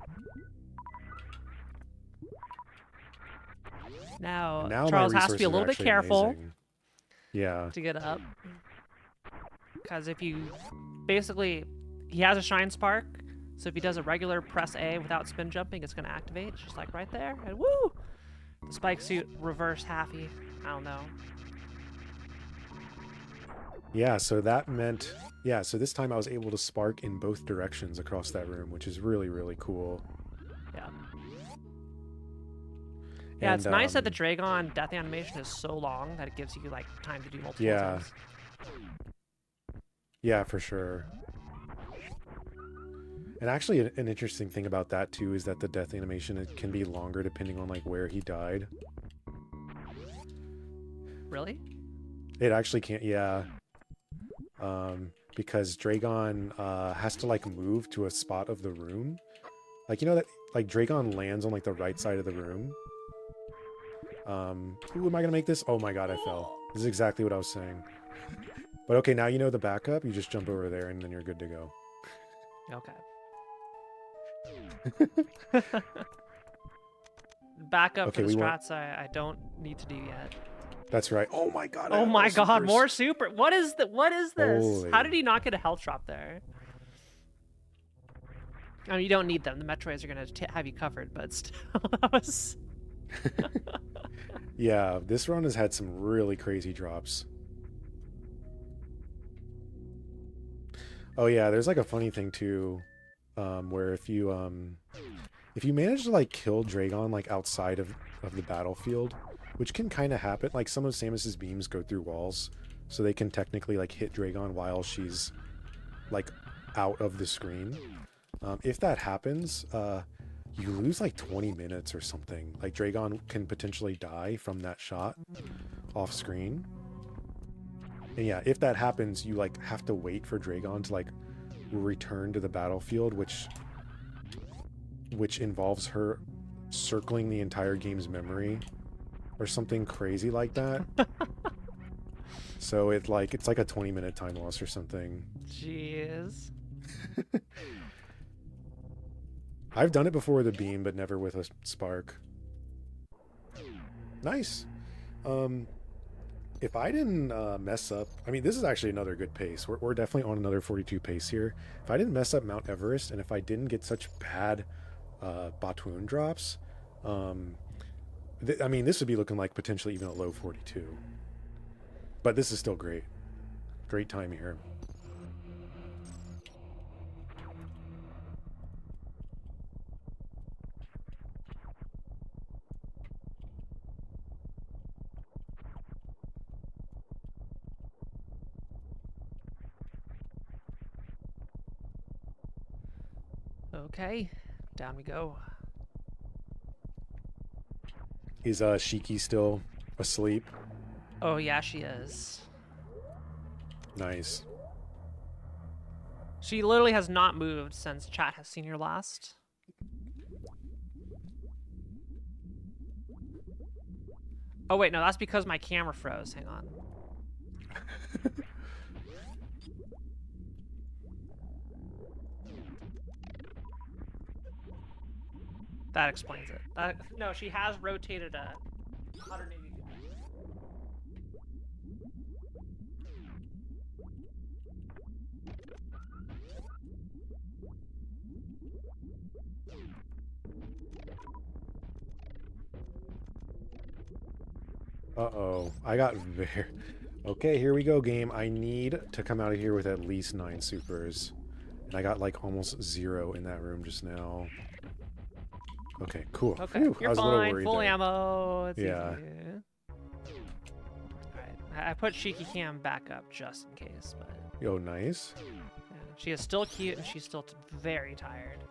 Now Charles has to be a little bit careful. Amazing. Yeah. To get up. Because if you... Basically, he has a Shine Spark, so if he does a regular press A without spin jumping, it's going to activate, just like right there. And woo! The Spike Suit reverse halfy. I don't know. Yeah, so that meant... Yeah, so this time I was able to spark in both directions across that room, which is really, really cool. Yeah. Yeah, And, it's nice that the Dragon death animation is so long that it gives you, like, time to do multiple things. Yeah, for sure. And actually, an interesting thing about that, too, is that the death animation can be longer depending on, like, where he died. Really? It actually can't, yeah. Because Dragon has to, like, move to a spot of the room. Like, you know that, like, Dragon lands on, like, the right side of the room. Ooh, am I gonna make this? Oh my god, I fell. This is exactly what I was saying. But okay, now you know the backup. You just jump over there and then you're good to go. Okay. Backup Okay, for the strats I don't need to do yet. That's right. Oh my god. Oh my god, more super. What is this? Holy. How did he not get a health drop there? I mean, you don't need them. The Metroids are going to have you covered, but still, that was... Yeah, this run has had some really crazy drops. Oh yeah, there's like a funny thing too, where if you manage to like kill Dragon like outside of the battlefield, which can kind of happen, like some of Samus's beams go through walls, so they can technically like hit Dragon while she's like out of the screen. If that happens, you lose like 20 minutes or something. Like Dragon can potentially die from that shot off screen. And yeah, if that happens, you like have to wait for Dragon to like return to the battlefield, which involves her circling the entire game's memory or something crazy like that. So it's like a 20-minute time loss or something. Jeez. I've done it before with a beam, but never with a spark. Nice. Um, if I didn't mess up, I mean, this is actually another good pace. We're definitely on another 42 pace here. If I didn't mess up Mount Everest, and if I didn't get such bad Batuan drops, um, I mean, this would be looking like potentially even a low 42. But this is still great. Great time here. Okay, down we go. Is Shiki still asleep? Oh yeah, she is. Nice. She literally has not moved since chat has seen her last. Oh wait, no, that's because my camera froze. Hang on. That explains it. No, she has rotated 180 degrees. Uh-oh. I got very... Okay, here we go, game. I need to come out of here with at least 9 supers. And I got like almost 0 in that room just now. Okay, cool. Okay, Whew, you're I was a little fine. worried Full there. ammo. It's Yeah. easy. Alright, I put Shiki Cam back up just in case, but Yo, nice. yeah, she is still cute and she's still very tired.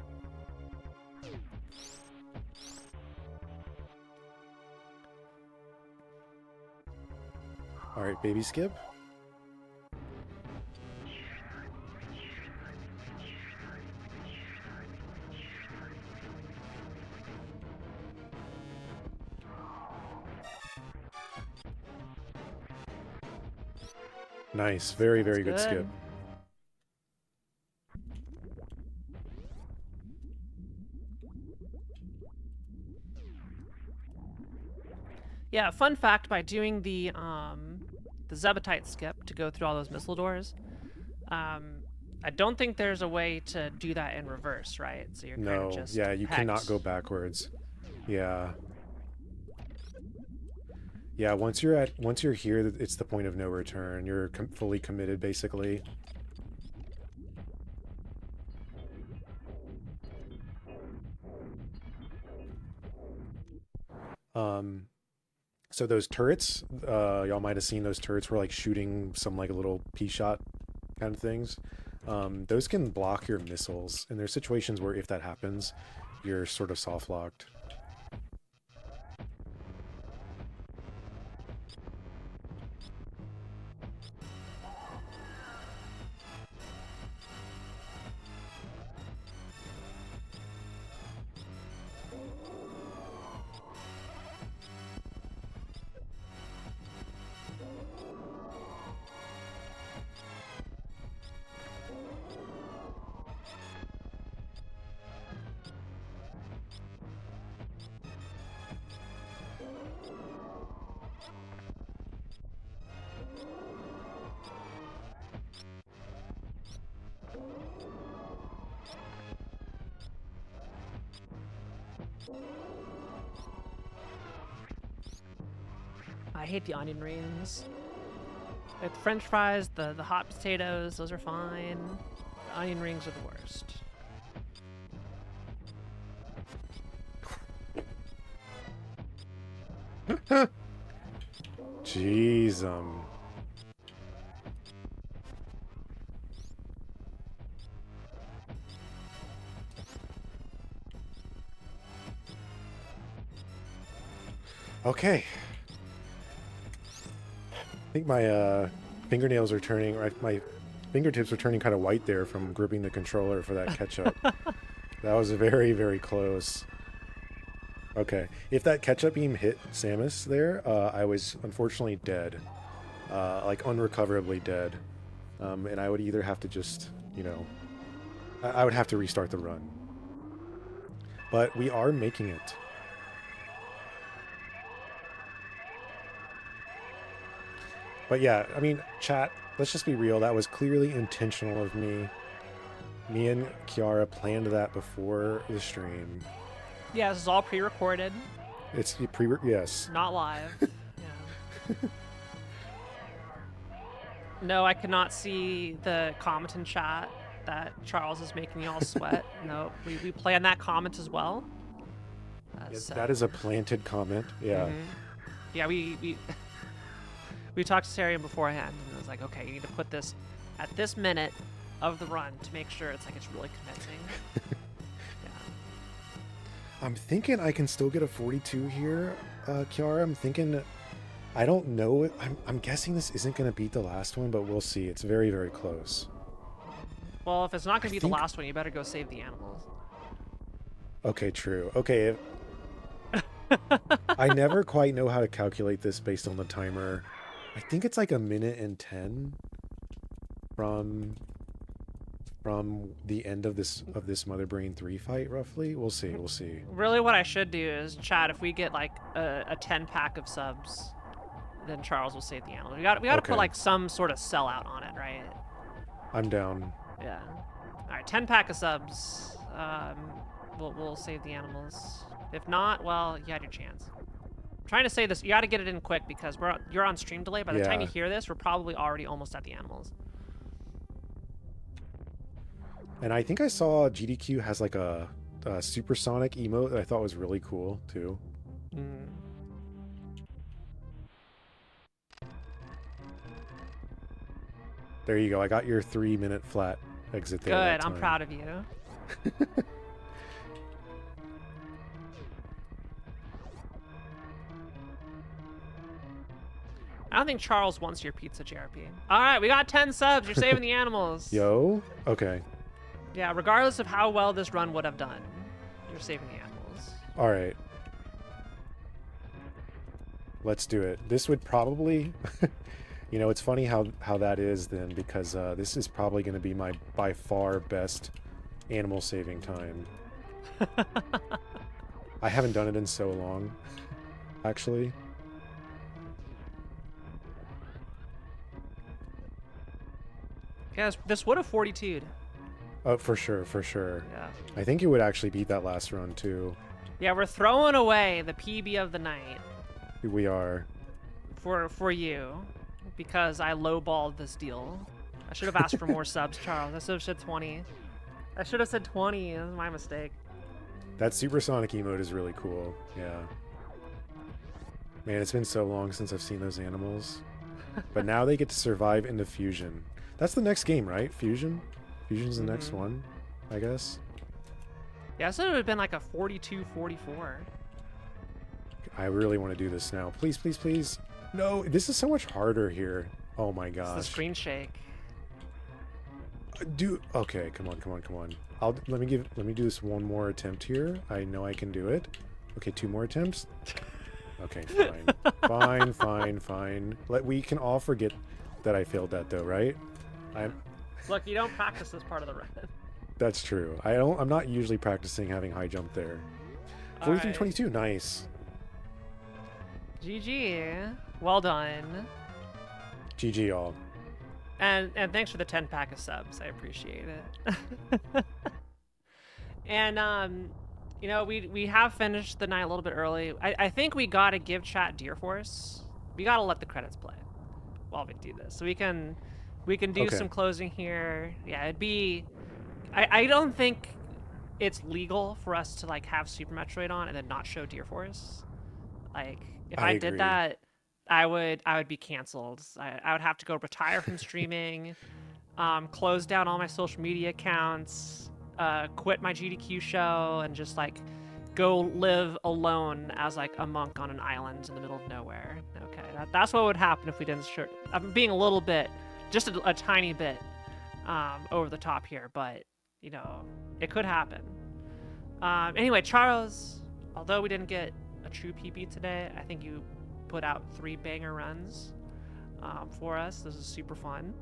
All right, baby skip. Nice. Very, very good skip. Yeah, fun fact, by doing the Zebetite skip to go through all those missile doors, I don't think there's a way to do that in reverse, right? So you're kind of just yeah, you pegged. cannot go backwards. Yeah. Yeah, once you're here, it's the point of no return. You're fully committed, basically. So those turrets, y'all might have seen those turrets were like shooting some like little pea-shot kind of things. Those can block your missiles, and there's situations where if that happens, you're sort of soft-locked. I hate the onion rings. Like the French fries, the hot potatoes, those are fine. The onion rings are the worst. Jeez, Okay. I think my fingernails are turning, or my fingertips are turning kind of white there from gripping the controller for that ketchup. That was very, very close. Okay. If that ketchup beam hit Samus there, I was unfortunately dead. Like unrecoverably dead. And I would either have to just, you know, I would have to restart the run. But we are making it. But yeah, I mean, chat, let's just be real. That was clearly intentional of me. Me and Kiara planned that before the stream. Yeah, this is all pre-recorded, It's yes. not live. Yeah. No, I cannot see the comment in chat that Charles is making y'all sweat. No, we planned that comment as well. Yes, So- that is a planted comment. Yeah. Yeah, we talked to Sarian beforehand, and it was like, okay, you need to put this at this minute of the run to make sure it's really convincing. Yeah. I'm thinking I can still get a 42 here, Kiara. I'm thinking, I don't know. I'm guessing this isn't going to beat the last one, but we'll see. It's very, very close. Well, if it's not going to be think- the last one, you better go save the animals. Okay, true. Okay. I never quite know how to calculate this based on the timer. I think it's like 1:10 from the end of this Mother Brain 3 fight, roughly. We'll see. We'll see. Really, what I should do is, chat, if we get like a 10 pack of subs, then Charles will save the animals. We got to Okay. put like some sort of sellout on it, right? I'm down. Yeah. All right, 10 pack of subs. We'll save the animals. If not, well, you had your chance. I'm trying to say this. You got to get it in quick because you're on stream delay. By the time you Yeah. hear this, we're probably already almost at the animals. And I think I saw GDQ has like a supersonic emote that I thought was really cool too. There you go. I got your 3-minute flat exit there. Good. that I'm time. proud of you. I don't think Charles wants your pizza, JRP. All right, we got 10 subs. You're saving the animals. Yo. Okay. Yeah, regardless of how well this run would have done, you're saving the animals. All right. Let's do it. This would probably, you know, it's funny how that is then, because this is probably going to be my by far best animal saving time. I haven't done it in so long, actually. Yeah, this would have 42'd. Oh, for sure, for sure. Yeah. I think it would actually beat that last run too. Yeah, we're throwing away the PB of the night We are. for you because I lowballed this deal. I should have asked for more subs, Charles. I should have said 20. I should have said 20. That was my mistake. That supersonic emote is really cool. Yeah. Man, it's been so long since I've seen those animals. But now they get to survive into fusion. That's the next game, right? Fusion? Fusion's the next one, I guess. Yeah, so it would have been like a 42-44. I really want to do this now. Please, please, please. No, this is so much harder here. Oh my It's the gosh. screen shake. Dude, okay, come on, come on, come on. Let me do this one more attempt here. I know I can do it. Okay, 2 more attempts. Okay, fine. fine. We can all forget that I failed that though, right? Look, you don't practice this part of the run. That's true. I'm not usually practicing having high jump there. 43-22, nice. GG. Well done. GG y'all. And thanks for the 10 pack of subs. I appreciate it. And you know, we have finished the night a little bit early. I think we gotta give chat Deer Force. We gotta let the credits play while we do this. So we can do Okay. some closing here. Yeah, it'd be I don't think it's legal for us to like have Super Metroid on and then not show Deer Force. Like if I I did agree. that, I would be canceled. I would have to go retire from streaming, close down all my social media accounts, quit my GDQ show, and just like go live alone as like a monk on an island in the middle of nowhere. Okay, that's what would happen if we didn't show. I'm being a little bit, just a tiny bit, over the top here, but you know, it could happen. Anyway, Charles, although we didn't get a true PB today, I think you put out 3 banger runs for us. This is super fun.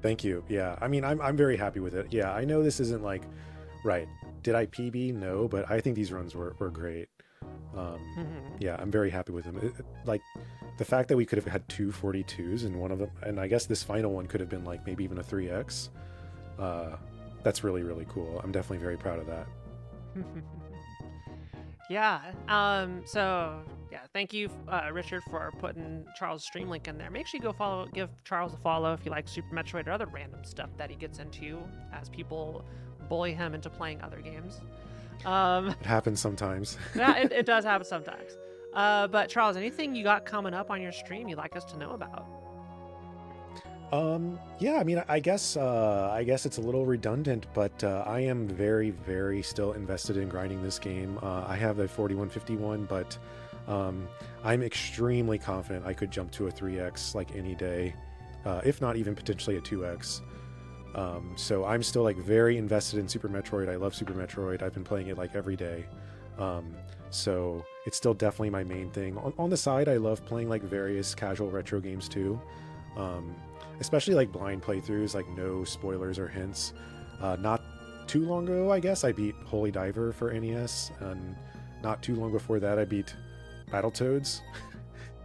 Thank you. Yeah, I mean, I'm very happy with it. Yeah, I know this isn't like, right. Did I PB? No, but I think these runs were great. Mhm. Yeah, I'm very happy with him. Like the fact that we could have had two 42s and one of them, and I guess this final one could have been like maybe even a 3x. Uh, that's really really cool. I'm definitely very proud of that. Yeah. So yeah, thank you, Richard, for putting Charles' stream link in there. Make sure you go follow, give Charles a follow if you like Super Metroid or other random stuff that he gets into, as people bully him into playing other games. It happens sometimes. Yeah, it does happen sometimes. But Charles, anything you got coming up on your stream you'd like us to know about? Yeah, I mean, I guess it's a little redundant, but I am very, very still invested in grinding this game. I have the 4151, but I'm extremely confident I could jump to a 3x like any day, if not even potentially a 2x. So I'm still like very invested in Super Metroid. I love Super Metroid. I've been playing it like every day. So it's still definitely my main thing. On the side, I love playing like various casual retro games too. Um, Especially like blind playthroughs, like no spoilers or hints. Not too long ago, I guess, I beat Holy Diver for NES, and not too long before that, I beat Battletoads,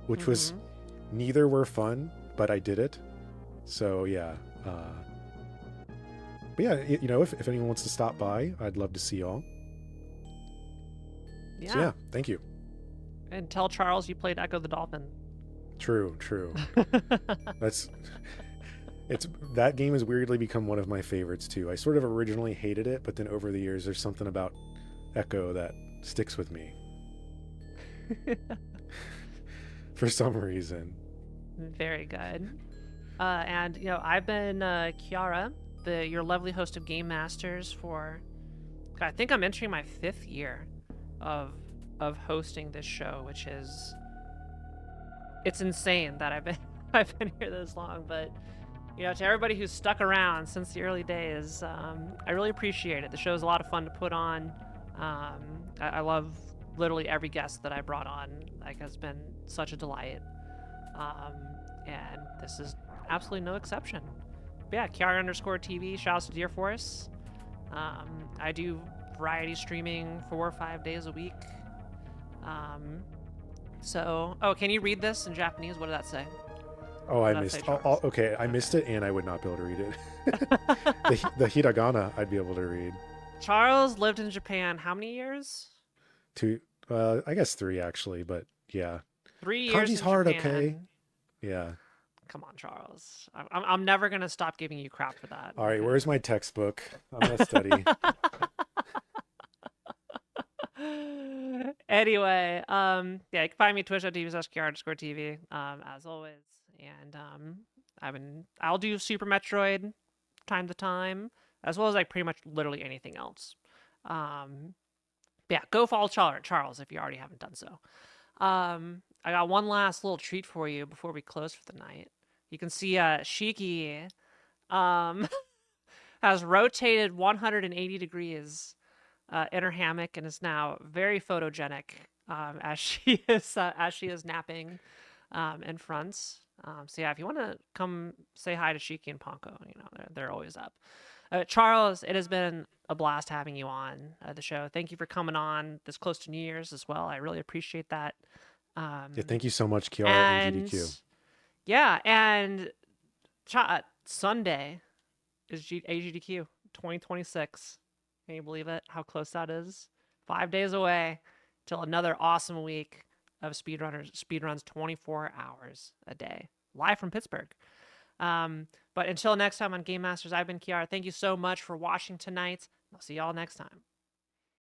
which was Mhm. neither were fun, but I did it. So yeah. But yeah, you know, if anyone wants to stop by, I'd love to see y'all. So Yeah. yeah, thank you. And tell Charles you played Echo the Dolphin. True, true. That's it's that game has weirdly become one of my favorites too. I sort of originally hated it, but then over the years there's something about Echo that sticks with me for some reason. Very good. And I've been Kiara, your lovely host of Game Masters for. I think I'm entering my 5th year of hosting this show, which is it's insane that I've been I've been here this long. But to everybody who's stuck around since the early days, I really appreciate it. The show's a lot of fun to put on. I love literally every guest that I brought on. Like, has been such a delight. Um, and this is absolutely no exception. But yeah, Kiara_TV. Shouts to Deer Force. I do variety streaming 4 or 5 days a week. Oh, can you read this in Japanese? What did that say? Oh, What I did that say, missed. Charles? Okay, I missed it, and I would not be able to read it. The hiragana, I'd be able to read. Charles lived in Japan how many years? Two, I guess three actually, but yeah, 3 years kanji's in hard. Okay, Japan. yeah. Come on, Charles. I'm never gonna stop giving you crap for that. All right, Okay. where's my textbook? I'm gonna study. Anyway, yeah, you can find me twitch.tv/Kiara_TV, as always. And I'll do Super Metroid time to time, as well as like pretty much literally anything else. Um, yeah, go follow Charles if you already haven't done so. I got one last little treat for you before we close for the night. You can see Shiki um, has rotated 180 degrees in her hammock and is now very photogenic as she is napping in front. So yeah, if you want to come say hi to Shiki and Ponko, they're always up. Charles, it has been a blast having you on the show. Thank you for coming on this close to New Year's as well. I really appreciate that. Yeah, thank you so much, Kiara and And GDQ. yeah, and Sunday is AGDQ 2026. Can you believe it? How close that is? 5 days away till another awesome week of speedruns 24 hours a day, live from Pittsburgh. But until next time on Game Masters, I've been Kiara. Thank you so much for watching tonight. I'll see y'all next time.